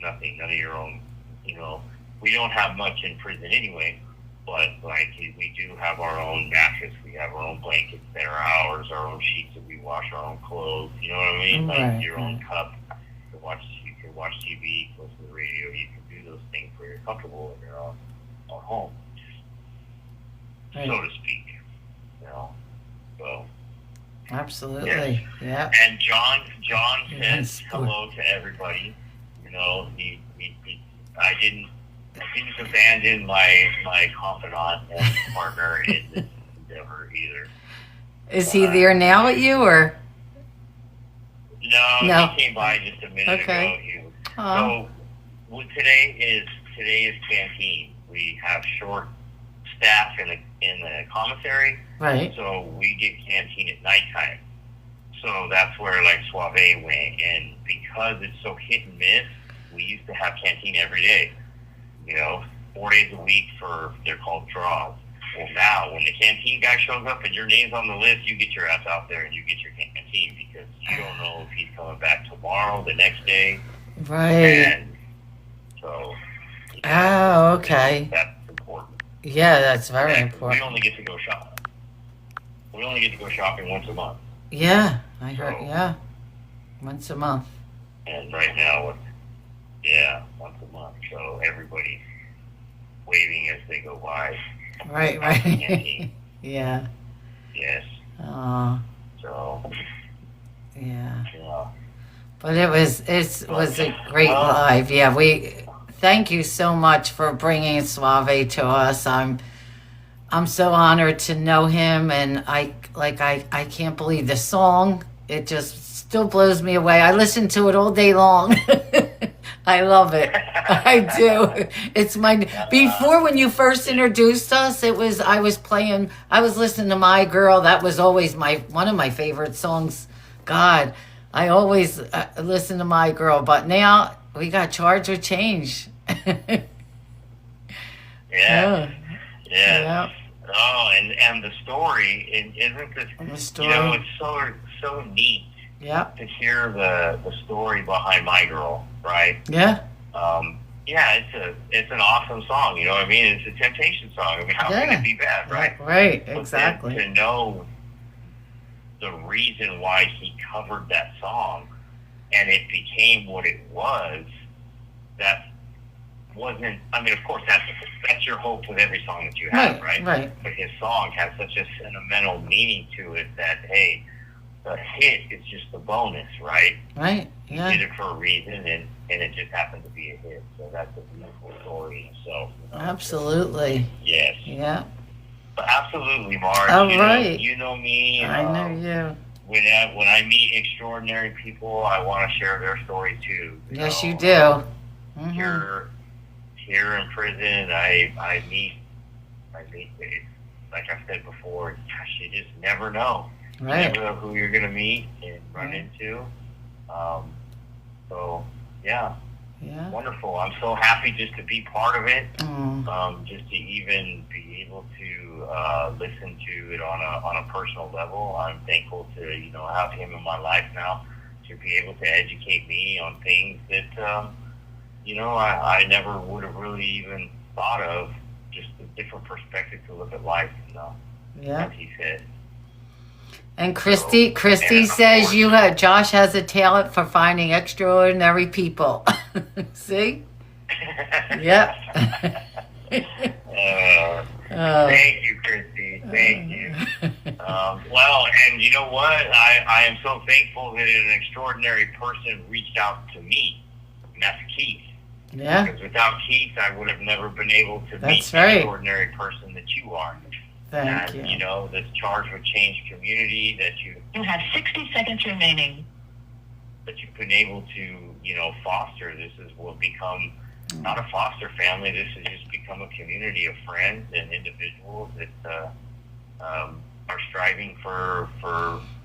Nothing. None of your own, we don't have much in prison anyway, but like we do have our own mattress, we have our own blankets that are ours, our own sheets that we wash, our own clothes, you know what I mean? Right. Like your own cup. You can watch TV, listen to the radio, you can do those things where you're comfortable in your own home, Right. so to speak. So Absolutely. Yes. Yeah. and John says Yes. hello to everybody. I didn't abandon my confidant and partner in this endeavor either. Is he there now with you, or? No, he came by just a minute Okay. ago. Oh. So today is canteen. We have short staff in the commissary, Right. so we get canteen at nighttime. So that's where like Sauve went, and because it's so hit and miss, we used to have canteen every day. 4 days a week they're called draws. Well, now when the canteen guy shows up and your name's on the list, you get your ass out there and you get your canteen, because you don't know if he's coming back tomorrow, the next day. Right. And so. Oh, okay. That's important. Yeah, that's very And important. We only get to go shopping. We only get to go shopping once a month. Yeah, I heard. So- Yeah, once a month. And right now, once a month. So everybody's waving as they go by. Right, Canteen. right. Yeah. Yes. Oh, So, yeah. yeah. But it was a great Well- live. Yeah, we thank you so much for bringing Sauve to us. I'm so honored to know him, and I can't believe the song. It just still blows me away. I listen to it all day long. I love it. I do. It's my before when you first introduced us, I was listening to My Girl. That was always my one of my favorite songs. God, I always listen to My Girl, but now we got Charged with Change. Yeah. Oh, Yeah. yeah. Oh, and the story, isn't this, The you know, story. it's so neat Yep. to hear the story behind My Girl, right? Yeah. Yeah, it's an awesome song. You know what I mean? It's a Temptation song. I mean, how can Yeah. it be bad, right? Right. But then Exactly. to know the reason why he covered that song and it became what it was, that wasn't. I mean, of course, that's your hope with every song that you have, right? Right. But his song has such a sentimental meaning to it that, hey, the hit is just the bonus, right? Right. He Yeah. did it for a reason, and it just happened to be a hit. So that's a beautiful story. So Absolutely. yes, Yeah. but absolutely, Marge. All you right. you know me. I know you. When I meet extraordinary people, I want to share their story too. Yes, you know. do. Mhm. Here in prison, I meet. Like I said before, gosh, you just never know. You Right. never know who you're gonna meet and run into. So yeah, Yeah. wonderful. I'm so happy just to be part of it. Mm. Just to even be able to listen to it on a personal level. I'm thankful to have him in my life now to be able to educate me on things that I never would have really even thought of. Just a different perspective to look at life. Yeah. As he said. And Christy says Josh has a talent for finding extraordinary people. See? Yep. Thank you, Christy. Thank you. Well, and you know what? I am so thankful that an extraordinary person reached out to me, and that's Keith. Yeah. Because without Keith, I would have never been able to meet That's the right. extraordinary person that you are. Thank And, you. this Charged with Change community that You have 60 seconds remaining. you've been able to, foster. This is what become not a foster family. This has just become a community of friends and individuals that are striving for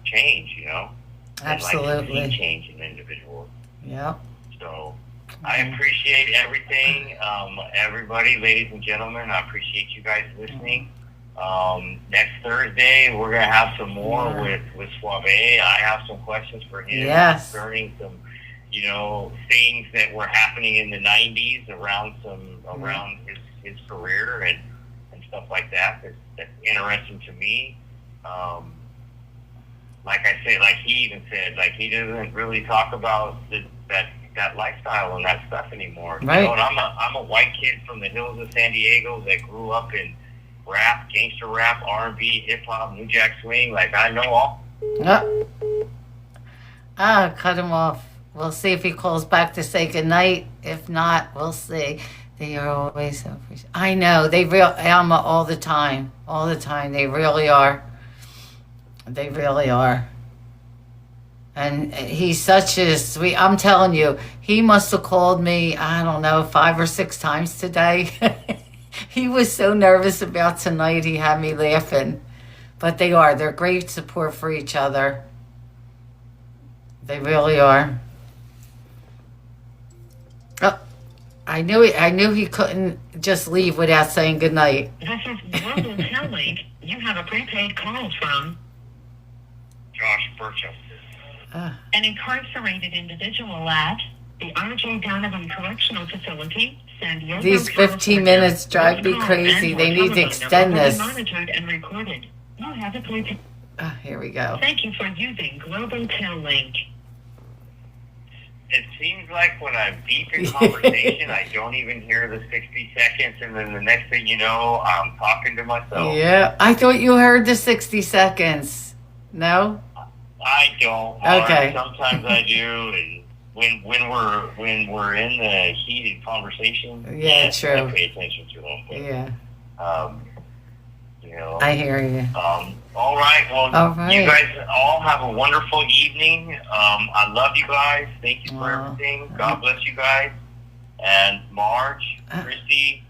change. They'd like to Absolutely. see change in individuals. Yep. So I appreciate everything, everybody, ladies and gentlemen. I appreciate you guys listening. Next Thursday, we're going to have some more with Sauve. I have some questions for him concerning some, things that were happening in the 90s around his career and stuff like that. That's interesting to me. Like I said, like he even said, like he doesn't really talk about that lifestyle and that stuff anymore. Right. And I'm a white kid from the hills of San Diego that grew up in rap, gangster rap, R&B, hip hop, New Jack Swing. Like I know all. Cut him off. We'll see if he calls back to say goodnight. If not, we'll see. They are always so appreciative. I know. They Alma all the time. All the time. They really are. They really are. And he's such a sweet. I'm telling you, he must have called me, I don't know, 5 or 6 times today. He was so nervous about tonight. He had me laughing. But they are. They're great support for each other. They really are. Oh, I knew he couldn't just leave without saying goodnight. This is Global Tellink. You have a prepaid call from Josh Burcham. an incarcerated individual at the R.J. Donovan Correctional Facility, San Diego, These 15 California. minute drive me This call crazy. and They your need to telephone extend number will be this. monitored and recorded. You have a prepaid. Here we go. Thank you for using Global Tellink. It seems like when I'm deep in conversation, I don't even hear the 60 seconds, and then the next thing you know, I'm talking to myself. Yeah, I thought you heard the 60 seconds. No? I don't. Mark. Okay. Sometimes I do, and when we're in the heated conversation, Yeah, yes, true. I pay attention to them. But, Yeah. You know. I hear you. All right. Well, All right. you guys all have a wonderful evening. I love you guys. Thank you for everything. God bless you guys. And Marge, Christy,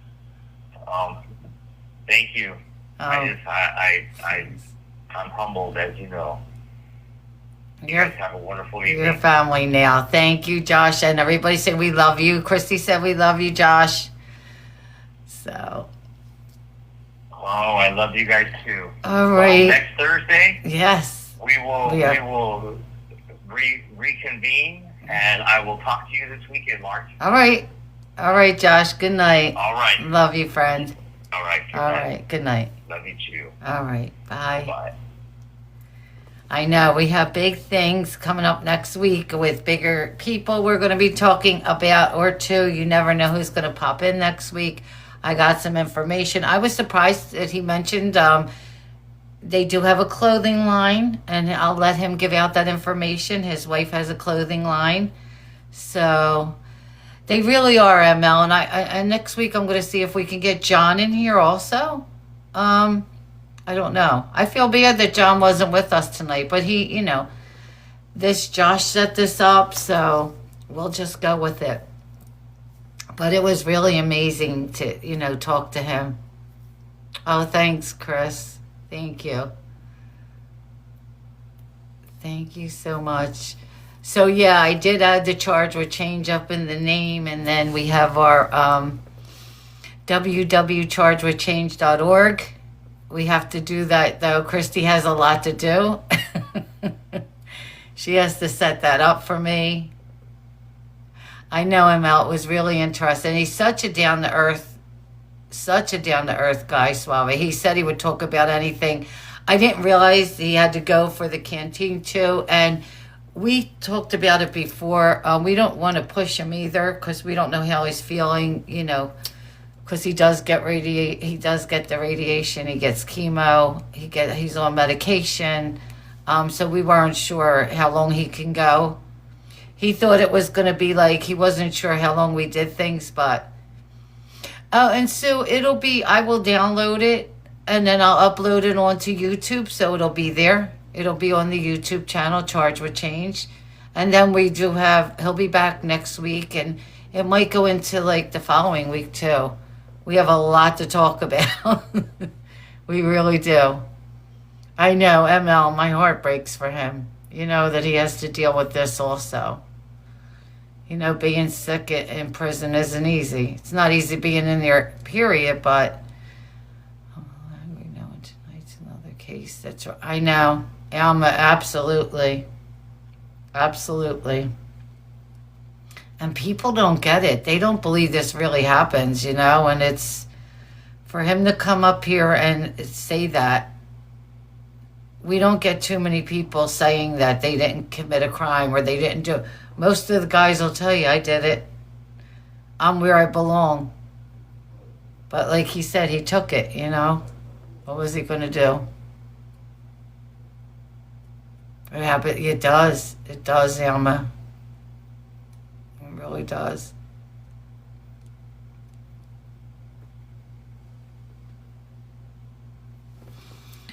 thank you. I'm humbled, as you know. You guys have a wonderful evening. Your family now. Thank you, Josh. And everybody said we love you. Christy said we love you, Josh. So. Oh, I love you guys too. All right. Next Thursday. Yes. We will reconvene, and I will talk to you this weekend, March. All right. All right, Josh. Good night. All right. Love you, friend. All right. All right. Good night. Love you too. All right. Bye. Bye. I know we have big things coming up next week with bigger people we're going to be talking about, or two. You never know who's going to pop in next week. I got some information. I was surprised that he mentioned they do have a clothing line, and I'll let him give out that information. His wife has a clothing line. So they really are, ML. And next week I'm going to see if we can get John in here also. I don't know. I feel bad that John wasn't with us tonight, but he, Josh set this up, so we'll just go with it. But it was really amazing to, talk to him. Oh, thanks, Chris. Thank you. Thank you so much. So, yeah, I did add the charge with change up in the name, and then we have our www.chargewithchange.org. We have to do that, though. Christy has a lot to do. She has to set that up for me. I know him out. It was really interesting. He's such a down-to-earth guy, Sauve. He said he would talk about anything. I didn't realize he had to go for the canteen, too. And we talked about it before. We don't want to push him either because we don't know how he's feeling, because he does get the radiation, he gets chemo, he's on medication, so we weren't sure how long he can go. He thought it was going to be he wasn't sure how long we did things, but and so I will download it and then I'll upload it onto YouTube, so it'll be there. It'll be on the YouTube channel, Charge with Change. And then he'll be back next week, and it might go into the following week too. We have a lot to talk about. We really do. I know, ML, my heart breaks for him. That he has to deal with this also. Being sick in prison isn't easy. It's not easy being in there, period, but we know tonight's another case. That's right. I know. Alma, absolutely. Absolutely. And people don't get it. They don't believe this really happens, and it's for him to come up here and say that. We don't get too many people saying that they didn't commit a crime or they didn't do it. Most of the guys will tell you, I did it. I'm where I belong. But like he said, he took it, What was he going to do? It happened. It does. It does, Alma. It really does.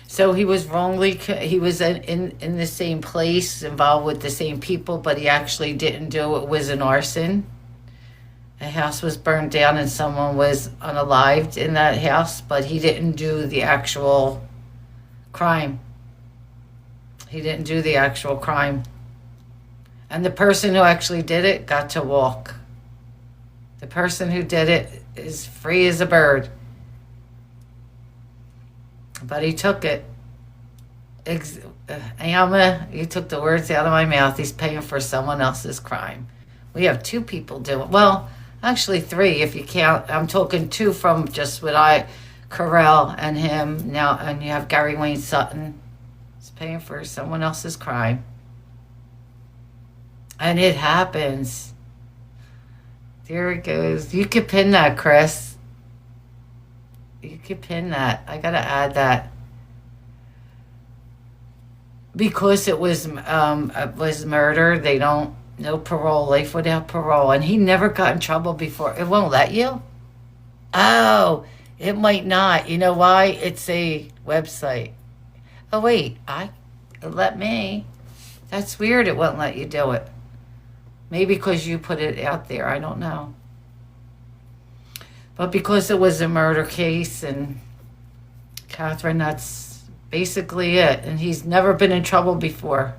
So he was he was in the same place, involved with the same people, but he actually didn't do it. It was an arson. A house was burned down and someone was unalived in that house, but he didn't do the actual crime. He didn't do the actual crime. And the person who actually did it got to walk. The person who did it is free as a bird. But he took it. Alma, you took the words out of my mouth. He's paying for someone else's crime. We have two people doing it. Well, actually three if you count. I'm talking two from just Carell and him now, and you have Gary Wayne Sutton. He's paying for someone else's crime. And it happens. There it goes. You could pin that, Chris. You could pin that. I gotta add that. Because it was murder, they don't, no parole, life without parole. And he never got in trouble before. It won't let you? Oh, It might not. You know why? It's a website. Oh, wait. It let me. That's weird. It won't let you do it. Maybe because you put it out there. I don't know. But because it was a murder case and Catherine, that's basically it. And he's never been in trouble before.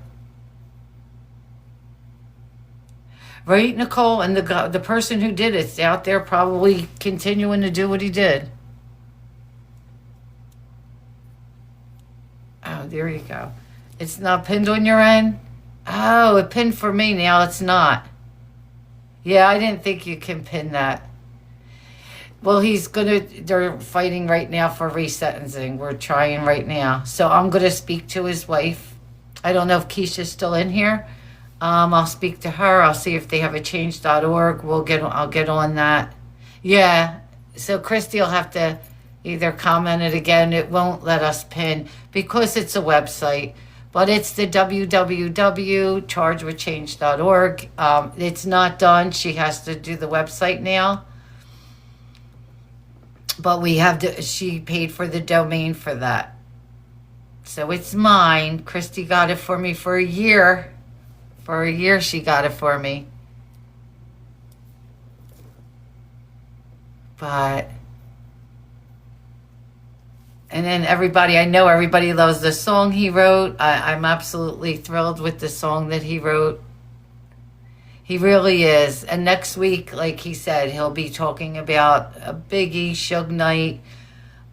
Right, Nicole? And the person who did it's out there probably continuing to do what he did. Oh, there you go. It's not pinned on your end? Oh, it pinned for me. Now it's not. Yeah, I didn't think you can pin that. Well, they're fighting right now for resentencing. We're trying right now. So I'm going to speak to his wife. I don't know if Keisha's still in here. I'll speak to her. I'll see if they have a change.org. I'll get on that. Yeah. So Christy will have to either comment it again. It won't let us pin because it's a website. But it's the www.chargewithchange.org. It's not done. She has to do the website now. But she paid for the domain for that. So it's mine. Christy got it for me for a year. For a year she got it for me. And then I know everybody loves the song he wrote. I'm absolutely thrilled with the song that he wrote. He really is. And next week, like he said, he'll be talking about a Biggie, Suge Knight.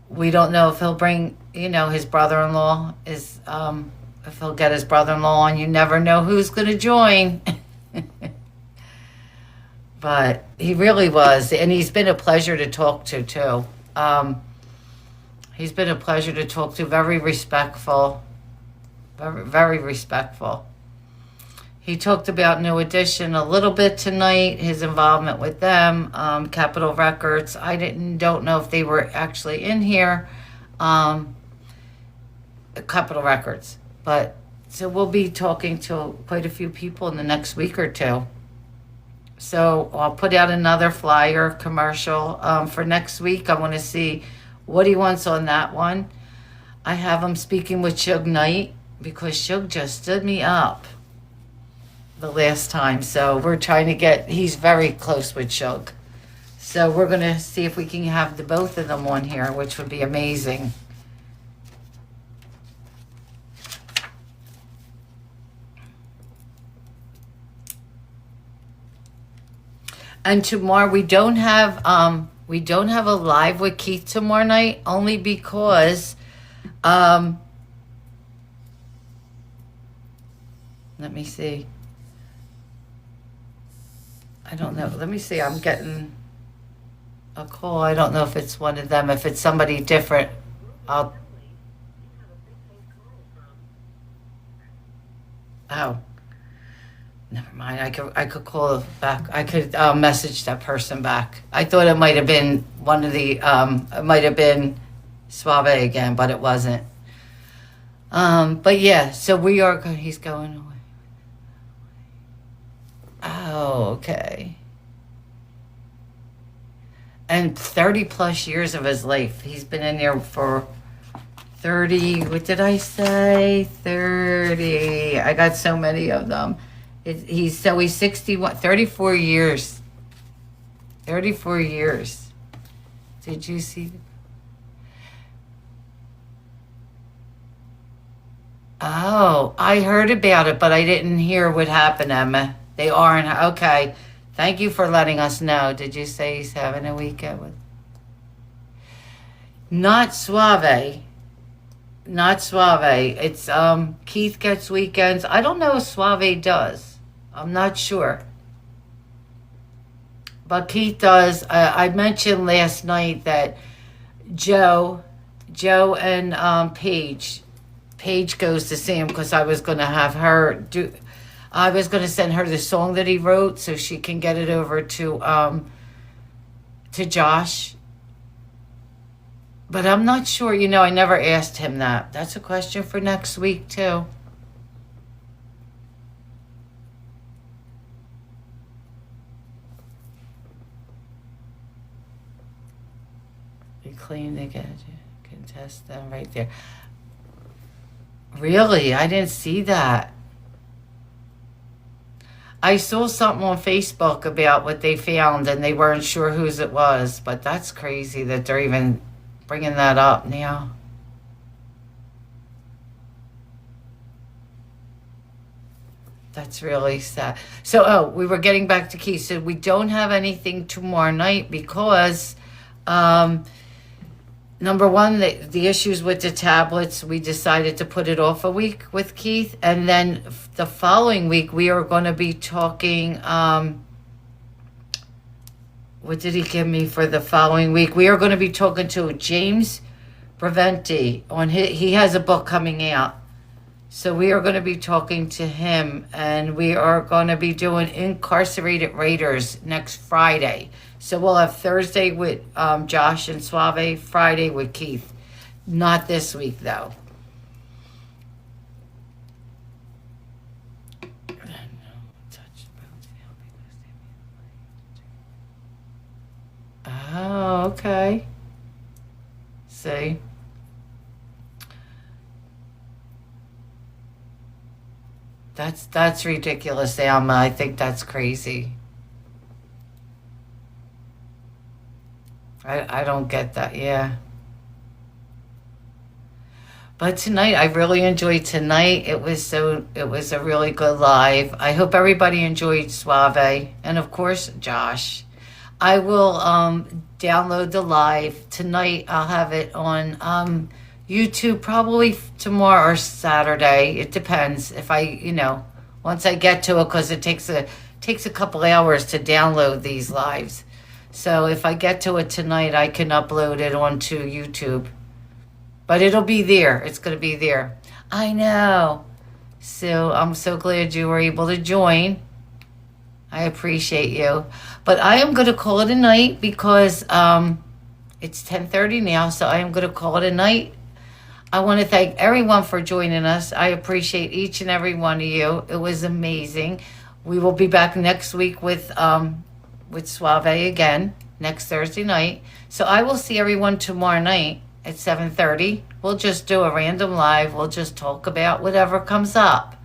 We don't know if he'll bring, his brother-in-law if he'll get his brother-in-law on. You never know who's going to join. But he really was. And he's been a pleasure to talk to, too. He's been a pleasure to talk to. Very respectful. Very, very respectful. He talked about New Edition a little bit tonight, his involvement with them, Capitol Records. I don't know if they were actually in here, Capitol Records. But so we'll be talking to quite a few people in the next week or two. So I'll put out another flyer commercial for next week. I want to see what he wants on that one. I have him speaking with Suge Knight because Suge just stood me up the last time. So we're trying to he's very close with Suge. So we're going to see if we can have the both of them on here, which would be amazing. And tomorrow we don't have a live with Keith tomorrow night, only because let me see. I don't know. Let me see. I'm getting a call. I don't know if it's one of them. If it's somebody different, oh, never mind. I could call back. I could message that person back. I thought it might have been one of the. It might have been Sauve again, but it wasn't. But yeah. So we are. He's going away. Oh, okay. And 30 plus years of his life. He's been in there for 30. What did I say? 30. I got so many of them. He's 61, 34 years. 34 years. Did you see? Oh, I heard about it, but I didn't hear what happened, Emma. They aren't. Okay. Thank you for letting us know. Did you say he's having a weekend with? Not Sauve. Not Sauve. It's Keith gets weekends. I don't know if Sauve does. I'm not sure. But Keith does. I mentioned last night that Joe and Paige goes to see him because I was going to have her do. I was going to send her the song that he wrote so she can get it over to Josh. But I'm not sure. I never asked him that. That's a question for next week, too. claim they can test them right there. Really? I didn't see that. I saw something on Facebook about what they found, and they weren't sure whose it was, but that's crazy that they're even bringing that up now. That's really sad. So, we were getting back to Keith. So we don't have anything tomorrow night because, number one, the issues with the tablets, we decided to put it off a week with Keith. And then the following week, we are going to be talking, what did he give me for the following week? We are going to be talking to James Breventi on he has a book coming out. So we are going to be talking to him, and we are going to be doing Incarcerated Raiders next Friday. So we'll have Thursday with Josh and Sauve, Friday with Keith. Not this week, though. Oh, okay. See? That's ridiculous, Alma. I think that's crazy. I don't get that. Yeah. But tonight, I really enjoyed tonight. It was a really good live. I hope everybody enjoyed Sauve, and of course, Josh. I will download the live tonight. I'll have it on YouTube probably tomorrow or Saturday. It depends if once I get to it, because it takes a couple hours to download these lives. So if I get to it tonight, I can upload it onto YouTube. But it'll be there. It's going to be there. I know. So I'm so glad you were able to join. I appreciate you. But I am going to call it a night because it's 10:30 now. So I am going to call it a night. I want to thank everyone for joining us. I appreciate each and every one of you. It was amazing. We will be back next week with Sauve again next Thursday night. So I will see everyone tomorrow night at 7:30. We'll just do a random live. We'll just talk about whatever comes up.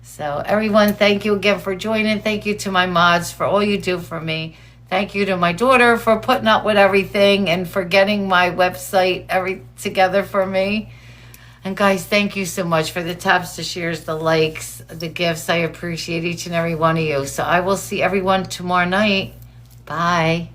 So everyone, thank you again for joining. Thank you to my mods for all you do for me. Thank you to my daughter for putting up with everything and for getting my website together for me. And guys, thank you so much for the taps, the shares, the likes, the gifts. I appreciate each and every one of you. So I will see everyone tomorrow night. Bye.